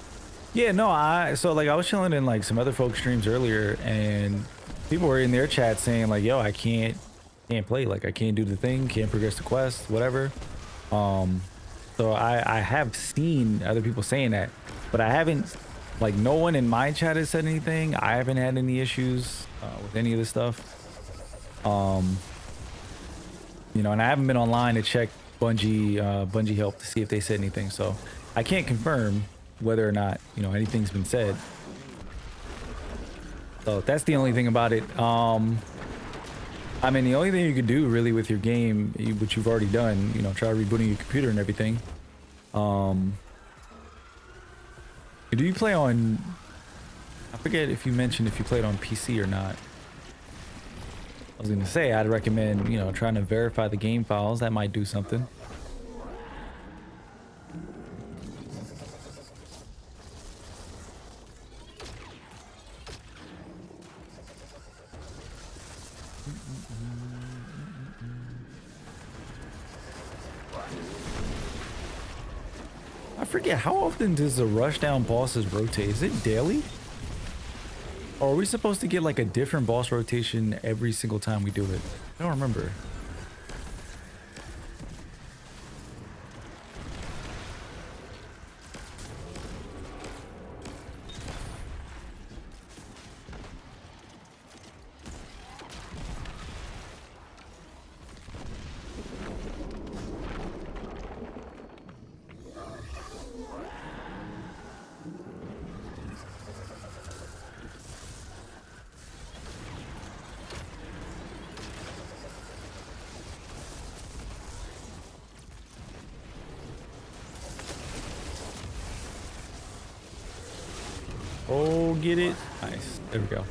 Yeah, no, I was chilling in like some other folks' streams earlier, and people were in their chat saying like, yo, I can't play. Like, I can't do the thing, can't progress the quest, whatever. So I have seen other people saying that, but I haven't Like no one in my chat has said anything. I haven't had any issues with any of this stuff. You know, and I haven't been online to check Bungie help to see if they said anything. So I can't confirm whether or not, you know, anything's been said. So that's the only thing about it. I mean, the only thing you could do really with your game, which you've already done, you know, try rebooting your computer and everything. Do you play on, I forget if you mentioned if you played on PC or not. I was gonna say, I'd recommend, you know, trying to verify the game files. That might do something. I forget, how often does the rushdown bosses rotate? Is it daily? Or are we supposed to get like a different boss rotation every single time we do it? I don't remember. Oh, get it. Nice. There we go.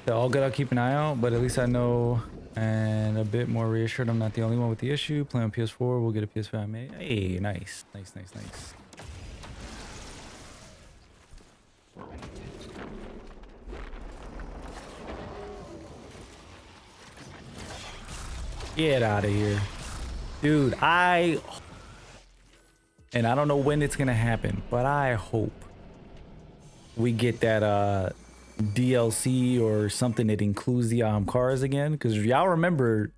So all good. I'll keep an eye out, but at least I know and a bit more reassured I'm not the only one with the issue. Play on PS4. We'll get a PS5 made. Hey, nice. Nice, nice, nice. Get out of here. Dude, and I don't know when it's going to happen, but I hope we get that DLC or something that includes the cars again, because y'all remember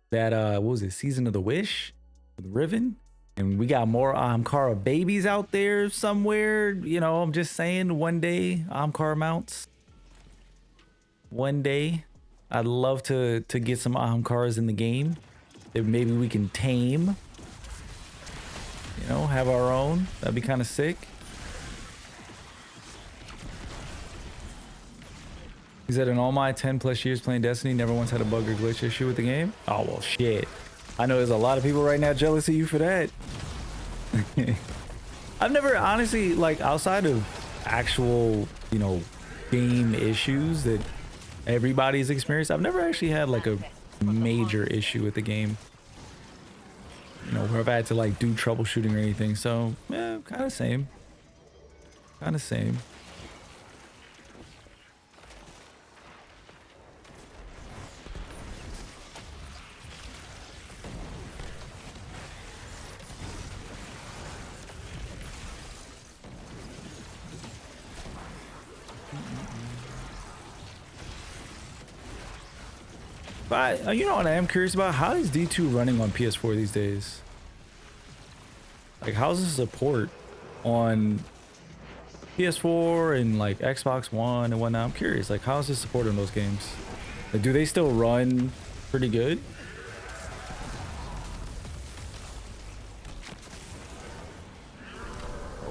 that what was it, Season of the Wish with Riven, and we got more Kara babies out there somewhere. You know, I'm just saying, one day Kara mounts, one day I'd love to get some Karas in the game that maybe we can tame, you know, have our own. That'd be kind of sick. He said, in all my 10+ years playing Destiny, never once had a bug or glitch issue with the game. Oh, well, shit. I know there's a lot of people right now jealous of you for that. I've never, honestly, like, outside of actual, you know, game issues that everybody's experienced, I've never actually had, like, a major issue with the game. You know, where I've had to, like, do troubleshooting or anything. So, yeah, kind of same. Kind of same. But you know what I am curious about? How is D2 running on PS4 these days? Like, how's the support on PS4 and like Xbox One and whatnot? I'm curious. Like, how's the support on those games? Like, do they still run pretty good?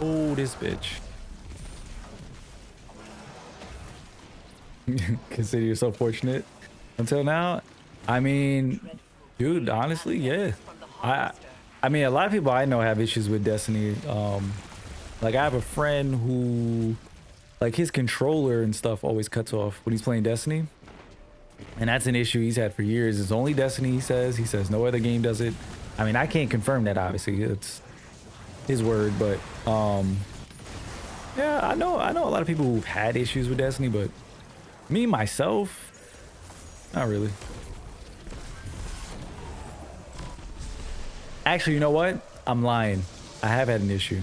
Oh, this bitch. Consider yourself fortunate. Until now, I mean, dude, honestly, yeah. I mean, a lot of people I know have issues with Destiny. Like, I have a friend who, like, his controller and stuff always cuts off when he's playing Destiny. And that's an issue he's had for years. It's only Destiny, he says. He says no other game does it. I mean, I can't confirm that, obviously. It's his word, but yeah, I know a lot of people who've had issues with Destiny, but me, myself, not really. Actually, you know what? I'm lying. I have had an issue.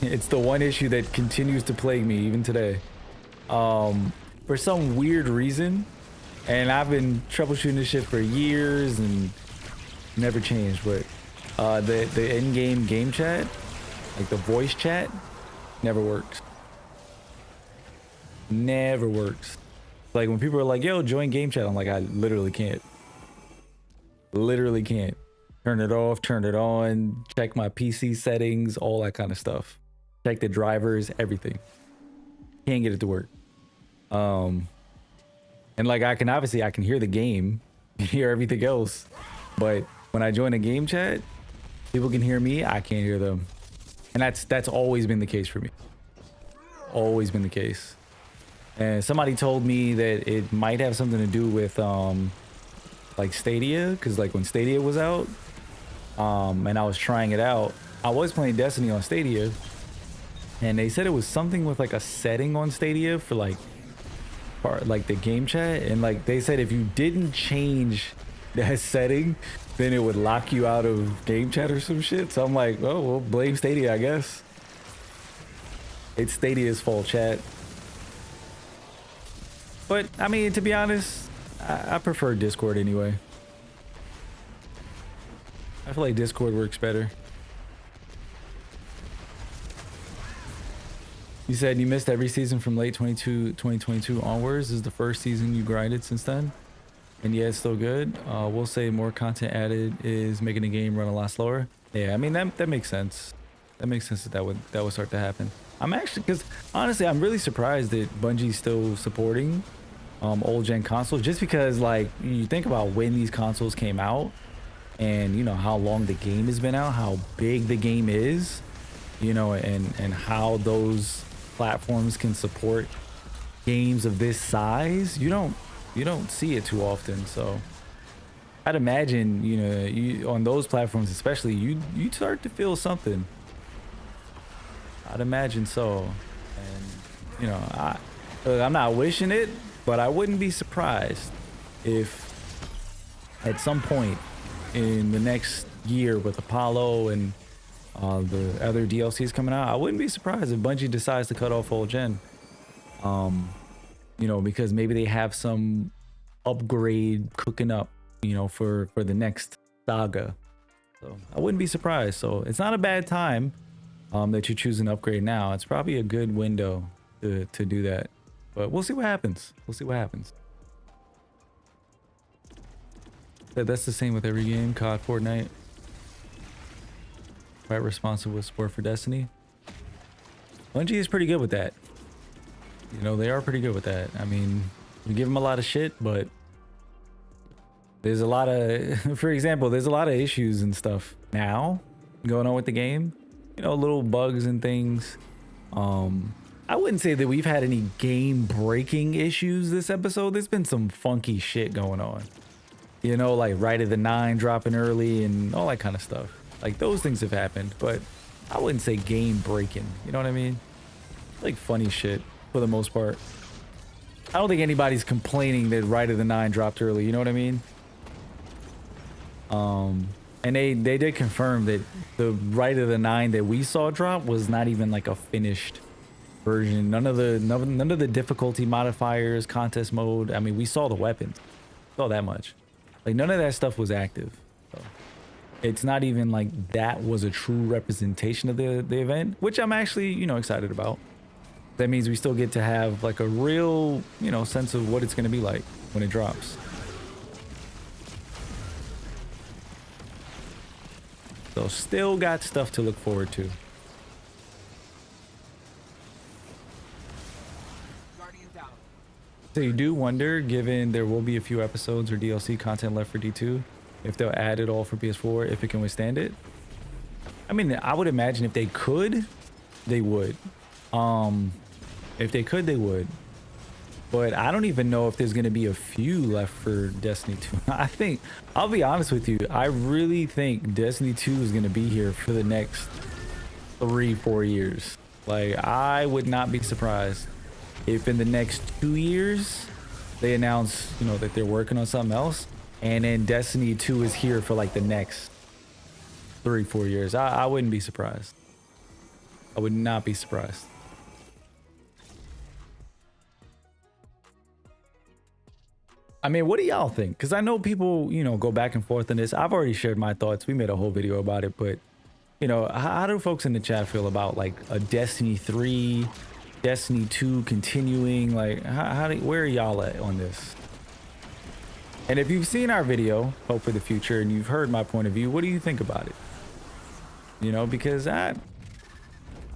It's the one issue that continues to plague me even today. For some weird reason, and I've been troubleshooting this shit for years and never changed, but the in-game game chat, like the voice chat, Never works. Never works. Like when people are like, yo, join game chat, I'm like, I literally can't. Literally can't. Turn it off, turn it on, check my PC settings, all that kind of stuff. Check the drivers, everything. Can't get it to work. And like I can hear the game, hear everything else. But when I join a game chat, people can hear me, I can't hear them. And that's always been the case for me. Always been the case. And somebody told me that it might have something to do with like Stadia, because like when Stadia was out, and I was trying it out, I was playing Destiny on Stadia, and they said it was something with like a setting on Stadia for like the game chat, and like they said if you didn't change that setting, then it would lock you out of game chat or some shit. So I'm like, oh well, blame Stadia, I guess. It's Stadia's fault, chat. But I mean, to be honest, I prefer Discord anyway. I feel like Discord works better. You said you missed every season from late 2022 onwards. This is the first season you grinded since then. And yeah, it's still good. We'll say more content added is making the game run a lot slower. Yeah, I mean, that makes sense. That makes sense that would start to happen. I'm actually, because honestly, I'm really surprised that Bungie's still supporting old gen consoles, just because like you think about when these consoles came out and you know how long the game has been out, how big the game is, you know, and how those platforms can support games of this size. You don't see it too often. So I'd imagine, you know, you on those platforms especially, you start to feel something. I'd imagine so. And you know, I'm not wishing it, but I wouldn't be surprised if at some point in the next year with Apollo and the other DLCs coming out, I wouldn't be surprised if Bungie decides to cut off old gen. You know, because maybe they have some upgrade cooking up, you know, for the next saga. So I wouldn't be surprised. So it's not a bad time that you choose an upgrade now. It's probably a good window to do that. But we'll see what happens. We'll see what happens. That's the same with every game. COD, Fortnite. Quite responsive with support for Destiny. Bungie is pretty good with that. You know, they are pretty good with that. I mean, we give them a lot of shit, but there's a lot of, for example, there's a lot of issues and stuff now going on with the game. You know, little bugs and things. I wouldn't say that we've had any game breaking issues this episode. There's been some funky shit going on. You know, like Right of the Nine dropping early and all that kind of stuff. Like those things have happened, but I wouldn't say game breaking. You know what I mean? Like funny shit for the most part. I don't think anybody's complaining that Right of the Nine dropped early. You know what I mean? And they did confirm that the Right of the Nine that we saw drop was not even like a finished version. None of the difficulty modifiers, contest mode. I mean, we saw the weapons. Saw that much. Like none of that stuff was active. So it's not even like that was a true representation of the event, which I'm actually, you know, excited about. That means we still get to have like a real, you know, sense of what it's going to be like when it drops. So still got stuff to look forward to. So you do wonder, given there will be a few episodes or DLC content left for D2, if they'll add it all for PS4, if it can withstand it. I mean, I would imagine if they could, they would. If they could, they would. But I don't even know if there's going to be a few left for Destiny 2. I think, I'll be honest with you, I really think Destiny 2 is going to be here for the next 3-4 years. Like, I would not be surprised if in the next 2 years they announce, you know, that they're working on something else, and then Destiny 2 is here for like the next 3-4 years. I wouldn't be surprised. I would not be surprised. I mean, what do y'all think? Because I know people, you know, go back and forth on this. I've already shared my thoughts. We made a whole video about it, but, you know, how do folks in the chat feel about like a Destiny 3, Destiny 2 continuing? Like, where are y'all at on this? And if you've seen our video, Hope for the Future, and you've heard my point of view, what do you think about it? You know, because I'm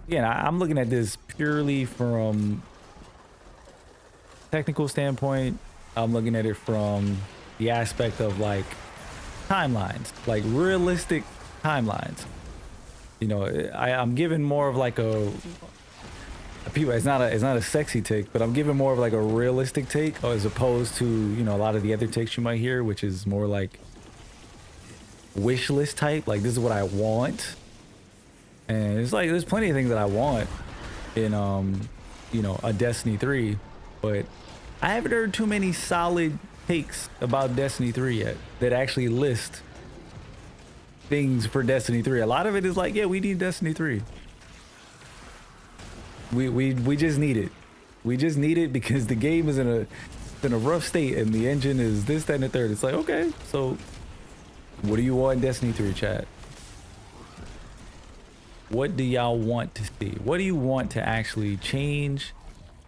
looking at this purely from technical standpoint. I'm looking at it from the aspect of like timelines, like realistic timelines. You know, I'm giving more of like it's not a sexy take, but I'm giving more of like a realistic take as opposed to, you know, a lot of the other takes you might hear, which is more like wish list type. Like, this is what I want. And it's like, there's plenty of things that I want in, you know, a Destiny 3, but I haven't heard too many solid takes about Destiny 3 yet that actually list things for Destiny 3. A lot of it is like, yeah, we need Destiny 3. We just need it. We just need it because the game is in a rough state and the engine is this, that, and the third. It's like, okay, so what do you want in Destiny 3, chat? What do y'all want to see? What do you want to actually change,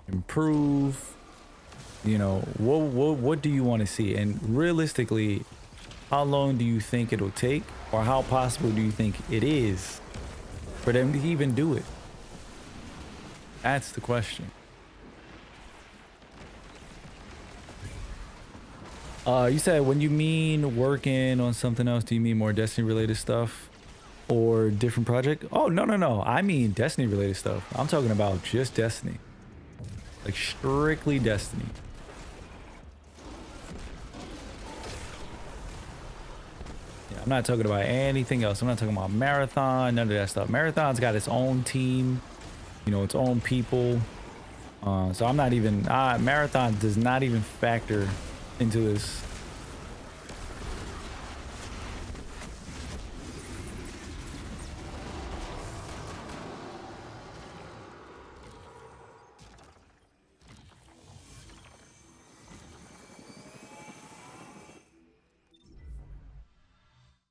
improve? You know, what do you want to see? And realistically, how long do you think it'll take, or how possible do you think it is for them to even do it? That's the question. You said when you mean working on something else, do you mean more Destiny related stuff or different project? Oh, no. I mean Destiny related stuff. I'm talking about just Destiny. Like strictly Destiny. Yeah, I'm not talking about anything else. I'm not talking about Marathon, none of that stuff. Marathon's got its own team, you know, its own people. So I'm not even, Marathon does not even factor into this.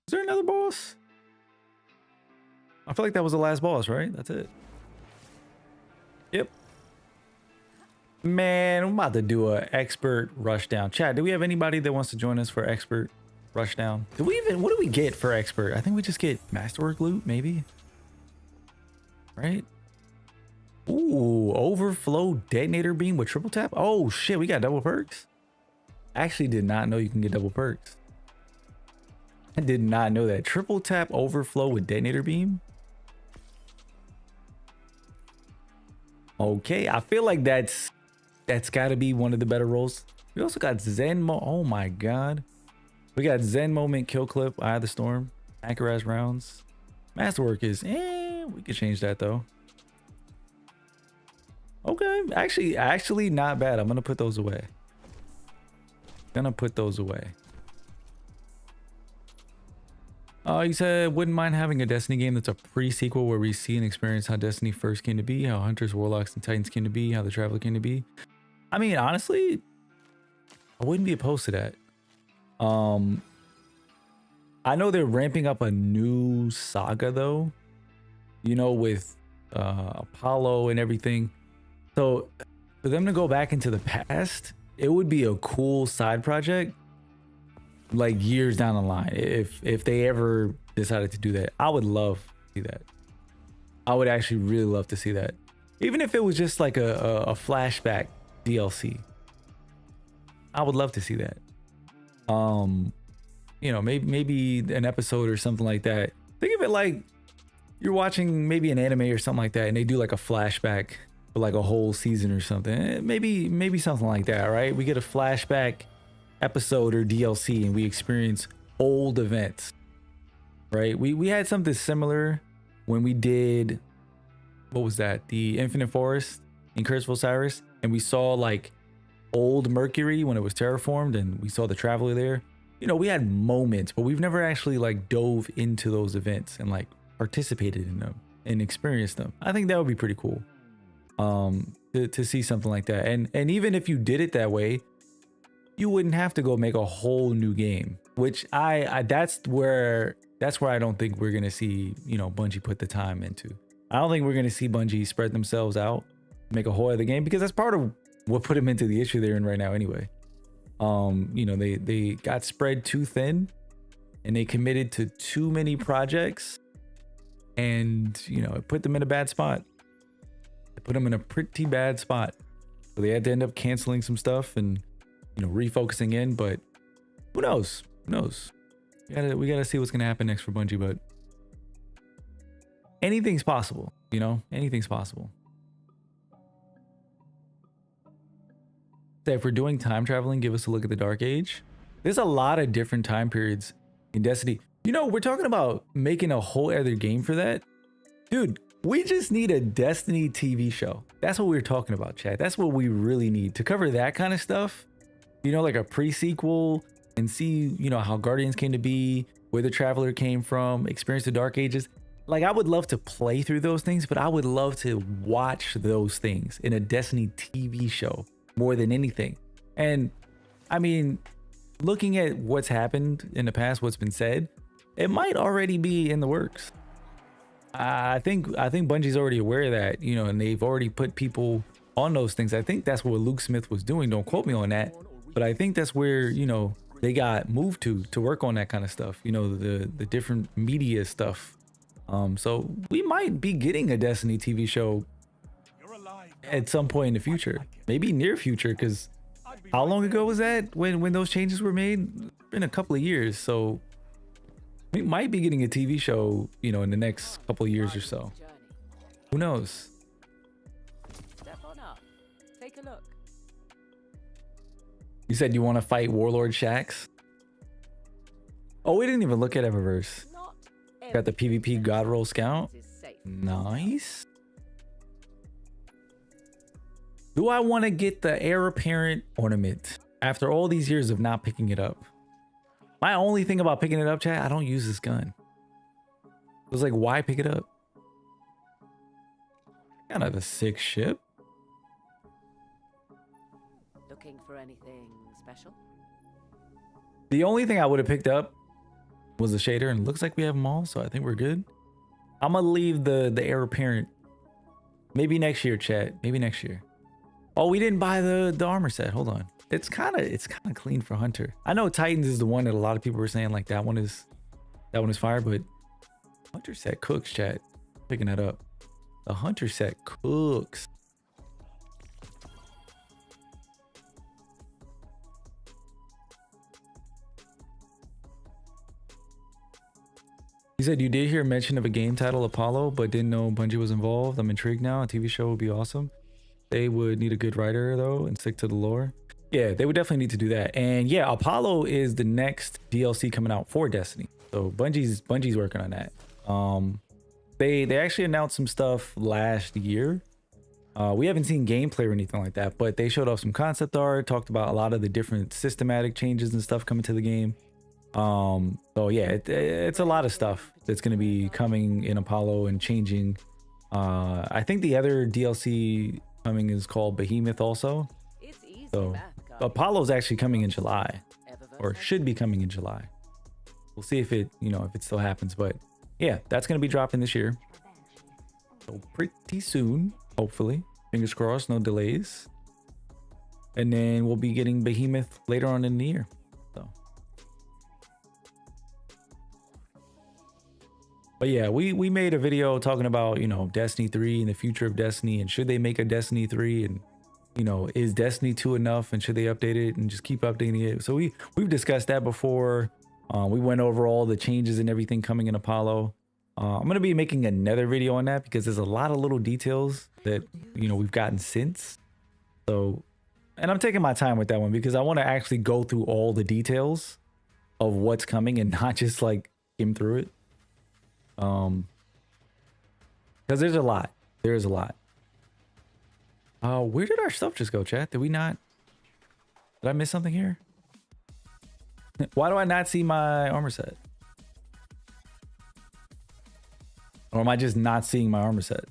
Is there another boss? I feel like that was the last boss, right? That's it. Yep. Man, I'm about to do a expert rushdown. Chat, do we have anybody that wants to join us for expert rushdown? Do we even, what do we get for expert? I think we just get masterwork loot, maybe. Right? Ooh, overflow detonator beam with triple tap. Oh shit, we got double perks. I actually did not know you can get double perks. I did not know that. Triple tap overflow with detonator beam. Okay, I feel like that's got to be one of the better roles. We also got Zen Mo. Oh my god, we got Zen Moment, Kill Clip, Eye of the Storm, Anchorage rounds. Masterwork is, we could change that though. Okay, actually not bad. I'm gonna put those away. You said wouldn't mind having a Destiny game that's a pre-sequel where we see and experience how Destiny first came to be, how Hunters, Warlocks, and Titans came to be, how the Traveler came to be. I mean, honestly, I wouldn't be opposed to that. I know they're ramping up a new saga though, you know, with Apollo and everything. So for them to go back into the past, it would be a cool side project. Like years down the line, if they ever decided to do that, I would love to see that. I would actually really love to see that, even if it was just like a flashback DLC. I would love to see that. You know, maybe an episode or something like that. Think of it like you're watching maybe an anime or something like that, and they do like a flashback for like a whole season or something. Maybe something like that, right? We get a flashback episode or DLC and we experience old events, right? We had something similar when we did, what was that, the Infinite Forest in Curse of Osiris, and we saw like old Mercury when it was terraformed, and we saw the Traveler there. You know, we had moments, but we've never actually like dove into those events and like participated in them and experienced them. I think that would be pretty cool to see something like that. And even if you did it that way, you wouldn't have to go make a whole new game, which I that's where I don't think we're going to see, you know, Bungie put the time into. I don't think we're going to see Bungie spread themselves out, make a whole other game, because that's part of what put them into the issue they're in right now anyway. You know, they got spread too thin and they committed to too many projects, and, you know, it put them in a bad spot. It put them in a pretty bad spot. So they had to end up canceling some stuff and, you know, refocusing in, but who knows? Who knows? We gotta see what's gonna happen next for Bungie, but anything's possible, you know? Anything's possible. So if we're doing time traveling, give us a look at the Dark Age. There's a lot of different time periods in Destiny. You know, we're talking about making a whole other game for that. Dude, we just need a Destiny TV show. That's what we're talking about, chat. That's what we really need to cover that kind of stuff. You know, like a pre-sequel, and see, you know, how Guardians came to be, where the Traveler came from, experience the Dark Ages. Like, I would love to play through those things, but I would love to watch those things in a Destiny TV show more than anything. And I mean, looking at what's happened in the past, what's been said, it might already be in the works. I think Bungie's already aware of that, you know, and they've already put people on those things. I think that's what Luke Smith was doing. Don't quote me on that, but I think that's where, you know, they got moved to work on that kind of stuff, you know, the different media stuff. So we might be getting a Destiny TV show at some point in the future, maybe near future, because how long ago was that when those changes were made? It's been a couple of years, so we might be getting a TV show, you know, in the next couple of years or so. Who knows? Step on up. Take a look. You said you want to fight Warlord Shax? Oh, we didn't even look at Eververse. Got the PvP God Roll Scout. Nice. Do I want to get the Heir Apparent ornament after all these years of not picking it up? My only thing about picking it up, chat, I don't use this gun. It was like, why pick it up? Kind of a sick ship. Looking for anything special? The only thing I would have picked up was the shader, and it looks like we have them all, so I think we're good. I'm gonna leave the Heir Apparent maybe next year, chat. Maybe next year. Oh, we didn't buy the armor set. Hold on. It's kind of clean for Hunter. I know Titans is the one that a lot of people were saying like that one is fire, but Hunter set cooks, chat. Picking that up. The Hunter set cooks. He said you did hear mention of a game title, Apollo, but didn't know Bungie was involved. I'm intrigued now. A TV show would be awesome. They would need a good writer though and stick to the lore. Yeah, they would definitely need to do that. And yeah, Apollo is the next DLC coming out for Destiny. So Bungie's working on that. They actually announced some stuff last year. We haven't seen gameplay or anything like that, but they showed off some concept art, talked about a lot of the different systematic changes and stuff coming to the game. So yeah, it's a lot of stuff that's going to be coming in Apollo and changing. I think the other DLC coming is called Behemoth also. So Apollo's actually coming in July, or should be coming in July. We'll see if it still happens, but yeah, that's going to be dropping this year. So pretty soon, hopefully, fingers crossed, no delays. And then we'll be getting Behemoth later on in the year. So, but yeah, we made a video talking about, you know, Destiny 3 and the future of Destiny, and should they make a Destiny 3, and, you know, is Destiny 2 enough, and should they update it and just keep updating it? So we've discussed that before. We went over all the changes and everything coming in Apollo. I'm going to be making another video on that because there's a lot of little details that, you know, we've gotten since. So, and I'm taking my time with that one because I want to actually go through all the details of what's coming and not just like skim through it. Because there's a lot. There's a lot. Where did our stuff just go, chat? Did I miss something here? Why do I not see my armor set? Or am I just not seeing my armor set?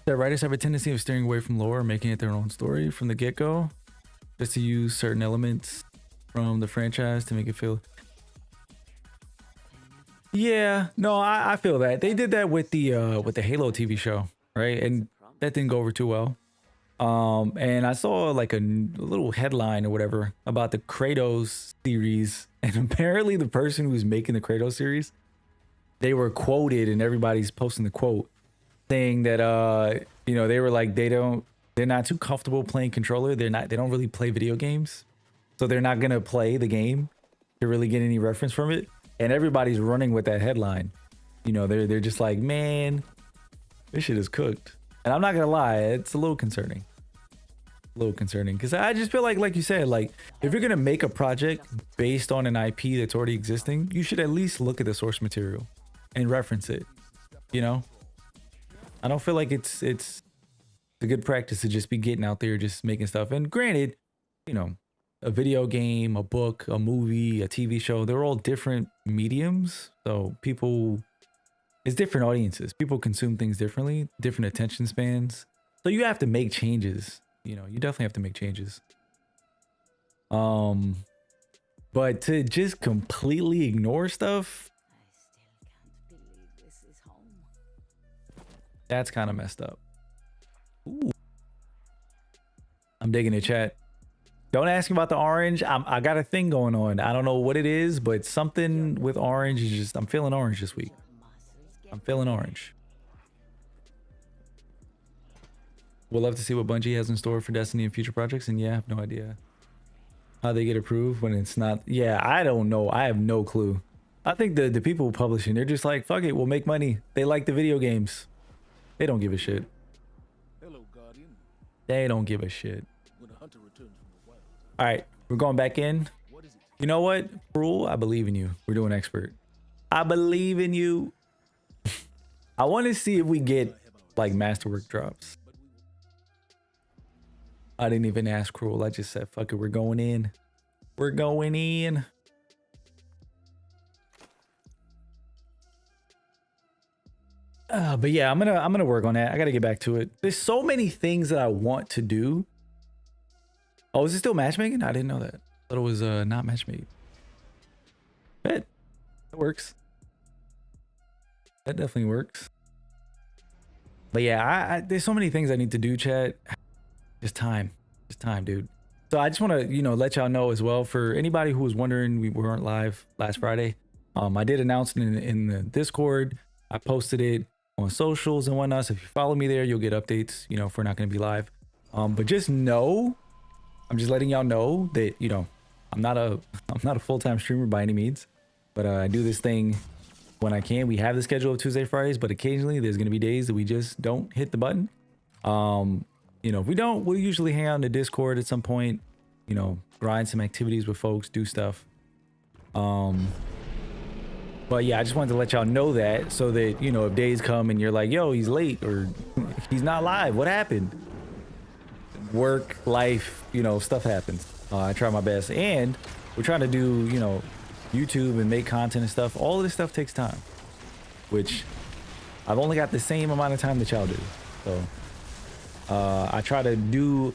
That writers have a tendency of steering away from lore or making it their own story from the get-go, just to use certain elements from the franchise to make it feel. Yeah, no, I feel that they did that with the Halo TV show, right? And that didn't go over too well. And I saw like a little headline or whatever about the Kratos series, and apparently the person who's making the Kratos series, they were quoted, and everybody's posting the quote saying that you know, they were like they're not too comfortable playing controller. They don't really play video games, so they're not gonna play the game to really get any reference from it. And everybody's running with that headline. You know, they're just like, man, this shit is cooked. And I'm not gonna lie, it's a little concerning. A little concerning, because I just feel like you said, like, if you're gonna make a project based on an IP that's already existing, you should at least look at the source material and reference it. You know, I don't feel like it's a good practice to just be getting out there just making stuff. And granted, you know, a video game, a book, a movie, a TV show, they're all different mediums. So people, it's different audiences. People consume things differently, different attention spans. So you have to make changes. You know, you definitely have to make changes. But to just completely ignore stuff, that's kind of messed up. Ooh. I'm digging the chat. Don't ask me about the orange. I got a thing going on. I don't know what it is, but something with orange is just, I'm feeling orange this week. I'm feeling orange. We'll love to see what Bungie has in store for Destiny and future projects. And yeah, I have no idea how they get approved when it's not. Yeah, I don't know. I have no clue. I think the people publishing, they're just like, fuck it, we'll make money. They like the video games. They don't give a shit. Hello, Guardian. They don't give a shit. When a hunter returns from the wild. All right, we're going back in. What is it? You know what? Cruel, I believe in you. We're doing expert. I believe in you. I want to see if we get like masterwork drops. I didn't even ask Cruel. I just said, fuck it, we're going in. We're going in. But yeah, I'm gonna work on that. I gotta get back to it. There's so many things that I want to do. Oh, is it still matchmaking? I didn't know that. I thought it was not matchmaking. Bet. That works. That definitely works. But yeah, there's so many things I need to do, chat. Just time, dude. So I just want to, you know, let y'all know as well, for anybody who was wondering, we weren't live last Friday. I did announce it in the Discord. I posted it on socials and whatnot. So if you follow me there, you'll get updates, you know, if we're not going to be live. But just know, I'm just letting y'all know that, you know, I'm not a full-time streamer by any means, but I do this thing when I can. We have the schedule of Tuesday, Fridays, but occasionally there's going to be days that we just don't hit the button. You know, if we don't, we'll usually hang out in the Discord at some point, you know, grind some activities with folks, do stuff. But yeah, I just wanted to let y'all know that, so that, you know, if days come and you're like, yo, he's late or he's not live, what happened? Work, life, you know, stuff happens. I try my best, and we're trying to do, you know, YouTube and make content and stuff. All of this stuff takes time, which I've only got the same amount of time that y'all do. So I try to do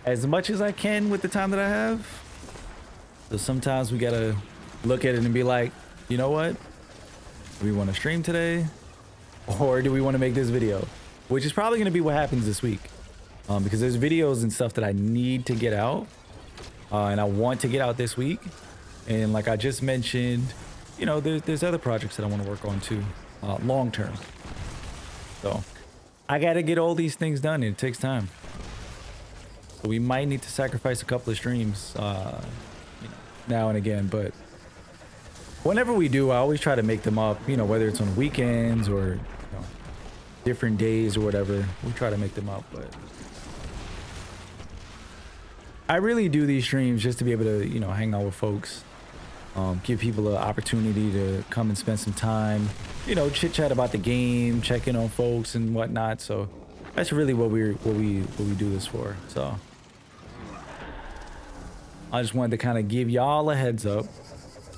as much as I can with the time that I have. So sometimes we gotta look at it and be like, you know what? Do we want to stream today? Or do we want to make this video? Which is probably going to be what happens this week. Because there's videos and stuff that I need to get out. And I want to get out this week. And like I just mentioned, you know, there's other projects that I want to work on too, long term. So I got to get all these things done, and it takes time. So we might need to sacrifice a couple of streams, you know, now and again. But whenever we do, I always try to make them up, you know, whether it's on weekends or, you know, different days or whatever. We try to make them up. But I really do these streams just to be able to, you know, hang out with folks, give people an opportunity to come and spend some time, you know, chit chat about the game, check in on folks and whatnot. So that's really what we do this for. So I just wanted to kind of give y'all a heads up.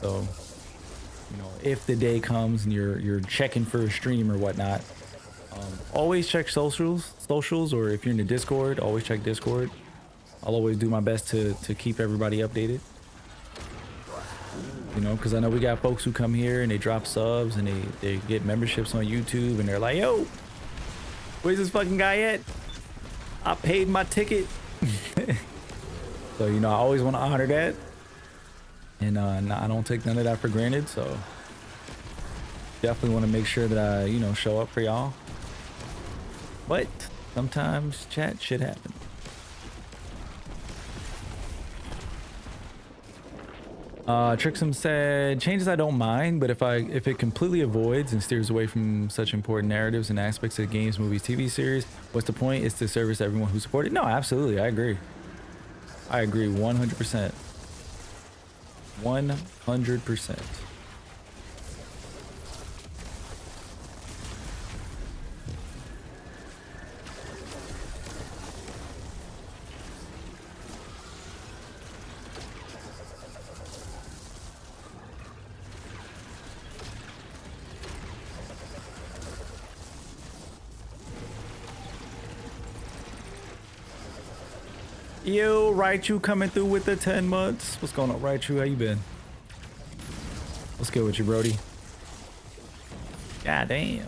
So, you know, if the day comes and you're checking for a stream or whatnot, Always check socials, or if you're in the Discord, always check Discord. I'll always do my best to keep everybody updated. You know, because I know we got folks who come here and they drop subs and they get memberships on YouTube and they're like, yo, where's this fucking guy at? I paid my ticket. So, you know, I always want to honor that. And I don't take none of that for granted. So definitely want to make sure that I, you know, show up for y'all. But sometimes chat shit happen. Trixum said, changes I don't mind, but if it completely avoids and steers away from such important narratives and aspects of games, movies, TV series, what's the point? It's to service everyone who supported. No, absolutely, I agree. I agree 100%. 100%. Yo, Raichu coming through with the 10 months. What's going on, Raichu? How you been? What's good with you, Brody? God damn.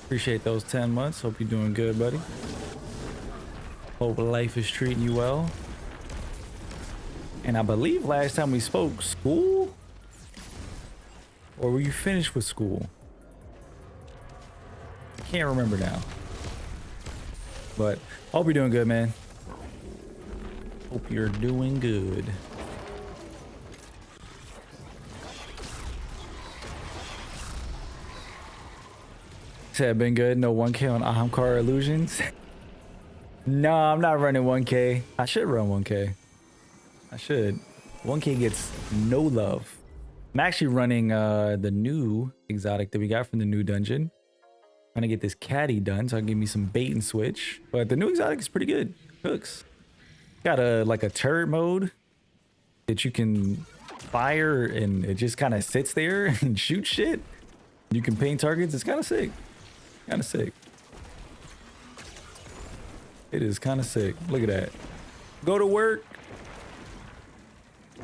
Appreciate those 10 months. Hope you're doing good, buddy. Hope life is treating you well. And I believe last time we spoke, school? Or were you finished with school? Can't remember now. But hope you're doing good, man. Hope you're doing good. Said been good. No 1K on Ahamkar Illusions. No, I'm not running 1K. I should run 1K. I should. 1K gets no love. I'm actually running the new exotic that we got from the new dungeon. Trying to get this caddy done so I can give me some bait and switch. But the new exotic is pretty good. Cooks. Got a like a turret mode that you can fire and it just kind of sits there and shoots shit. You can paint targets. It's kind of sick. Kind of sick. It is kind of sick. Look at that. Go to work.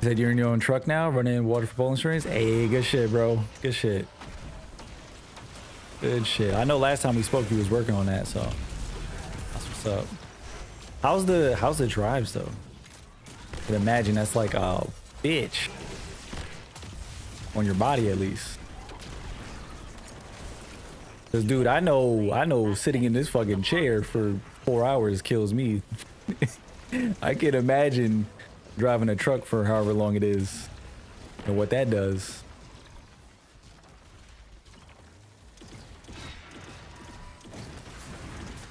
Said you're in your own truck now, running water for bowling strings. Hey, good shit, bro. Good shit. Good shit. I know last time we spoke, he was working on that, so that's what's up. How's the drives though? I can imagine that's like a bitch on your body at least. Cause dude, I know sitting in this fucking chair for 4 hours kills me. I can imagine driving a truck for however long it is and what that does.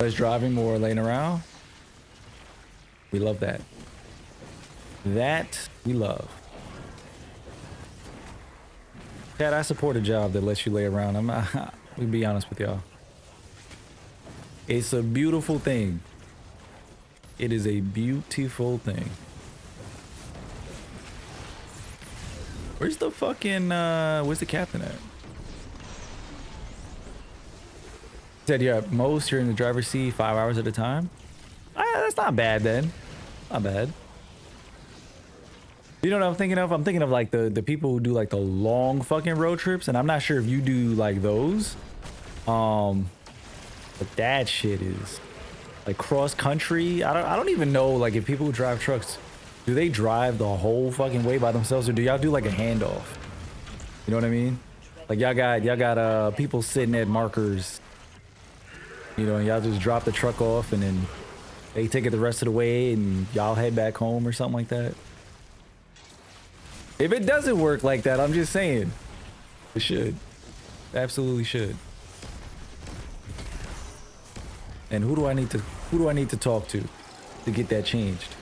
Less driving, more laying around. We love that. That we love. Chad, I support a job that lets you lay around. We'll be honest with y'all. It's a beautiful thing. It is a beautiful thing. Where's the fucking, where's the captain at? Said you're at most, you're in the driver's seat 5 hours at a time. That's not bad then. Not bad. You know what I'm thinking of? I'm thinking of like the people who do like the long fucking road trips, and I'm not sure if you do like those. But that shit is like cross country. I don't even know like if people who drive trucks, do they drive the whole fucking way by themselves, or do y'all do like a handoff? You know what I mean? Like y'all got people sitting at markers. You know, and y'all just drop the truck off and then they take it the rest of the way and y'all head back home or something like that. If it doesn't work like that, I'm just saying. It should. Absolutely should. And who do I need to talk to get that changed?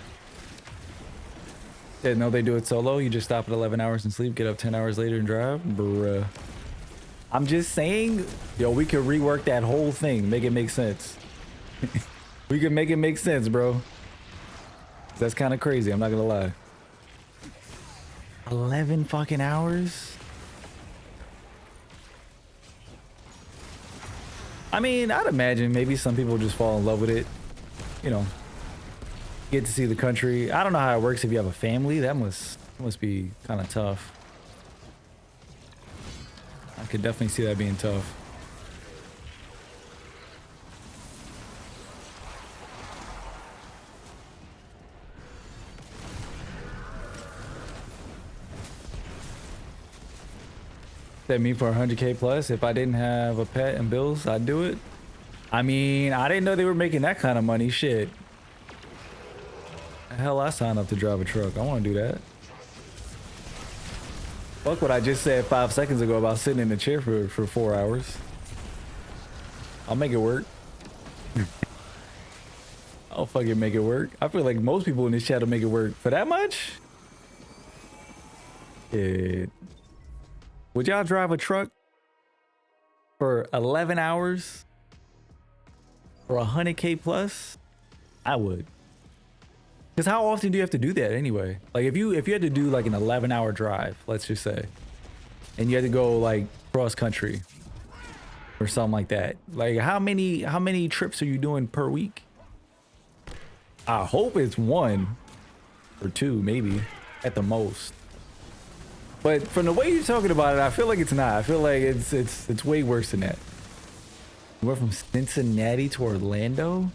Said no, they do it solo. You just stop at 11 hours and sleep, get up 10 hours later and drive. Bruh. I'm just saying, yo, we could rework that whole thing, make it make sense. We can make it make sense, bro. That's kind of crazy, I'm not gonna lie. 11 fucking hours? I mean, I'd imagine maybe some people just fall in love with it. You know, get to see the country. I don't know how it works if you have a family. That must be kind of tough. I could definitely see that being tough. That me for 100K plus. If I didn't have a pet and bills, I'd do it. I mean, I didn't know they were making that kind of money. Shit. The hell, I signed up to drive a truck. I want to do that. Fuck what I just said 5 seconds ago about sitting in the chair for 4 hours. I'll make it work. I'll fucking make it work. I feel like most people in this chat will make it work for that much. Yeah. Would y'all drive a truck for 11 hours for 100K plus? I would. Because how often do you have to do that anyway? Like if you had to do like an 11-hour drive, let's just say, and you had to go like cross country or something like that. Like how many trips are you doing per week? I hope it's 1 or 2, maybe at the most. But from the way you're talking about it, I feel like it's not. I feel like it's way worse than that. You went from Cincinnati to Orlando?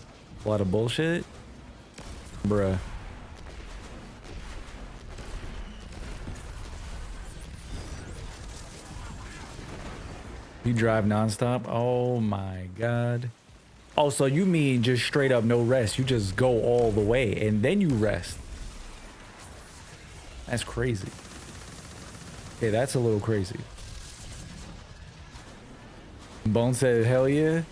A lot of bullshit. Bruh. You drive nonstop? Oh my god. Oh, so you mean just straight up no rest. You just go all the way and then you rest. That's crazy. Okay, that's a little crazy. Bone said, hell yeah.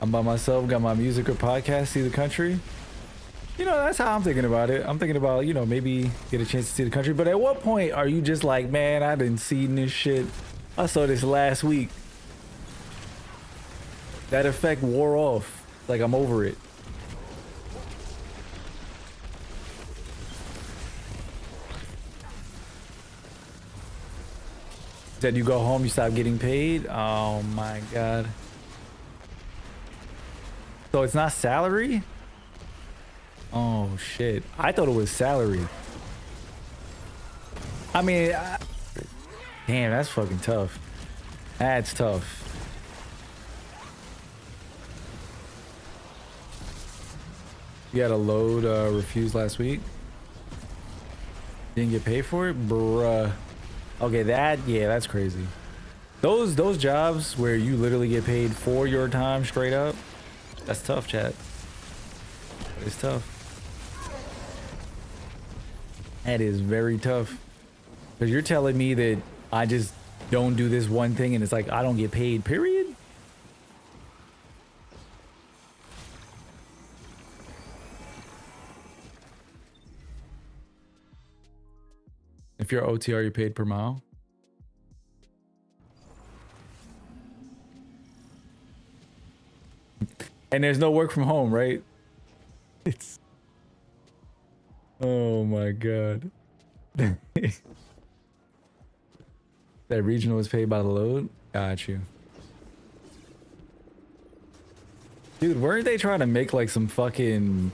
I'm by myself, got my music or podcast, see the country. You know, that's how I'm thinking about it. I'm thinking about, you know, maybe get a chance to see the country. But at what point are you just like, man, I didn't see this shit. I saw this last week. That effect wore off. Like, I'm over it. Said you go home, you stop getting paid. Oh my god. So it's not salary? Oh shit. I thought it was salary. I mean, damn, that's fucking tough. That's tough. You had a load refused last week? Didn't get paid for it? Bruh. Okay, yeah, that's crazy. Those jobs where you literally get paid for your time straight up, that's tough, chat. It's tough. That is very tough. Because you're telling me that I just don't do this one thing and it's like I don't get paid, period? If you're OTR, you're paid per mile. And there's no work from home, right? It's... Oh my god. That regional is paid by the load? Got you. Dude, weren't they trying to make like some fucking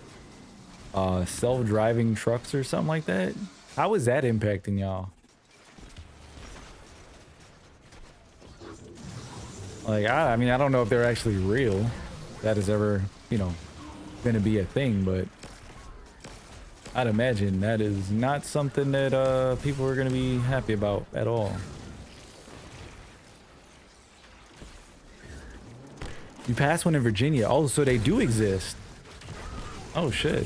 self-driving trucks or something like that? How is that impacting y'all? Like, I mean, I don't know if they're actually real. That is ever, you know, gonna be a thing, but I'd imagine that is not something that people are gonna be happy about at all. You passed one in Virginia. Oh, so they do exist. Oh shit.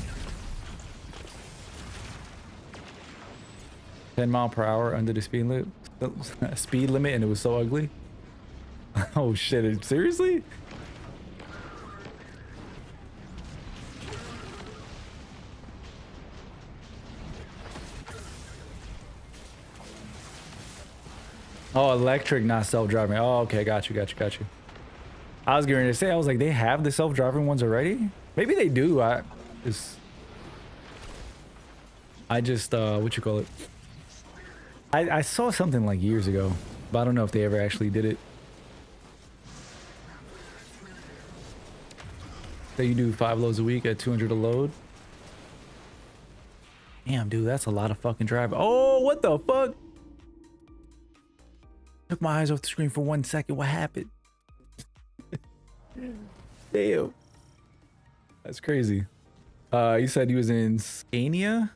10 mile per hour under the speed limit, and it was so ugly. Oh shit! Seriously? Oh, electric, not self-driving. Oh, okay, got you. I was going to say, I was like, they have the self-driving ones already? Maybe they do. I just what you call it? I saw something like years ago, but I don't know if they ever actually did it. So you do 5 loads a week at 200 a load. Damn, dude, that's a lot of fucking drive. Oh, what the fuck? Took my eyes off the screen for 1 second. What happened? Damn. That's crazy. You said he was in Scania?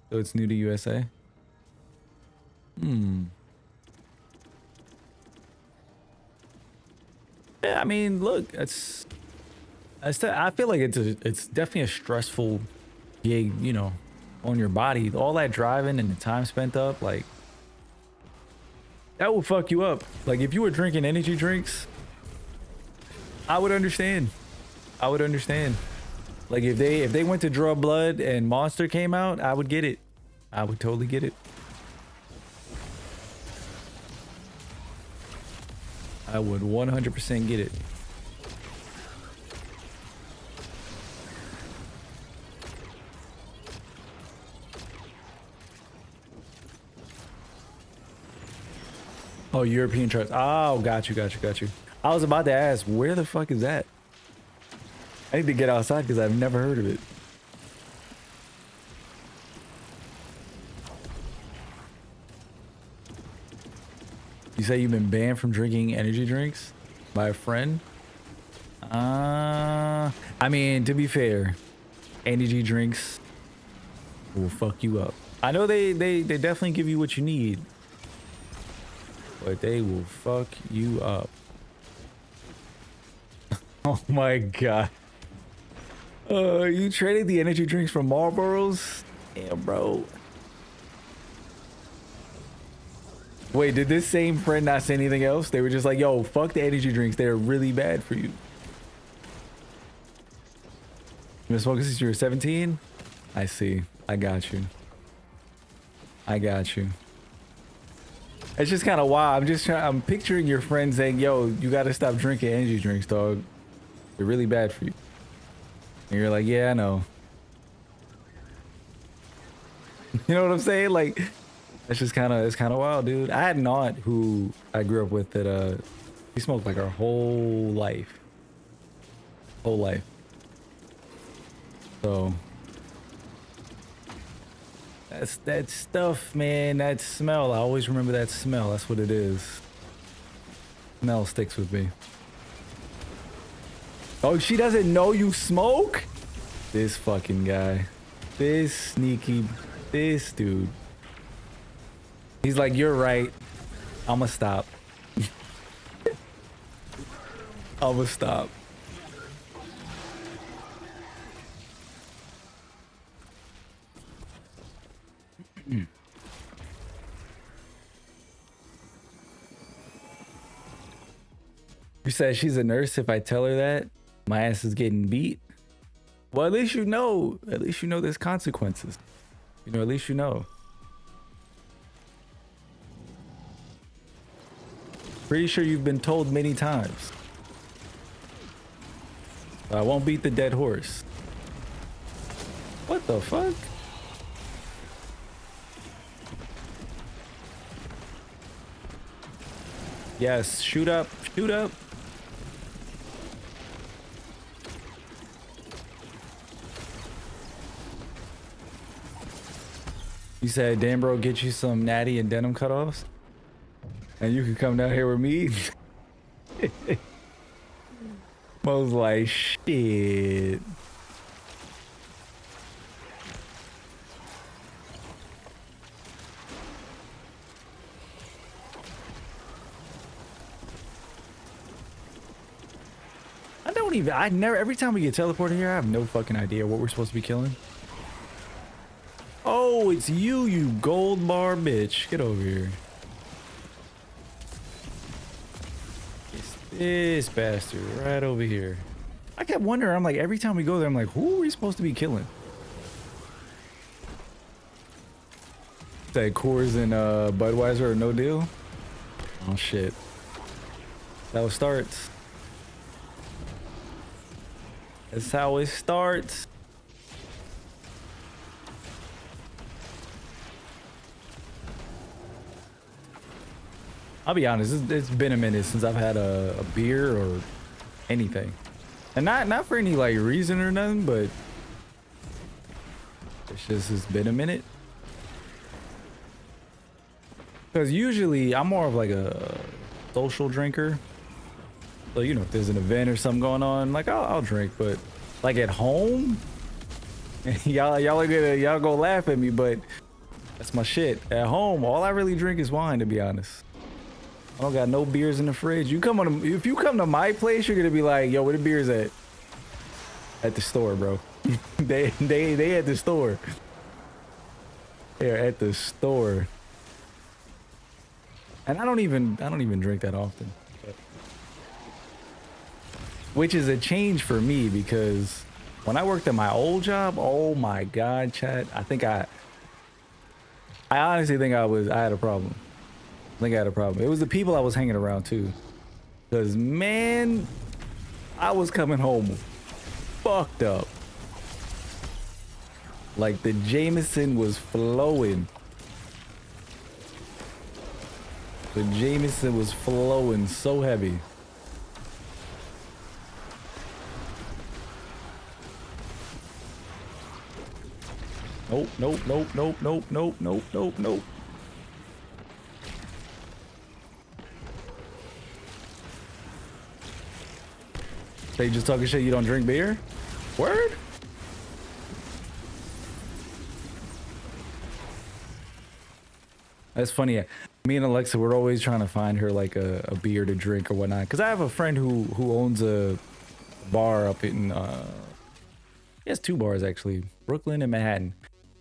So it's new to USA? Yeah, I mean, look, I feel like it's definitely a stressful gig, you know, on your body. All that driving and the time spent up, like, that will fuck you up. Like, if you were drinking energy drinks, I would understand. I would understand. Like, if they went to draw blood and Monster came out, I would get it. I would totally get it. I would 100% get it. Oh, European trucks. Oh, got you. I was about to ask, where the fuck is that? I need to get outside because I've never heard of it. You say you've been banned from drinking energy drinks by a friend? I mean, to be fair, energy drinks will fuck you up. I know they definitely give you what you need, but they will fuck you up. Oh my god. You traded the energy drinks for Marlboros? Damn, bro. Wait, did this same friend not say anything else? They were just like, yo, fuck the energy drinks. They're really bad for you. You been smoking since you were 17? I see. I got you. I got you. It's just kind of wild. I'm picturing your friend saying, yo, you got to stop drinking energy drinks, dog. They're really bad for you. And you're like, yeah, I know. You know what I'm saying? Like, it's kind of wild, dude. I had an aunt who I grew up with that she smoked like her whole life. So that's that stuff, man. That smell. I always remember that smell. That's what it is. Smell sticks with me. Oh, she doesn't know you smoke? This fucking guy. This dude. He's like, you're right. I'ma stop. I'ma stop. You said she's a nurse. If I tell her that, my ass is getting beat. Well, at least you know. At least you know there's consequences. You know, at least you know. Pretty sure you've been told many times. I won't beat the dead horse. What the fuck? Yes, shoot up, shoot up. You said, damn bro, get you some natty and denim cutoffs? And you can come down here with me? I was like, shit. I never, every time we get teleported here, I have no fucking idea what we're supposed to be killing. Oh, it's you, you gold bar bitch. Get over here. It's this bastard right over here. I kept wondering, I'm like, every time we go there, I'm like, who are we supposed to be killing? That Coors and Budweiser are no deal? Oh shit. That's how it starts. That's how it starts. I'll be honest, it's been a minute since I've had a beer or anything. And not for any like reason or nothing, but it's been a minute. Because usually I'm more of like a social drinker. So, you know, if there's an event or something going on, like I'll drink, but like at home, y'all go laugh at me, but that's my shit. At home, all I really drink is wine, to be honest. I don't got no beers in the fridge. If you come to my place, you're gonna be like, yo, where the beers at? At the store, bro. they at the store. They're at the store. And I don't even drink that often. Which is a change for me because when I worked at my old job, oh my God, chat, I honestly think I had a problem. I think I had a problem. It was the people I was hanging around too. Cause man, I was coming home fucked up. Like the Jameson was flowing. The Jameson was flowing so heavy. Nope, nope, nope, nope, nope, nope, nope, nope, nope. So you just talking shit, you don't drink beer? Word? That's funny. Me and Alexa, we're always trying to find her like a beer to drink or whatnot. Cause I have a friend who owns a bar up in he has 2 bars actually, Brooklyn and Manhattan.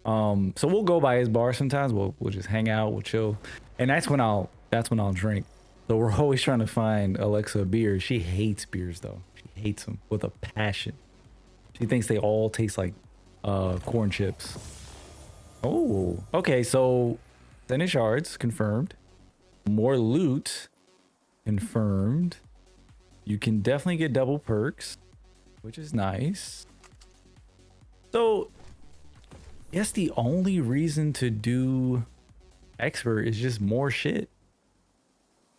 So we'll go by his bar sometimes. We'll just hang out, we'll chill, and that's when I'll drink. So we're always trying to find Alexa a beer. She hates beers though. She hates them with a passion. She thinks they all taste like corn chips. Oh, okay. So finish shards confirmed. More loot confirmed. You can definitely get double perks, which is nice. So yes, the only reason to do expert is just more shit.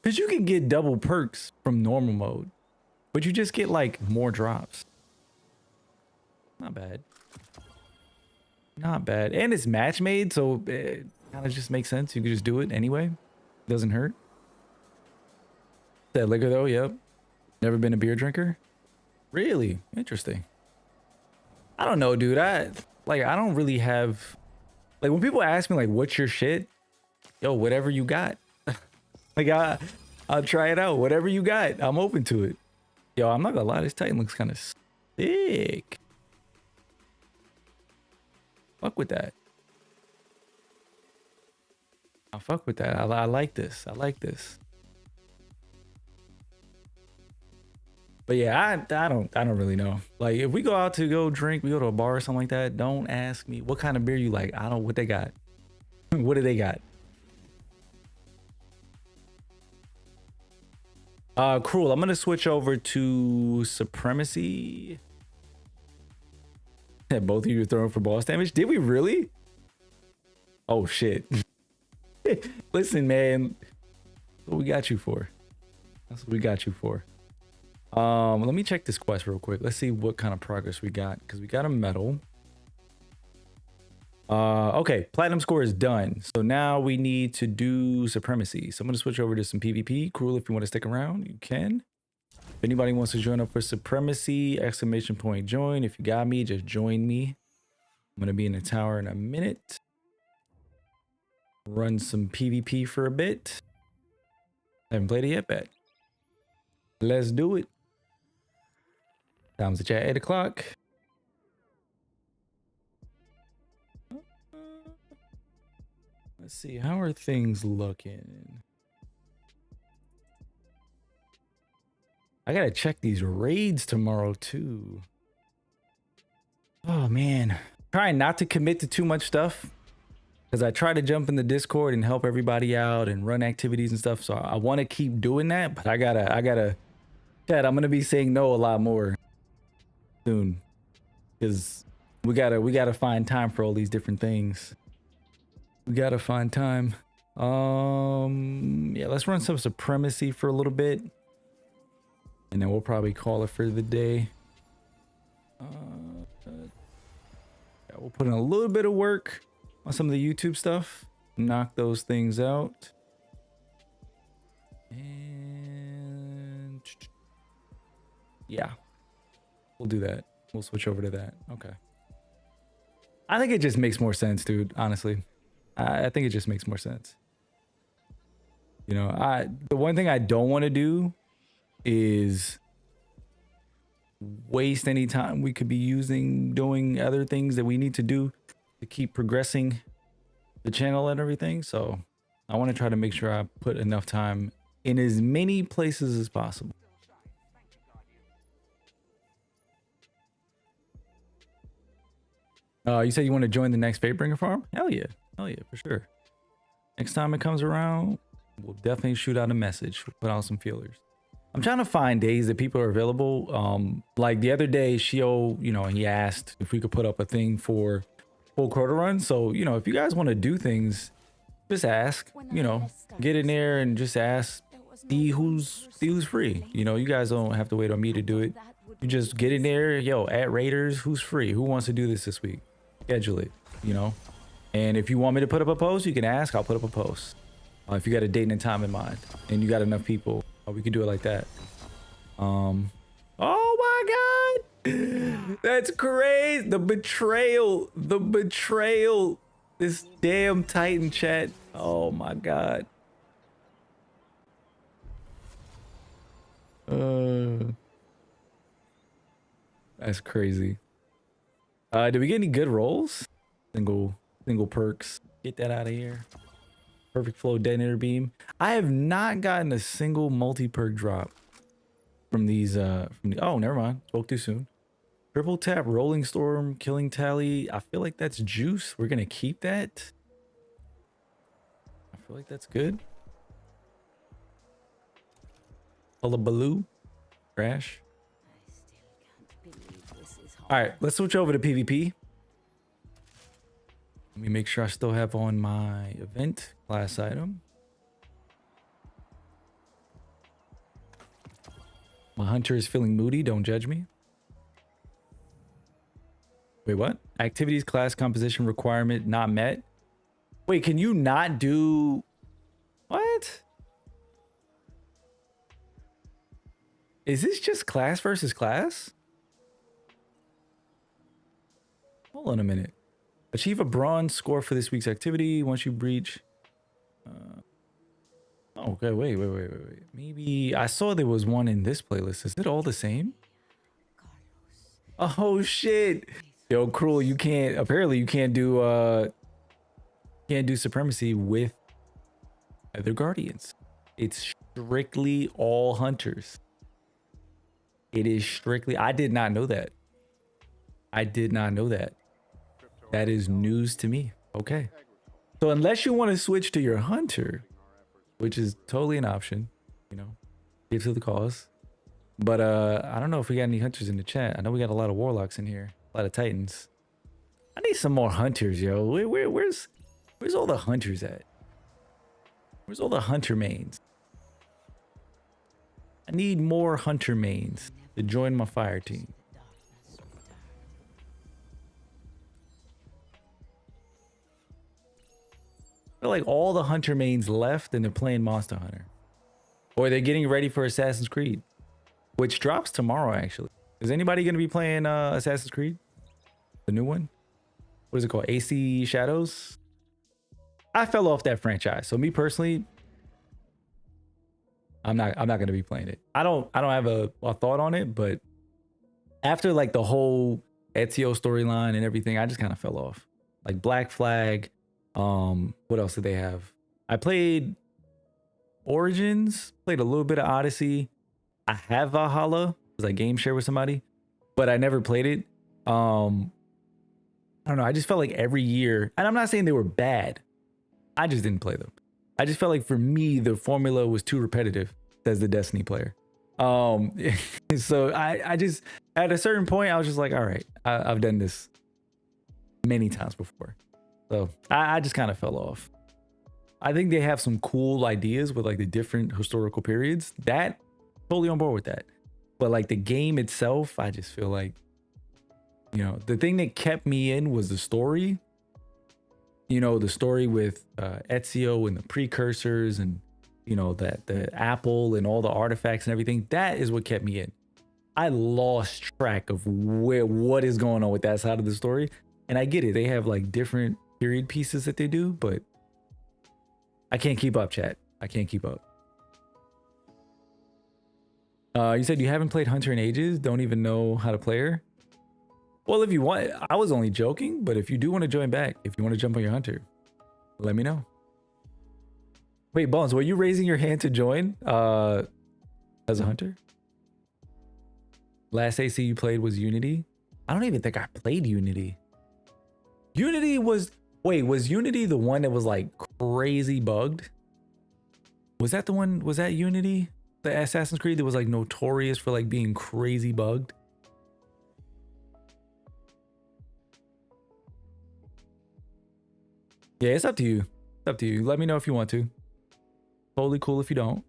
Because you can get double perks from normal mode, but you just get like more drops. Not bad. Not bad. And it's match made, so it kind of just makes sense. You can just do it anyway. Doesn't hurt. That liquor though, yep. Never been a beer drinker? Really? Interesting. I don't know, dude. I don't really have, like, when people ask me like what's your shit, yo, whatever you got. Like I'll try it out. Whatever you got, I'm open to it. Yo, I'm not gonna lie, this Titan looks kind of sick. Fuck with that. I'll fuck with that. I like this. I like this. But yeah, I don't really know. Like if we go out to go drink, we go to a bar or something like that, don't ask me what kind of beer you like. I don't what they got. What do they got? Cruel. I'm gonna switch over to Supremacy. Yeah, both of you are throwing for boss damage. Did we really? Oh shit. Listen, man. That's what we got you for. That's what we got you for. Let me check this quest real quick. Let's see what kind of progress we got, because we got a medal. Okay, platinum score is done. So now we need to do Supremacy. So I'm gonna switch over to some PvP. Cruel, if you want to stick around, you can. If anybody wants to join up for Supremacy, exclamation point join. If you got me, just join me. I'm gonna be in the tower in a minute. Run some PvP for a bit. Haven't played it yet, bet. Let's do it. Time's the chat 8 o'clock. Let's see, how are things looking? I gotta check these raids tomorrow too. Oh man, trying not to commit to too much stuff, because I try to jump in the Discord and help everybody out and run activities and stuff. So I want to keep doing that, but I gotta, Chad, I'm gonna be saying no a lot more soon, because we gotta find time for all these different things. We gotta find time. Yeah, let's run some Supremacy for a little bit, and then we'll probably call it for the day. Yeah, we'll put in a little bit of work on some of the YouTube stuff. Knock those things out. And yeah, we'll do that. We'll switch over to that. Okay. I think it just makes more sense, dude. Honestly, I think it just makes more sense. You know, the one thing I don't want to do is waste any time we could be using doing other things that we need to do to keep progressing the channel and everything. So I want to try to make sure I put enough time in as many places as possible. You said you want to join the next Fatebringer farm? Hell yeah, for sure. Next time it comes around, we'll definitely shoot out a message. We'll put out some feelers. I'm trying to find days that people are available. Like the other day, Shio, you know, he asked if we could put up a thing for full quota run. So, you know, if you guys want to do things, just ask, you know, get in there and just ask, see who's free. You know, you guys don't have to wait on me to do it. You just get in there, yo, at Raiders, who's free? Who wants to do this week? Schedule it, you know? And if you want me to put up a post, you can ask, I'll put up a post. If you got a date and time in mind and you got enough people, we can do it like that. Oh my God. That's crazy. The betrayal. This damn Titan chat. Oh my God. That's crazy. Did we get any good rolls? Single perks. Get that out of here. Perfect flow detonator beam. I have not gotten a single multi-perk drop from these oh, never mind. Spoke too soon. Triple tap, rolling storm, killing tally. I feel like that's juice. We're gonna keep that. I feel like that's good. Hullabaloo. Crash. All right, let's switch over to PvP. Let me make sure I still have on my event class item. My hunter is feeling moody. Don't judge me. Wait, what? Activities class composition requirement not met. Wait, can you not do what? Is this just class versus class? Hold on a minute. Achieve a bronze score for this week's activity once you breach. Okay, wait. Maybe I saw there was one in this playlist. Is it all the same? Oh shit. Yo, Cruel, you can't, apparently you can't do supremacy with other guardians. It's strictly all hunters. It is strictly, I did not know that. That is news to me. Okay. So unless you want to switch to your hunter, which is totally an option, you know, give to the cause. But I don't know if we got any hunters in the chat. I know we got a lot of warlocks in here, a lot of titans. I need some more hunters, yo. Where's all the hunters at? Where's all the hunter mains? I need more hunter mains to join my fire team. I feel like all the hunter mains left and they're playing Monster Hunter. Or they're getting ready for Assassin's Creed, which drops tomorrow, actually. Is anybody going to be playing Assassin's Creed? The new one? What is it called? AC Shadows? I fell off that franchise. So me personally, I'm not going to be playing it. I don't have a thought on it, but after like the whole Ezio storyline and everything, I just kind of fell off. Like Black Flag. What else did they have? I played Origins, played a little bit of Odyssey. I have Valhalla because I game share with somebody, but I never played it. I don't know. I just felt like every year, and I'm not saying they were bad. I just didn't play them. I just felt like for me, the formula was too repetitive as the Destiny player. So I just, at a certain point, I was just like, all right, I've done this many times before. So I just kind of fell off. I think they have some cool ideas with like the different historical periods. That totally on board with that. But like the game itself, I just feel like You know, the thing that kept me in was the story. You know, the story with Ezio and the precursors and, you know, that the apple and all the artifacts and everything. That is what kept me in. I lost track of what is going on with that side of the story. And I get it. They have like different period pieces that they do, but I can't keep up, chat. I can't keep up. You said you haven't played Hunter in ages, don't even know how to play her. Well, if you want, I was only joking, but if you do want to join back, if you want to jump on your Hunter, let me know. Wait, Bones, were you raising your hand to join as a Hunter? Last AC you played was Unity? I don't even think I played Unity. Unity was, wait, was Unity the one that was like crazy bugged? Was that the one, was that Unity? The Assassin's Creed that was like notorious for like being crazy bugged? Yeah, it's up to you. It's up to you. Let me know if you want to. Totally cool if you don't.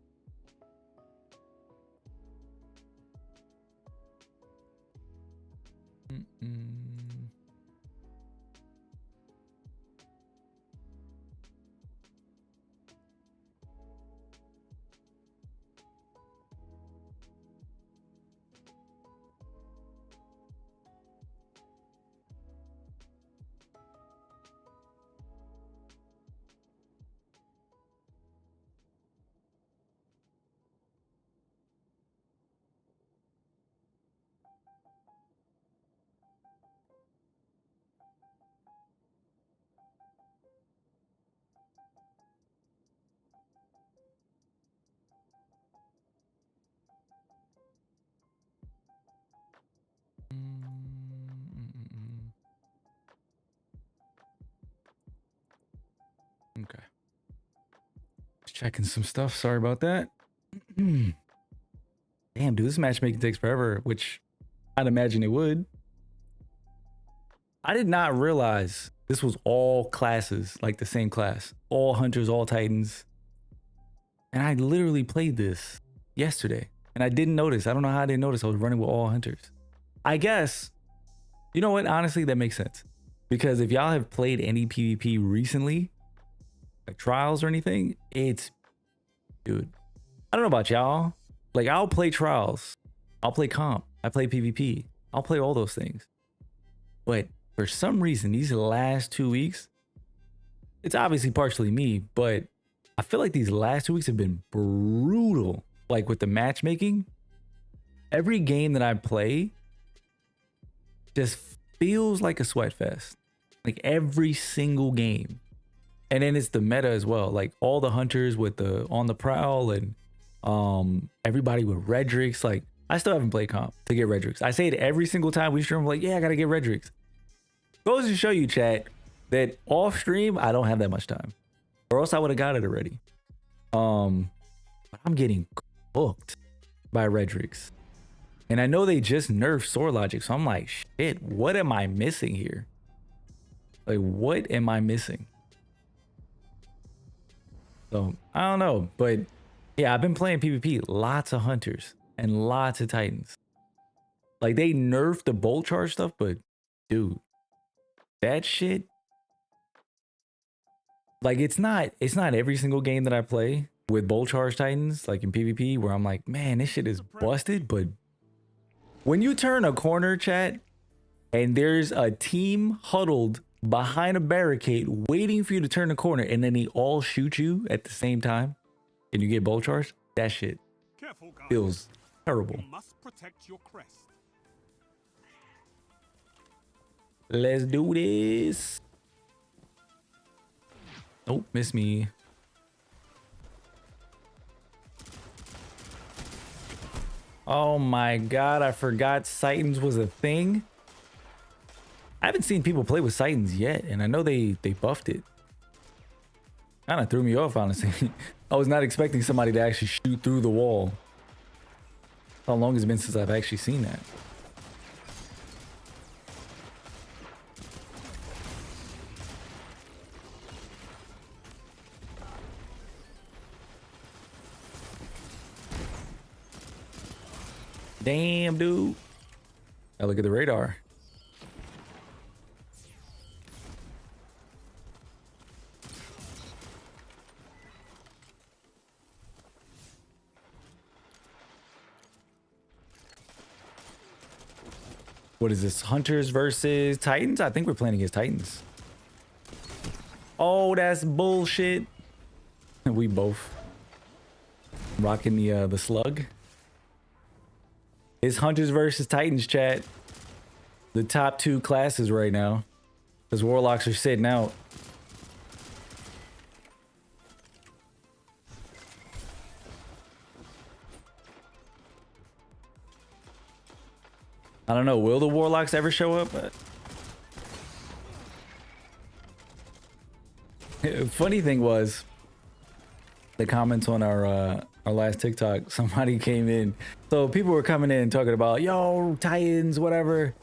Okay. Just checking some stuff. Sorry about that. Damn, dude, this matchmaking takes forever, which I'd imagine it would. I did not realize this was all classes, like the same class. All Hunters, all Titans. And I literally played this yesterday. And I didn't notice. I don't know how I didn't notice I was running with all Hunters. I guess, you know what? Honestly, that makes sense. Because if y'all have played any PvP recently, like Trials or anything, it's, dude, I don't know about y'all. Like, I'll play Trials. I'll play Comp. I play PvP. I'll play all those things. But for some reason, these last 2 weeks, it's obviously partially me, but I feel like these last 2 weeks have been brutal. Like with the matchmaking, every game that I play just feels like a sweat fest. Like every single game. And then it's the meta as well. Like all the Hunters with the on the prowl and everybody with Redrix. Like I still haven't played comp to get Redrix. I say it every single time we stream. I'm like, yeah, I gotta get Redrix. Goes to show you, chat, that off stream I don't have that much time, or else I would have got it already. But I'm getting cooked by Redrix, and I know they just nerfed sword logic, so I'm like, shit, what am I missing here? Like, what am I missing? So I don't know, but yeah, I've been playing PvP, lots of Hunters and lots of Titans. Like they nerfed the bolt charge stuff, but dude, that shit, like it's not every single game that I play with bolt charge Titans, like in PvP, where I'm like, man, this shit is busted. But when you turn a corner, chat, and there's a team huddled behind a barricade waiting for you to turn the corner, and then they all shoot you at the same time, and you get bolt charged, that shit feels terrible. You must protect your crest. Let's do this. Oh, miss me. Oh my god, I forgot Titans was a thing. I haven't seen people play with Titans yet, and I know they buffed it. Kind of threw me off, honestly. I was not expecting somebody to actually shoot through the wall. How long it's been since I've actually seen that? Damn, dude. Now look at the radar. What is this? Hunters versus Titans? I think we're playing against Titans. Oh, that's bullshit. We both rocking the slug. It's Hunters versus Titans, chat. The top 2 classes right now. Because Warlocks are sitting out. I don't know. Will the Warlocks ever show up? Funny thing was, the comments on our last TikTok, somebody came in. So people were coming in talking about, yo, Titans, whatever,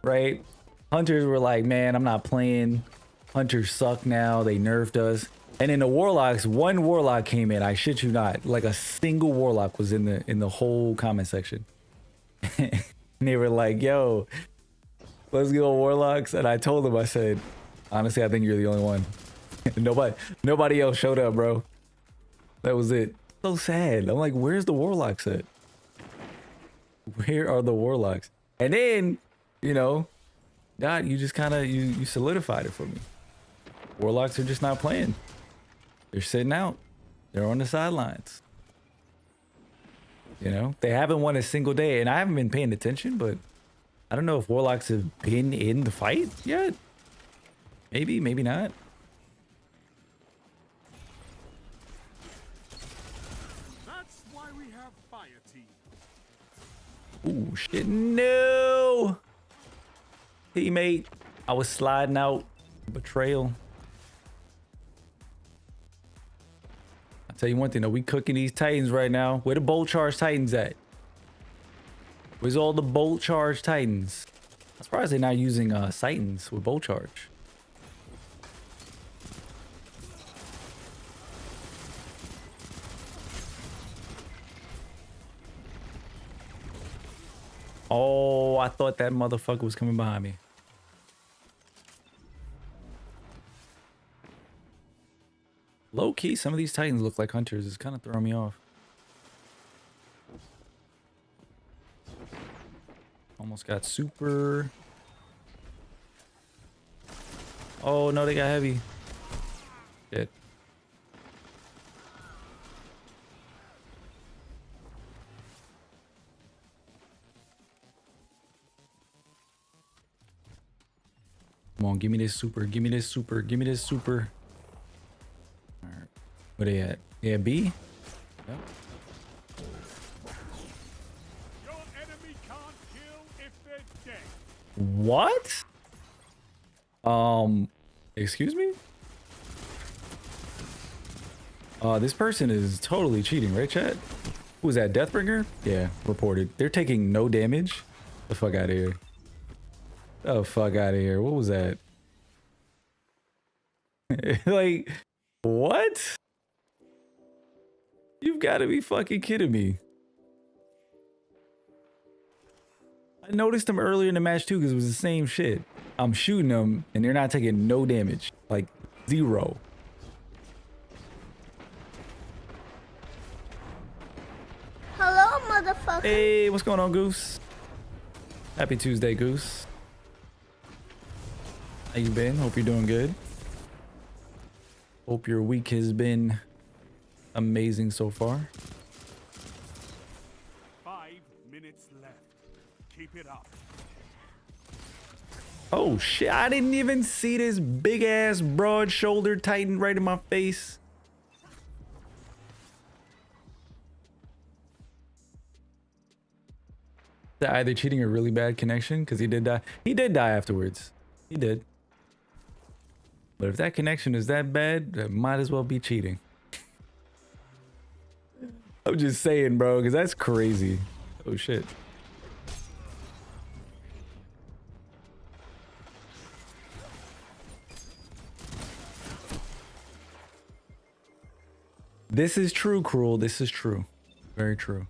right? Hunters were like, man, I'm not playing. Hunters suck now. They nerfed us. And in the Warlocks, one Warlock came in. I shit you not. Like a single Warlock was in the whole comment section. And they were like, yo, let's go Warlocks. And I told them, I said, honestly, I think you're the only one. Nobody else showed up, bro. That was it. So sad. I'm like, where's the Warlocks at? Where are the Warlocks? And then, you know, God, you just kind of, you solidified it for me. Warlocks are just not playing. They're sitting out. They're on the sidelines. You know, they haven't won a single day, and I haven't been paying attention, but I don't know if Warlocks have been in the fight yet. Maybe, maybe not. That's why we have fire team. Ooh, shit. No! Teammate, I was sliding out. Betrayal. I'll tell you one thing, though. We cooking these Titans right now. Where the bolt charge Titans at? Where's all the bolt charge Titans? I'm surprised they're not using Titans with bolt charge. Oh, I thought that motherfucker was coming behind me. Low key, some of these Titans look like hunters. It's kind of throwing me off. Almost got super. Oh no, they got heavy. Shit. Come on, give me this super. Give me this super. Give me this super. All right. Where they at? Yeah, B? Yep. Your enemy can't kill if they're dead. What? Excuse me? This person is totally cheating, right, chat? Who was that, Deathbringer? Yeah, reported. They're taking no damage. The fuck out of here. Oh, fuck out of here. What was that? Like, what? You've got to be fucking kidding me. I noticed them earlier in the match too because it was the same shit. I'm shooting them and they're not taking no damage. Like, 0. Hello, motherfucker. Hey, what's going on, Goose? Happy Tuesday, Goose. How you been? Hope you're doing good. Hope your week has been amazing so far. 5 minutes left. Keep it up. Oh shit, I didn't even see this big ass broad shouldered Titan right in my face. Either cheating or really bad connection, because he did die. He did die afterwards. He did. But if that connection is that bad, that might as well be cheating. I'm just saying, bro, because that's crazy. Oh shit. This is true, Cruel. This is true. Very true.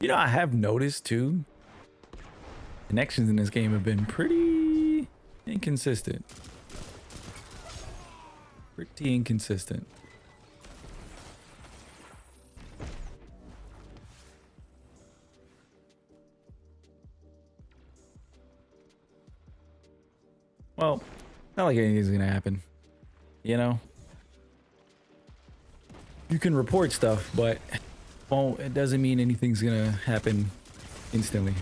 You know, I have noticed too, connections in this game have been pretty inconsistent. Pretty inconsistent. Well, not like anything's gonna happen. You know? You can report stuff, but well, it doesn't mean anything's gonna happen instantly.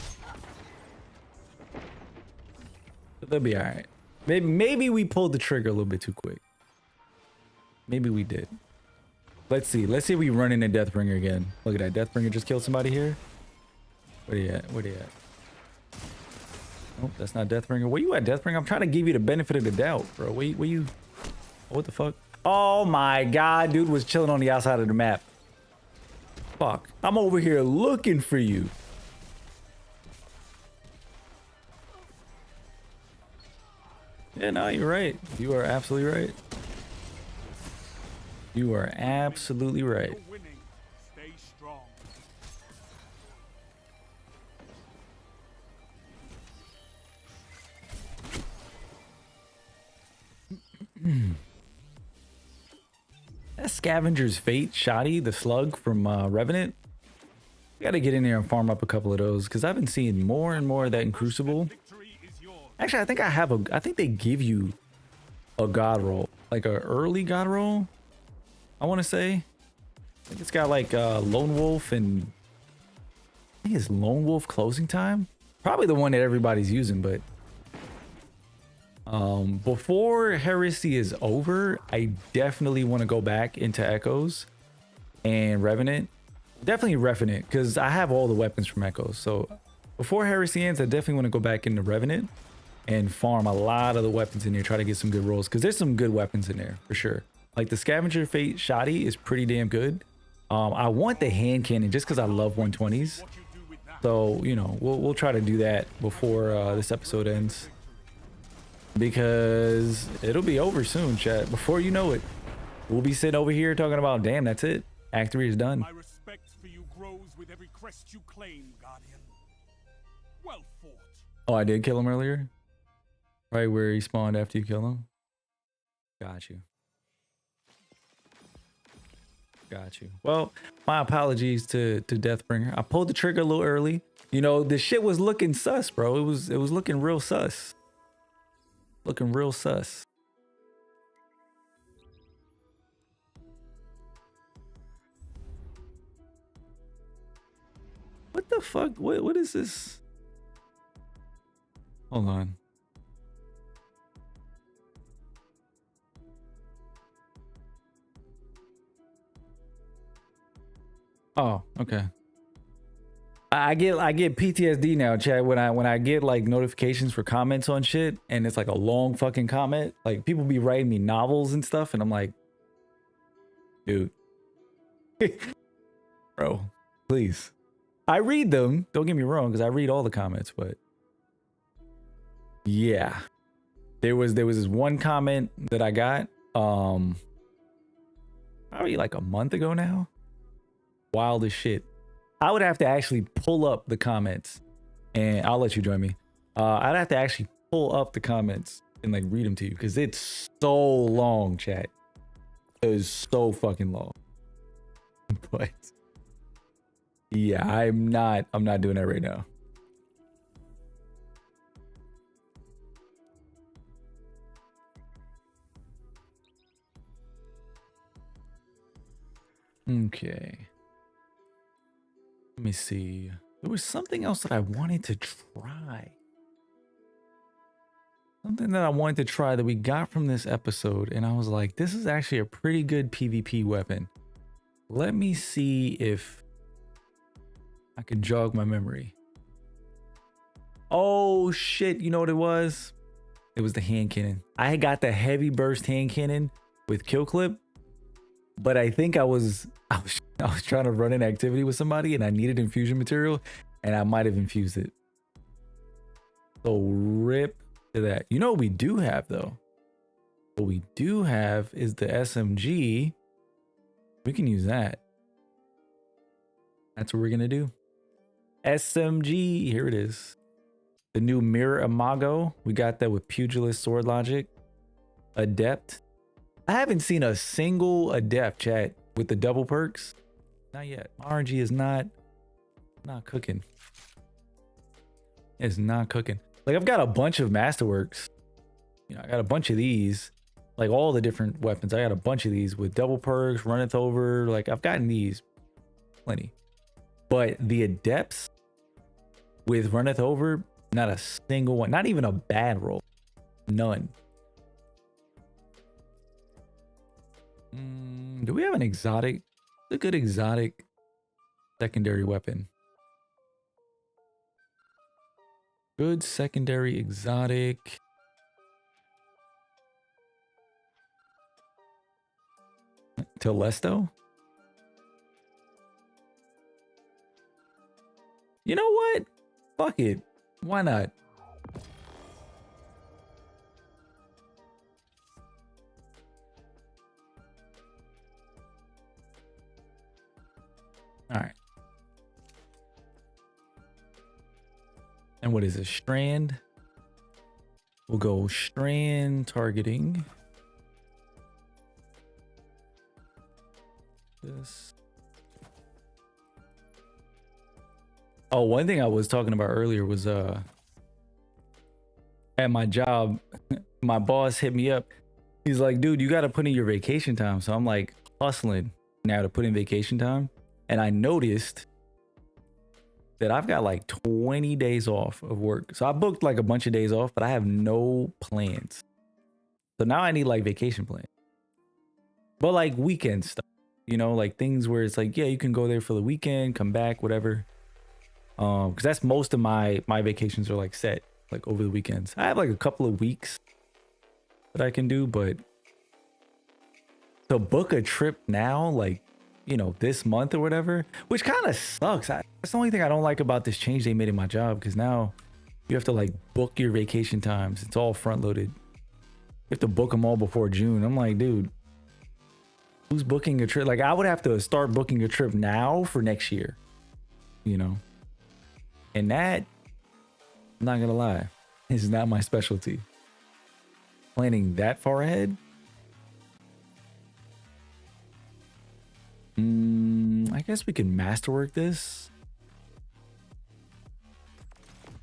But they'll be alright. Maybe we pulled the trigger a little bit too quick. Maybe we did. Let's see. Let's see if we run into Deathbringer again. Look at that. Deathbringer just killed somebody here. Where you at? Where you at? Oh, that's not Deathbringer. Where you at, Deathbringer? I'm trying to give you the benefit of the doubt, bro. Where you? What the fuck? Oh my god, dude was chilling on the outside of the map. Fuck. I'm over here looking for you. Yeah, no, you're right. You are absolutely right. You are absolutely right. You're winning. Stay strong. That Scavenger's Fate Shoddy, the slug from Revenant. We gotta get in there and farm up a couple of those because I've been seeing more and more of that in Crucible. Victory is yours. Actually, I think I think they give you a god roll, like a early god roll. I want to say. I think it's got like Lone Wolf and I think it's Lone Wolf closing time. Probably the one that everybody's using, but before Heresy is over, I definitely want to go back into Echoes and Revenant. Definitely Revenant because I have all the weapons from Echoes. So before Heresy ends, I definitely want to go back into Revenant and farm a lot of the weapons in there. Try to get some good rolls because there's some good weapons in there for sure. Like the Scavenger Fate Shoddy is pretty damn good. I want the hand cannon just because I love 120s. So, you know, we'll try to do that before this episode ends. Because it'll be over soon, chat. Before you know it, we'll be sitting over here talking about, damn, that's it. Act 3 is done. My respect for you grows with every crest you claim, Guardian. Well fought. Oh, I did kill him earlier? Right where he spawned after you kill him? Got you. Got you. Well, my apologies to Deathbringer. I pulled the trigger a little early. You know, the shit was looking sus, bro. It was looking real sus. Looking real sus. What the fuck? What is this? Hold on. Oh, okay. I get PTSD now, chat, when I get like notifications for comments on shit and it's like a long fucking comment. Like people be writing me novels and stuff and I'm like, dude. Bro, please. I read them, don't get me wrong, because I read all the comments, but yeah. There was this one comment that I got probably like a month ago now. Wild as shit. I would have to actually pull up the comments and I'll let you join me. I'd have to actually pull up the comments and like read them to you because it's so long, chat. It is so fucking long. But yeah, I'm not doing that right now. Okay. Let me see. There was something else that I wanted to try. Something that I wanted to try that we got from this episode. And I was like, this is actually a pretty good PvP weapon. Let me see if I can jog my memory. Oh shit, you know what it was? It was the hand cannon. I got the heavy burst hand cannon with kill clip. But I think I was trying to run an activity with somebody and I needed infusion material and I might have infused it. So rip to that. You know what we do have though? What we do have is the SMG. We can use that. That's what we're gonna do. SMG, here it is. The new Mirror Imago. We got that with Pugilist Sword Logic. Adept. I haven't seen a single Adept, chat, with the double perks. Not yet. My RNG is not cooking. It's not cooking. Like I've got a bunch of Masterworks You know, I got a bunch of these, like all the different weapons. I got a bunch of these with double perks, runneth over. Like I've gotten these plenty, but the adepts with runneth over, not a single one, not even a bad roll, none. Do we have an exotic? A good exotic secondary weapon. Good secondary exotic. Telesto? You know what? Fuck it. Why not? All right. And what is a strand? We'll go strand targeting. This. Oh, one thing I was talking about earlier was at my job, my boss hit me up. He's like, dude, you got to put in your vacation time. So I'm like hustling now to put in vacation time. And I noticed that I've got like 20 days off of work. So I booked like a bunch of days off, but I have no plans. So now I need like vacation plans. But like weekend stuff, you know, like things where it's like, yeah, you can go there for the weekend, come back, whatever. Because that's most of my vacations are like set like over the weekends. I have like a couple of weeks that I can do, but to book a trip now, like, you know, this month or whatever, which kind of sucks. That's the only thing I don't like about this change they made in my job, because now you have to like book your vacation times. It's all front loaded. You have to book them all before June. I'm like, dude, who's booking a trip? Like I would have to start booking a trip now for next year, you know? And that, I'm not gonna lie, is not my specialty. Planning that far ahead. I guess we can masterwork this.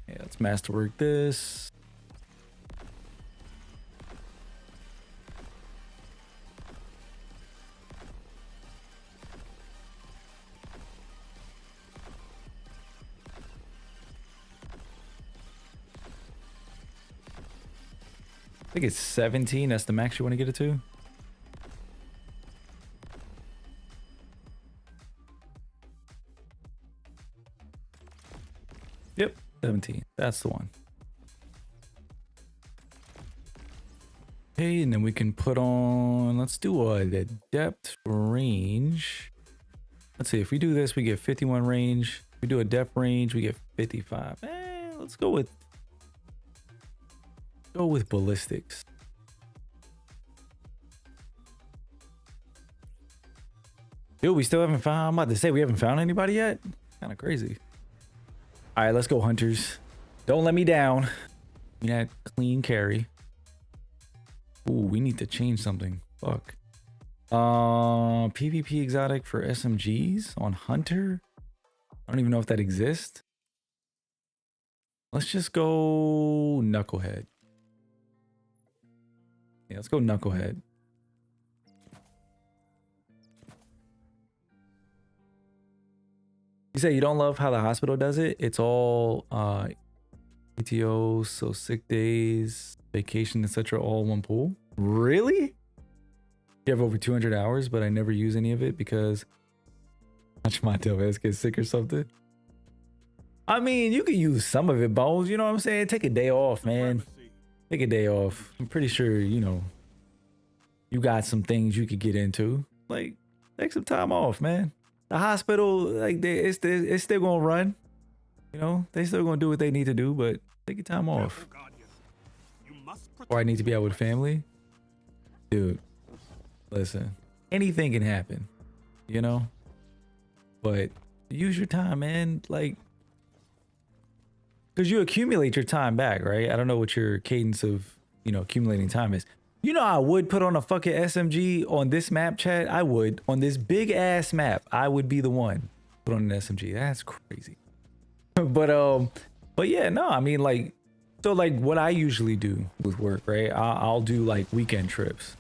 Yeah, let's masterwork this. I think it's 17. That's the max you want to get it to. Yep, 17. That's the one. Okay, and then we can put on, let's do the depth range. Let's see, if we do this, we get 51 range. If we do a depth range, we get 55. Let's go with ballistics. Dude, we still haven't found, I'm about to say we haven't found anybody yet. Kind of crazy. All right, let's go, hunters. Don't let me down. Give me that clean carry. Ooh, we need to change something. Fuck. PvP exotic for SMGs on hunter. I don't even know if that exists. Let's just go knucklehead. Yeah, let's go knucklehead. You say you don't love how the hospital does it? It's all PTO, so sick days, vacation, etc. all in one pool. Really? You have over 200 hours, but I never use any of it because watch my tailbacks get sick or something. I mean, you could use some of it, Bones. You know what I'm saying? Take a day off, man. Take a day off. I'm pretty sure, you know, you got some things you could get into. Like, take some time off, man. The hospital, like, it's still gonna run. You know, they still gonna do what they need to do, but take your time off. Or I need to be out with family. Dude, listen, anything can happen, you know? But use your time, man. Like, because you accumulate your time back, right? I don't know what your cadence of, you know, accumulating time is. You know, I would put on a fucking SMG on this map, chat. I would. On this big ass map, I would be the one put on an SMG. That's crazy. But yeah, no, I mean, like, So like what I usually do with work, right? I'll do like weekend trips.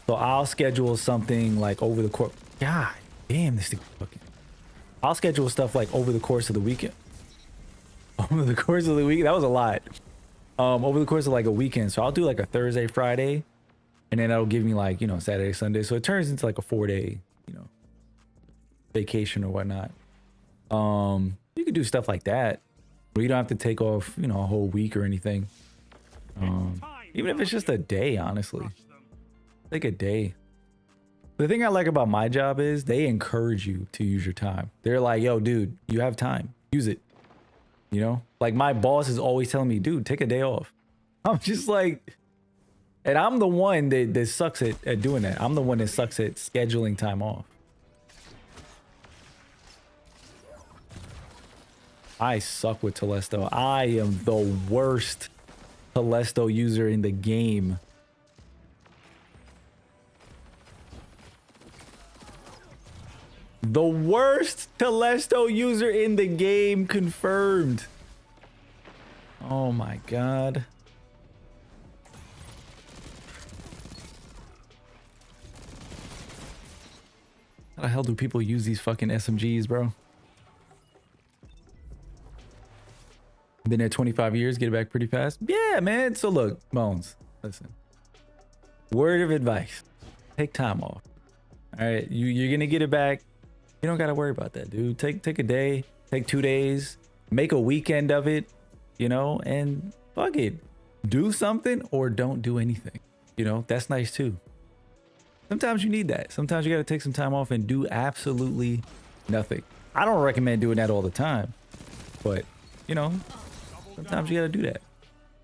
So I'll schedule something like over the course. God damn, this thing fucking. I'll schedule stuff like over the course of the weekend. Over the course of the week, that was a lot. Over the course of like a weekend. So I'll do like a Thursday, Friday, and then that'll give me like, you know, Saturday, Sunday. So it turns into like a 4-day, you know, vacation or whatnot. You could do stuff like that, where you don't have to take off, you know, a whole week or anything. Even if it's just a day, honestly, like a day. The thing I like about my job is they encourage you to use your time. They're like, yo, dude, you have time, use it. You know, like my boss is always telling me, dude, take a day off. I'm just like, and I'm the one that sucks at doing that. I'm the one that sucks at scheduling time off. I suck with Telesto. I am the worst Telesto user in the game. The worst Telesto user in the game confirmed. Oh my god. How the hell do people use these fucking SMGs, bro? Been there 25 years, get it back pretty fast. Yeah, man. So look, Bones, listen. Word of advice. Take time off. All right, you're gonna get it back. You don't gotta worry about that, dude. Take a day, take 2 days, make a weekend of it, you know, and fuck it. Do something or don't do anything. You know, that's nice too. Sometimes you need that. Sometimes you gotta take some time off and do absolutely nothing. I don't recommend doing that all the time, but you know, sometimes you gotta do that.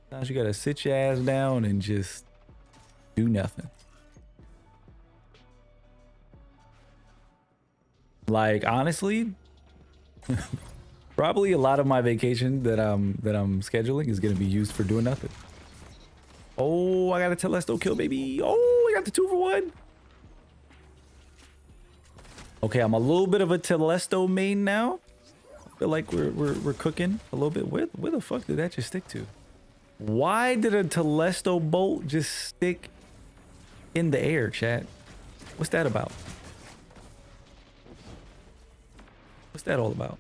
Sometimes you gotta sit your ass down and just do nothing. Like honestly, probably a lot of my vacation that I'm scheduling is gonna be used for doing nothing. Oh, I got a Telesto kill, baby. Oh, I got the 2-for-1. Okay, I'm a little bit of a Telesto main now. I feel like we're cooking a little bit. Where the fuck did that just stick to? Why did a Telesto bolt just stick in the air, chat? What's that about? What's that all about?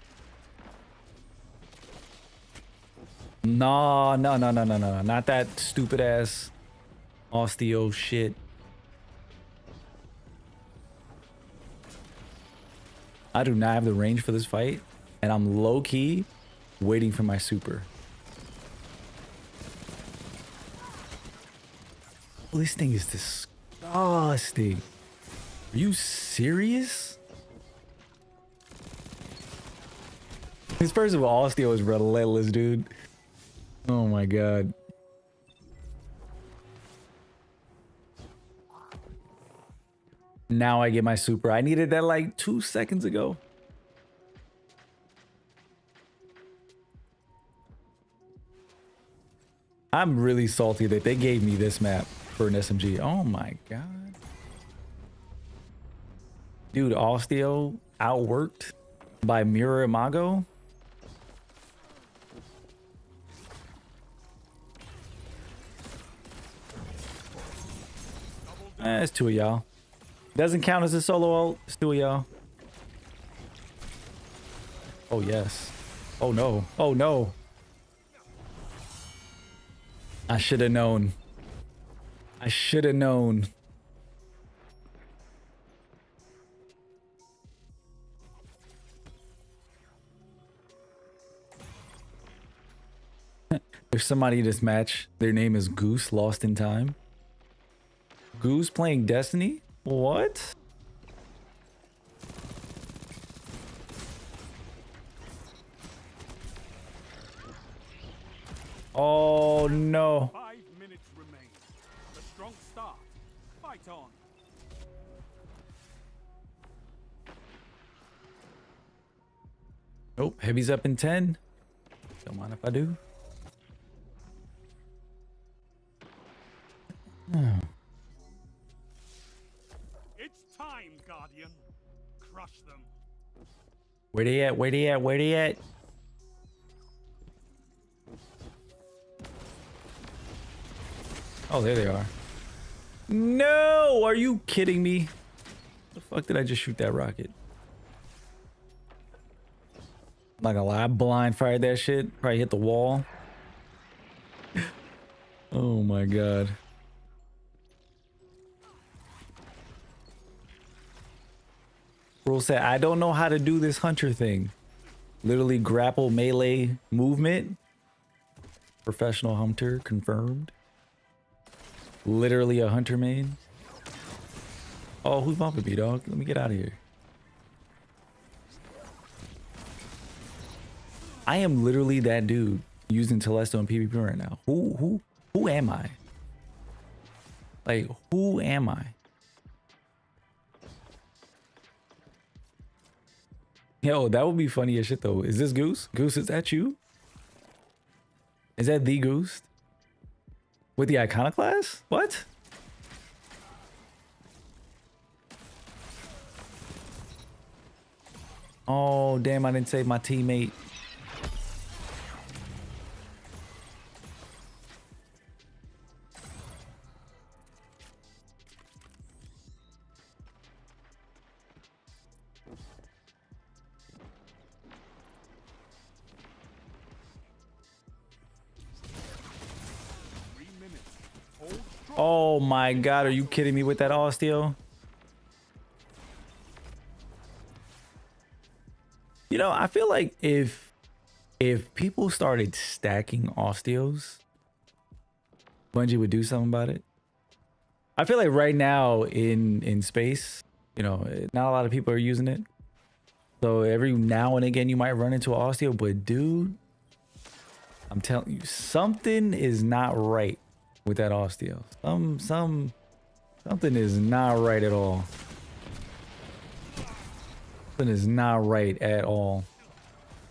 No, not that stupid ass osteo shit. I do not have the range for this fight, and I'm low key waiting for my super. This thing is disgusting. Are you serious? This person with osteo is relentless, dude. Oh my god. Now I get my super. I needed that like 2 seconds ago. I'm really salty that they gave me this map for an SMG. Oh my god. Dude, osteo outworked by Mirror Imago. It's 2 of y'all. Doesn't count as a solo ult. It's 2 of y'all. Oh yes. Oh no. Oh no. I should have known. I should have known. There's somebody in this match. Their name is Goose, Lost in Time. Goose playing Destiny? What? Oh no. 5 minutes remain. A strong start. Fight on. Nope, heavy's up in 10. Don't mind if I do. It's time, Guardian. Crush them. Where they at? Where they at? Where they at? Oh, there they are. No, are you kidding me? The fuck did I just shoot that rocket? I'm not gonna lie, I blind fired that shit. Probably hit the wall. Oh my god. Rule said, I don't know how to do this hunter thing. Literally grapple melee movement. Professional hunter confirmed. Literally a hunter main. Oh, who's bumping me, dog? Let me get out of here. I am literally that dude using Telesto and PvP right now. Who am I? Like, who am I? Yo, that would be funny as shit though. Is this Goose? Goose, is that you? Is that the Goose? With the Iconoclast? What? Oh, damn, I didn't save my teammate. Oh my god, are you kidding me with that osteo? You know, I feel like if people started stacking osteos, Bungie would do something about it. I feel like right now in space, you know, not a lot of people are using it. So every now and again you might run into an osteo, but dude, I'm telling you, something is not right with that osteo. Something is not right at all. Something is not right at all.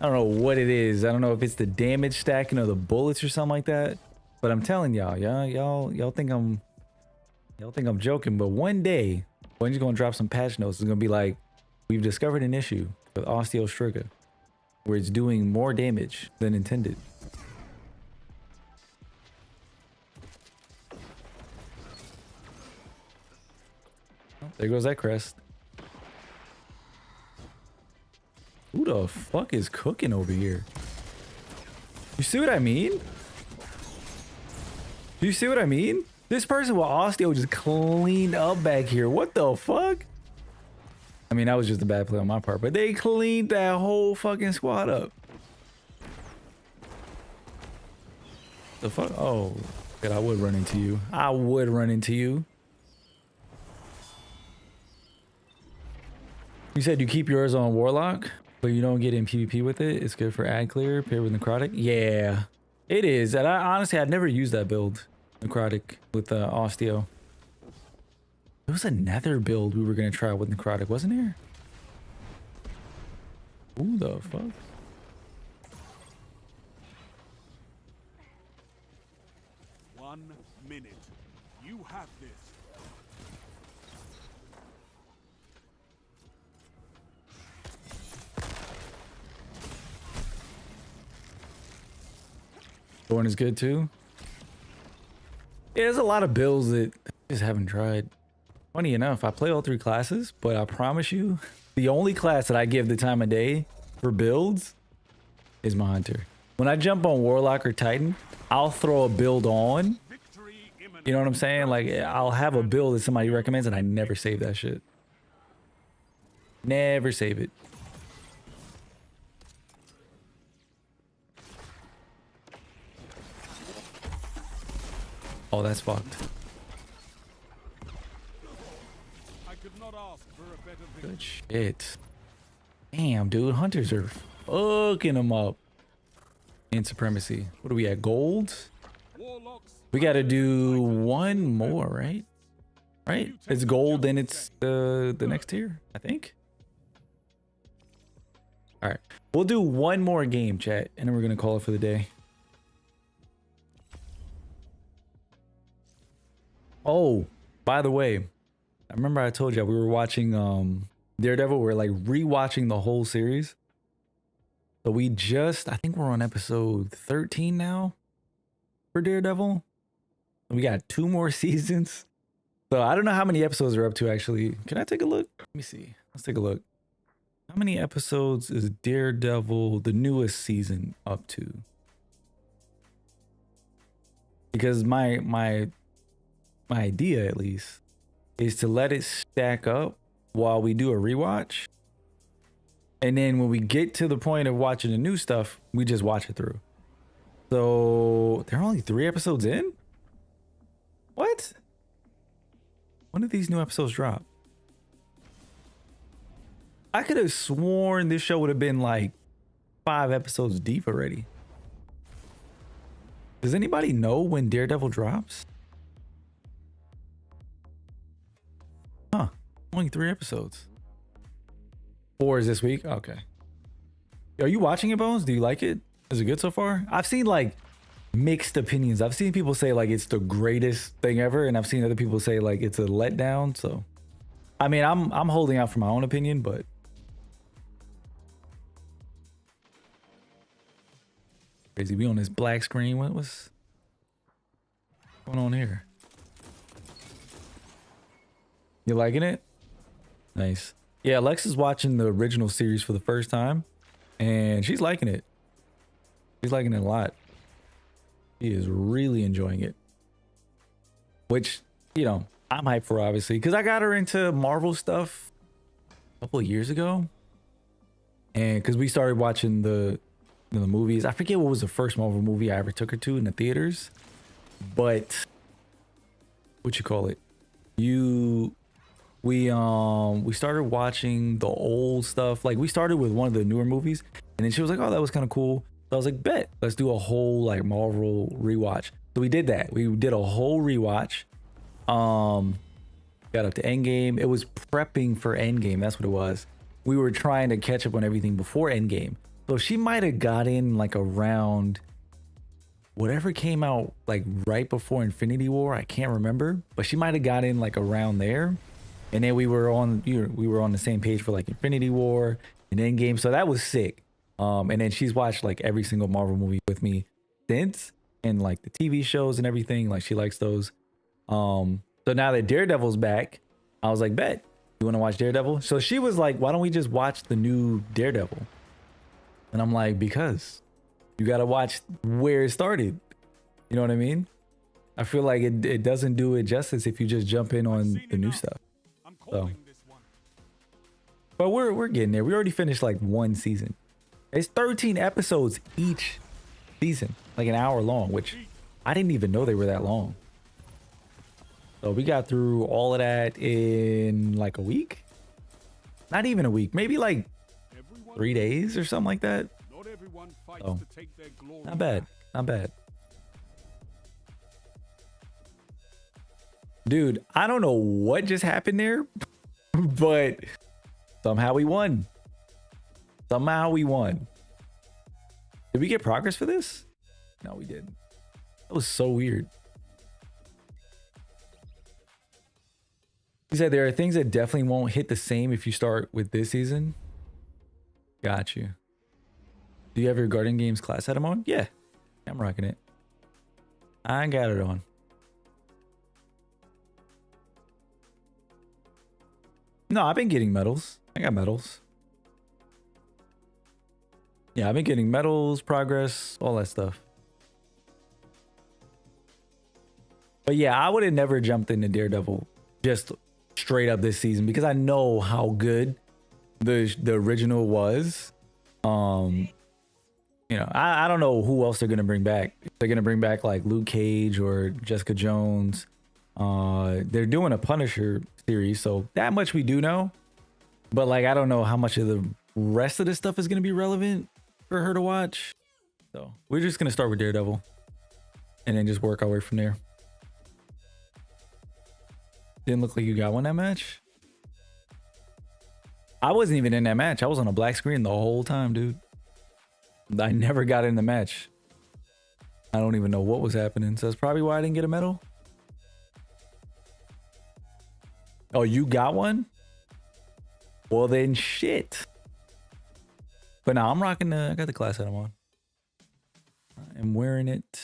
I don't know what it is. I don't know if it's the damage stacking or the bullets or something like that. But I'm telling y'all, y'all think I'm joking. But one day, Bungie's gonna drop some patch notes. It's gonna be like, we've discovered an issue with osteo Striga, where it's doing more damage than intended. There goes that crest. Who the fuck is cooking over here? You see what I mean? Do you see what I mean? This person with osteo just cleaned up back here. What the fuck? I mean, that was just a bad play on my part, but they cleaned that whole fucking squad up. The fuck? Oh, God, I would run into you. I would run into you. You said you keep yours on Warlock, but you don't get in PvP with it. It's good for ad clear, paired with Necrotic. Yeah, it is. And I honestly, I'd never used that build, Necrotic, with osteo. There was another build we were going to try with Necrotic, wasn't there? Who the fuck? One minute. You have this. Thorn is good too. Yeah, there's a lot of builds that I just haven't tried. Funny enough, I play all three classes, but I promise you, the only class that I give the time of day for builds is my hunter. When I jump on Warlock or Titan, I'll throw a build on. You know what I'm saying? Like, I'll have a build that somebody recommends and I never save that shit. Never save it. Oh, that's fucked. I could not ask for a better victory. Good shit. Damn, dude. Hunters are fucking them up. In Supremacy. What are we at? Gold? Warlocks, We gotta do one more, right? Right? It's gold, then it's the next tier, I think. Alright. We'll do one more game, chat, and then we're gonna call it for the day. Oh, by the way, I remember I told you we were watching Daredevil. We're like rewatching the whole series. So we just, I think we're on episode 13 now for Daredevil. We got 2 more seasons. So I don't know how many episodes are up to actually. Can I take a look? Let me see. Let's take a look. How many episodes is Daredevil, the newest season, up to? Because my idea, at least, is to let it stack up while we do a rewatch. And then when we get to the point of watching the new stuff, we just watch it through. So there are only 3 episodes in? What? When did these new episodes drop? I could have sworn this show would have been like 5 episodes deep already. Does anybody know when Daredevil drops? Huh. Only 3 episodes. 4 is this week? Okay. Are you watching it, Bones? Do you like it? Is it good so far? I've seen like mixed opinions. I've seen people say like it's the greatest thing ever, and I've seen other people say like it's a letdown. So I mean, I'm holding out for my own opinion, but crazy. We on this black screen. What's going on here? You liking it? Nice. Yeah, Alexa's watching the original series for the first time, and she's liking it. She's liking it a lot. She is really enjoying it. Which, you know, I'm hyped for, obviously, because I got her into Marvel stuff a couple of years ago. And because we started watching the movies. I forget what was the first Marvel movie I ever took her to in the theaters. But what you call it? We started watching the old stuff. Like we started with one of the newer movies, and then she was like, "Oh, that was kind of cool." So I was like, "Bet, let's do a whole like Marvel rewatch." So we did that. We did a whole rewatch. Got up to Endgame. It was prepping for Endgame. That's what it was. We were trying to catch up on everything before Endgame. So she might have got in like around whatever came out like right before Infinity War. I can't remember, but she might have got in like around there. And then we were on the same page for like Infinity War and Endgame. So that was sick. And then she's watched like every single Marvel movie with me since, and like the TV shows and everything. Like she likes those. So now that Daredevil's back, I was like, bet, you want to watch Daredevil? So she was like, why don't we just watch the new Daredevil? And I'm like, because you got to watch where it started. You know what I mean? I feel like it doesn't do it justice if you just jump in on the new stuff. So, but we're getting there. We already finished like 1 season. It's 13 episodes each season, like an hour long, which I didn't even know they were that long. So we got through all of that in like a week. Not even a week, maybe like 3 days or something like that. So, not bad, not bad. Dude, I don't know what just happened there, but somehow we won. Somehow we won. Did we get progress for this? No, we didn't. That was so weird. He said there are things that definitely won't hit the same if you start with this season. Got you. Do you have your Guardian Games class item on? Yeah, I'm rocking it. I got it on. No, I've been getting medals. I got medals. Yeah, I've been getting medals, progress, all that stuff. But yeah, I would have never jumped into Daredevil just straight up this season because I know how good the original was. You know, I don't know who else they're gonna bring back. They're gonna bring back like Luke Cage or Jessica Jones. They're doing a Punisher series, so that much we do know. But like, I don't know how much of the rest of this stuff is gonna be relevant for her to watch. So we're just gonna start with Daredevil and then just work our way from there. Didn't look like you got one that match. I wasn't even in that match. I was on a black screen the whole time, dude. I never got in the match. I don't even know what was happening. So that's probably why I didn't get a medal. Oh, you got one? Well then shit. But now I'm rocking I got the class item on. I'm wearing it.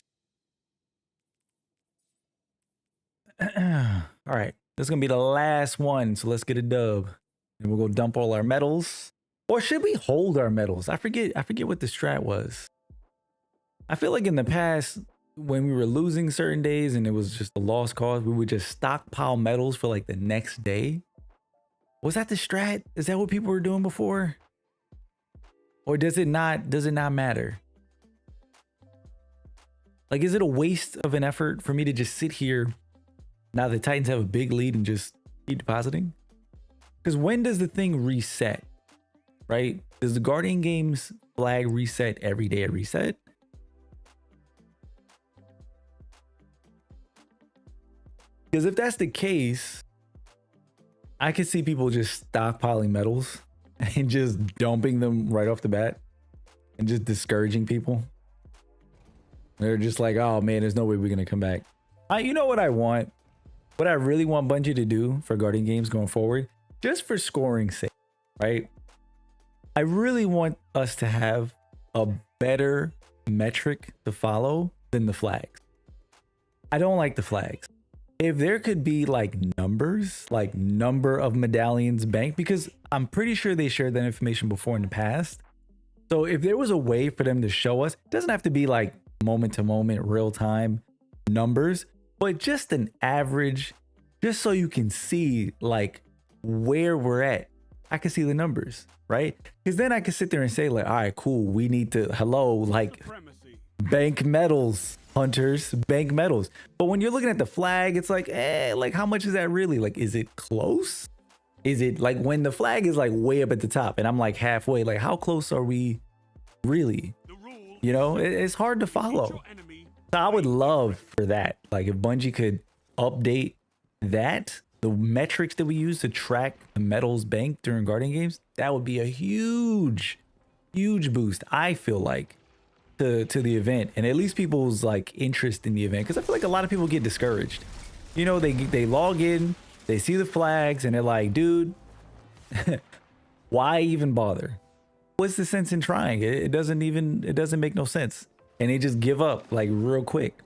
All right, this is gonna be the last one, so let's get a dub, and we'll go dump all our medals. Or should we hold our medals? I forget what the strat was. I feel like in the past, when we were losing certain days and it was just a lost cause, we would just stockpile medals for like the next day. Was that the strat? Is that what people were doing before? Or does it not matter? Like, is it a waste of an effort for me to just sit here now the Titans have a big lead and just keep depositing? Because when does the thing reset? Right? Does the Guardian Games flag reset every day at reset? Because if that's the case, I could see people just stockpiling medals and just dumping them right off the bat and just discouraging people. They're just like, oh man, there's no way we're gonna come back. You know what I want? What I really want Bungie to do for Guardian Games going forward, just for scoring sake, right? I really want us to have a better metric to follow than the flags. I don't like the flags. If there could be like numbers, like number of medallions banked, because I'm pretty sure they shared that information before in the past. So if there was a way for them to show us, it doesn't have to be like moment to moment, real time numbers, but just an average, just so you can see like where we're at. I can see the numbers, right? Because then I can sit there and say like, all right, cool. We need to, like bank medals. Hunters, bank medals. But when you're looking at the flag, it's like, like how much is that really? Like, is it close? Is it like when the flag is like way up at the top and I'm like halfway, like how close are we really? You know, it's hard to follow. So I would love for that. Like if Bungie could update that, the metrics that we use to track the medals banked during Guardian Games, that would be a huge boost, I feel like, to the event, and at least people's like interest in the event, because I feel like a lot of people get discouraged. You know, they log in, they see the flags, and they're like, dude, why even bother? What's the sense in trying? It doesn't make no sense, and they just give up like real quick.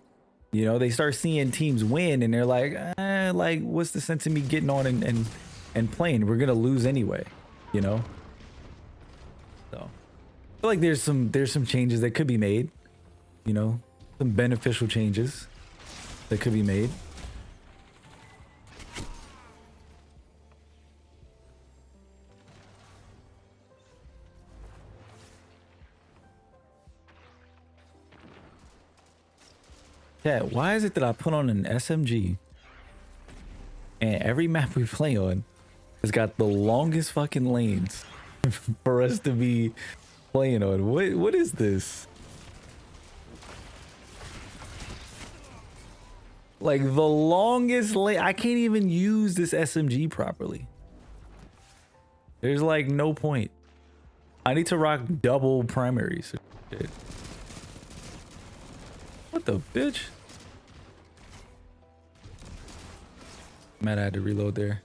You know, they start seeing teams win, and they're like, like what's the sense in me getting on and playing? We're gonna lose anyway, you know. So I feel like there's some changes that could be made, you know, some beneficial changes that could be made. Yeah, why is it that I put on an SMG and every map we play on has got the longest fucking lanes for us to be playing on? What is this? Like the longest lane, I can't even use this SMG properly. There's like no point. I need to rock double primaries. Shit. What the bitch? Mad I had to reload there.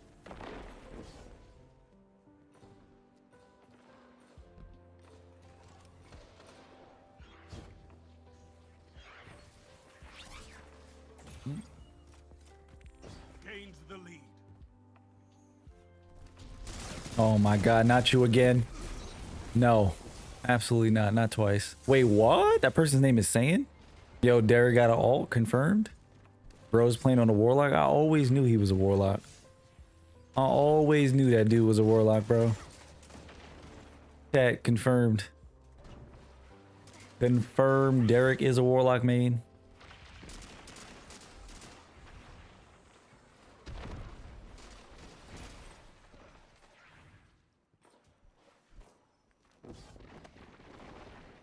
Gains the lead. Oh my god, not you again. No, absolutely not. Not twice. Wait, what? That person's name is Saiyan? Yo, Derek got an ult confirmed. Bro's playing on a warlock. I always knew he was a warlock. I always knew that dude was a warlock, bro. Chat confirmed. Confirmed Derek is a warlock main.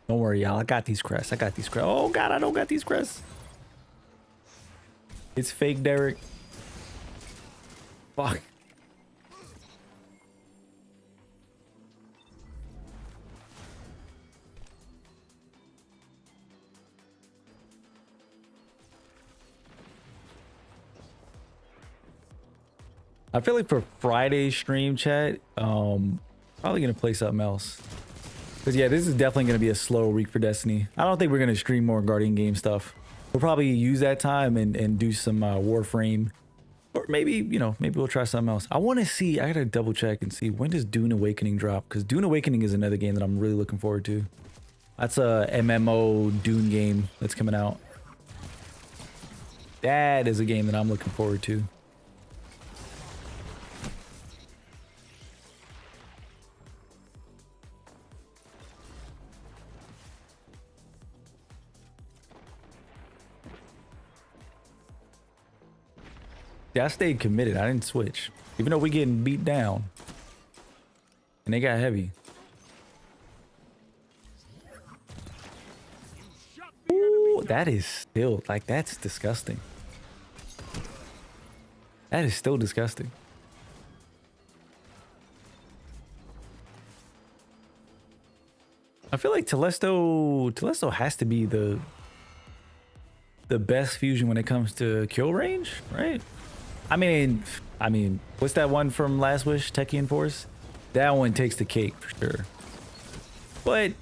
Don't worry, y'all. I got these crests. Oh god, I don't got these crests. It's fake, Derek. Fuck. I feel like for Friday's stream, chat, probably gonna play something else. Because yeah, this is definitely gonna be a slow week for Destiny. I don't think we're gonna stream more Guardian Game stuff. We'll probably use that time and do some Warframe Or maybe, you know, maybe we'll try something else. I want to see, I gotta double check and see when does Dune Awakening drop? Because Dune Awakening is another game that I'm really looking forward to. That's a MMO Dune game that's coming out. That is a game that I'm looking forward to. Yeah, I stayed committed. I didn't switch. Even though we getting beat down. And they got heavy. Ooh, that is still, like, that's disgusting. That is still disgusting. I feel like Telesto has to be the best fusion when it comes to kill range, right? I mean, what's that one from Last Wish, Techian Force? That one takes the cake for sure. But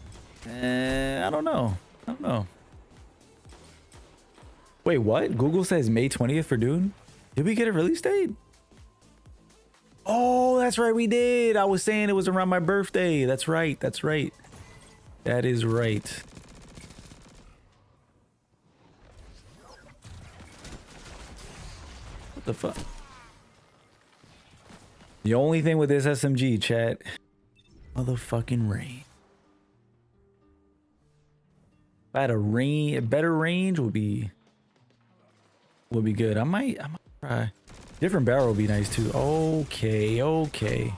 I don't know. I don't know. Wait, what? Google says May 20th for Dune? Did we get a release date? Oh, that's right, we did. I was saying it was around my birthday. That's right. That's right. That is right. What the fuck? The only thing with this SMG, chat, motherfucking rain. If I had a better range would be good. I might try. Different barrel would be nice too. Okay, okay.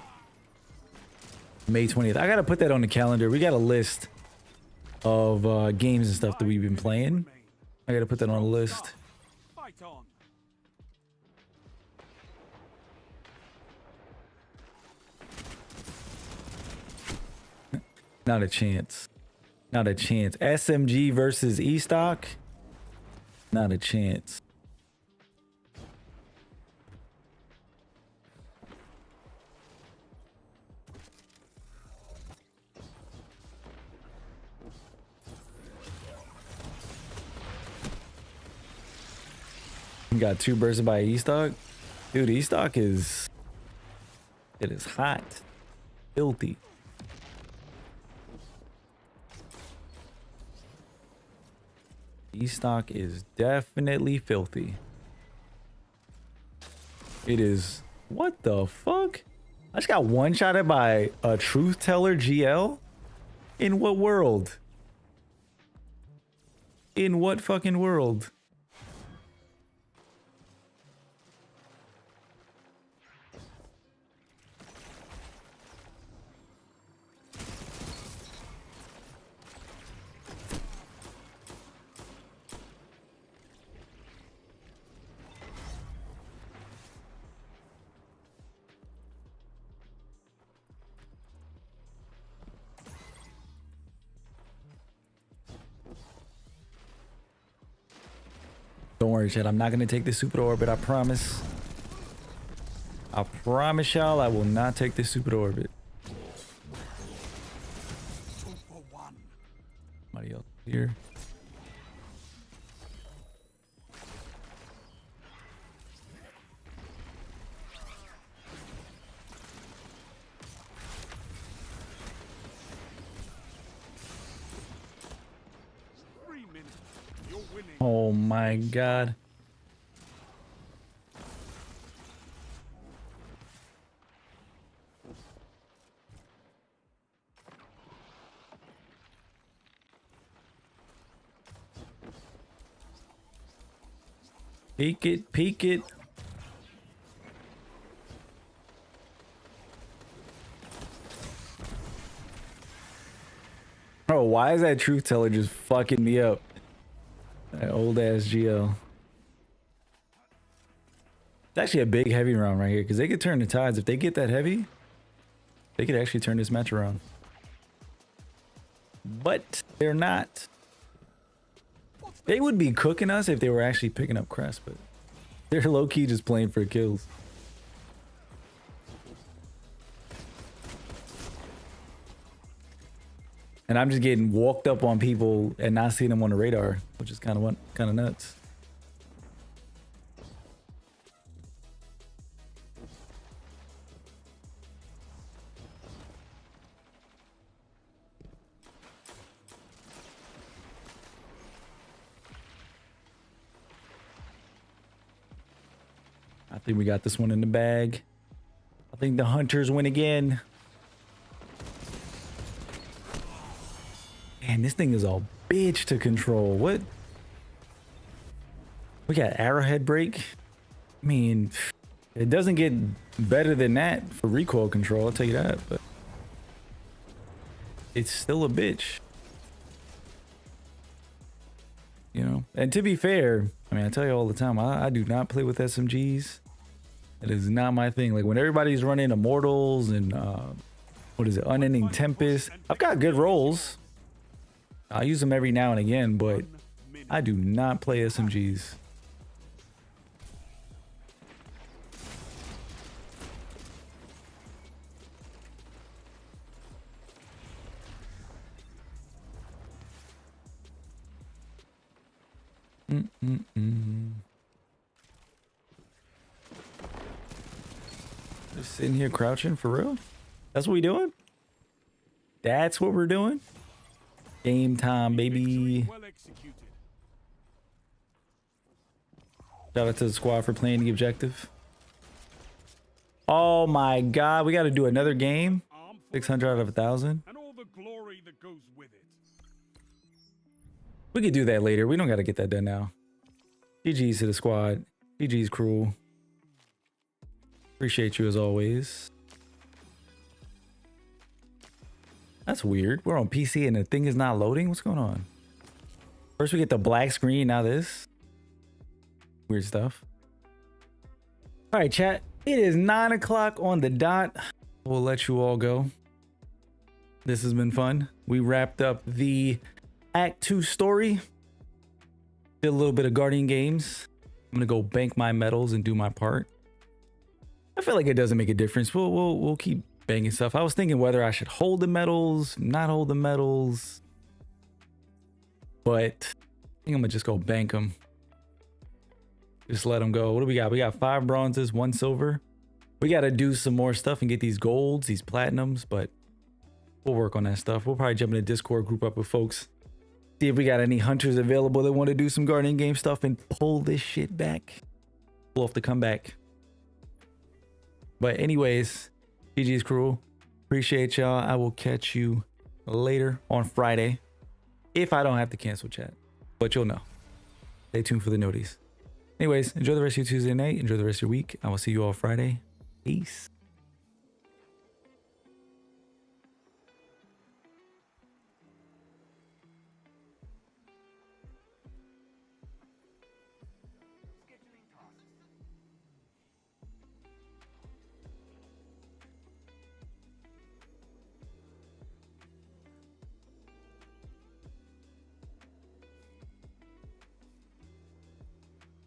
May 20th. I gotta put that on the calendar. We got a list of games and stuff that we've been playing. I gotta put that on the list. Fight on. Not a chance. Not a chance. SMG versus E-Stock? Not a chance. Got 2 bursted by E-Stock? Dude, E-Stock is... It is hot. Filthy. E-Stock is definitely filthy. It is... What the fuck? I just got one-shotted by a Truth Teller GL? In what world? In what fucking world? Don't worry, chat. I'm not gonna take this super to orbit. I promise. I promise y'all I will not take this super to orbit. 2 for 1. Somebody else here. Oh my god. Peek it, peek it. Bro, why is that Truth Teller just fucking me up? That old ass GL. It's actually a big heavy round right here because they could turn the tides. If they get that heavy, they could actually turn this match around. But they're not. They would be cooking us if they were actually picking up Crest, but they're low-key just playing for kills. And I'm just getting walked up on people and not seeing them on the radar, which is kind of nuts. I think we got this one in the bag. I think the hunters win again. Man, this thing is a bitch to control. What? We got arrowhead break. I mean, it doesn't get better than that for recoil control, I'll tell you that, but it's still a bitch. You know, and to be fair, I mean, I tell you all the time, I do not play with SMGs. It is not my thing. Like when everybody's running Immortals and what is it, Unending Tempest, I've got good rolls. I'll use them every now and again, but I do not play SMGs. Just sitting here crouching for real? That's what we doing? That's what we're doing? Game time, baby. Well executed. Shout out to the squad for playing the objective. Oh my god, we got to do another game. 600 out of 1,000. And all the glory that goes with it. We could do that later. We don't got to get that done now. GG's to the squad. GG's crew. Appreciate you as always. That's weird. We're on PC and the thing is not loading. What's going on? First we get the black screen, now this. Weird stuff. All right, chat. It is 9 o'clock on the dot. We'll let you all go. This has been fun. We wrapped up the Act 2 story. Did a little bit of Guardian games. I'm gonna go bank my medals and do my part. I feel like it doesn't make a difference. We'll keep banging stuff. I was thinking whether I should hold the medals, not hold the medals, but I think I'm gonna just go bank them. Just let them go. What do we got? We got 5 bronzes, 1 silver. We got to do some more stuff and get these golds, these platinums, but we'll work on that stuff. We'll probably jump in a Discord group up with folks. See if we got any hunters available that want to do some Guardian game stuff and pull this shit back. Pull off the comeback. But anyways, GG's crew. Appreciate y'all. I will catch you later on Friday. If I don't have to cancel chat. But you'll know. Stay tuned for the noties. Anyways, enjoy the rest of your Tuesday night. Enjoy the rest of your week. I will see you all Friday. Peace.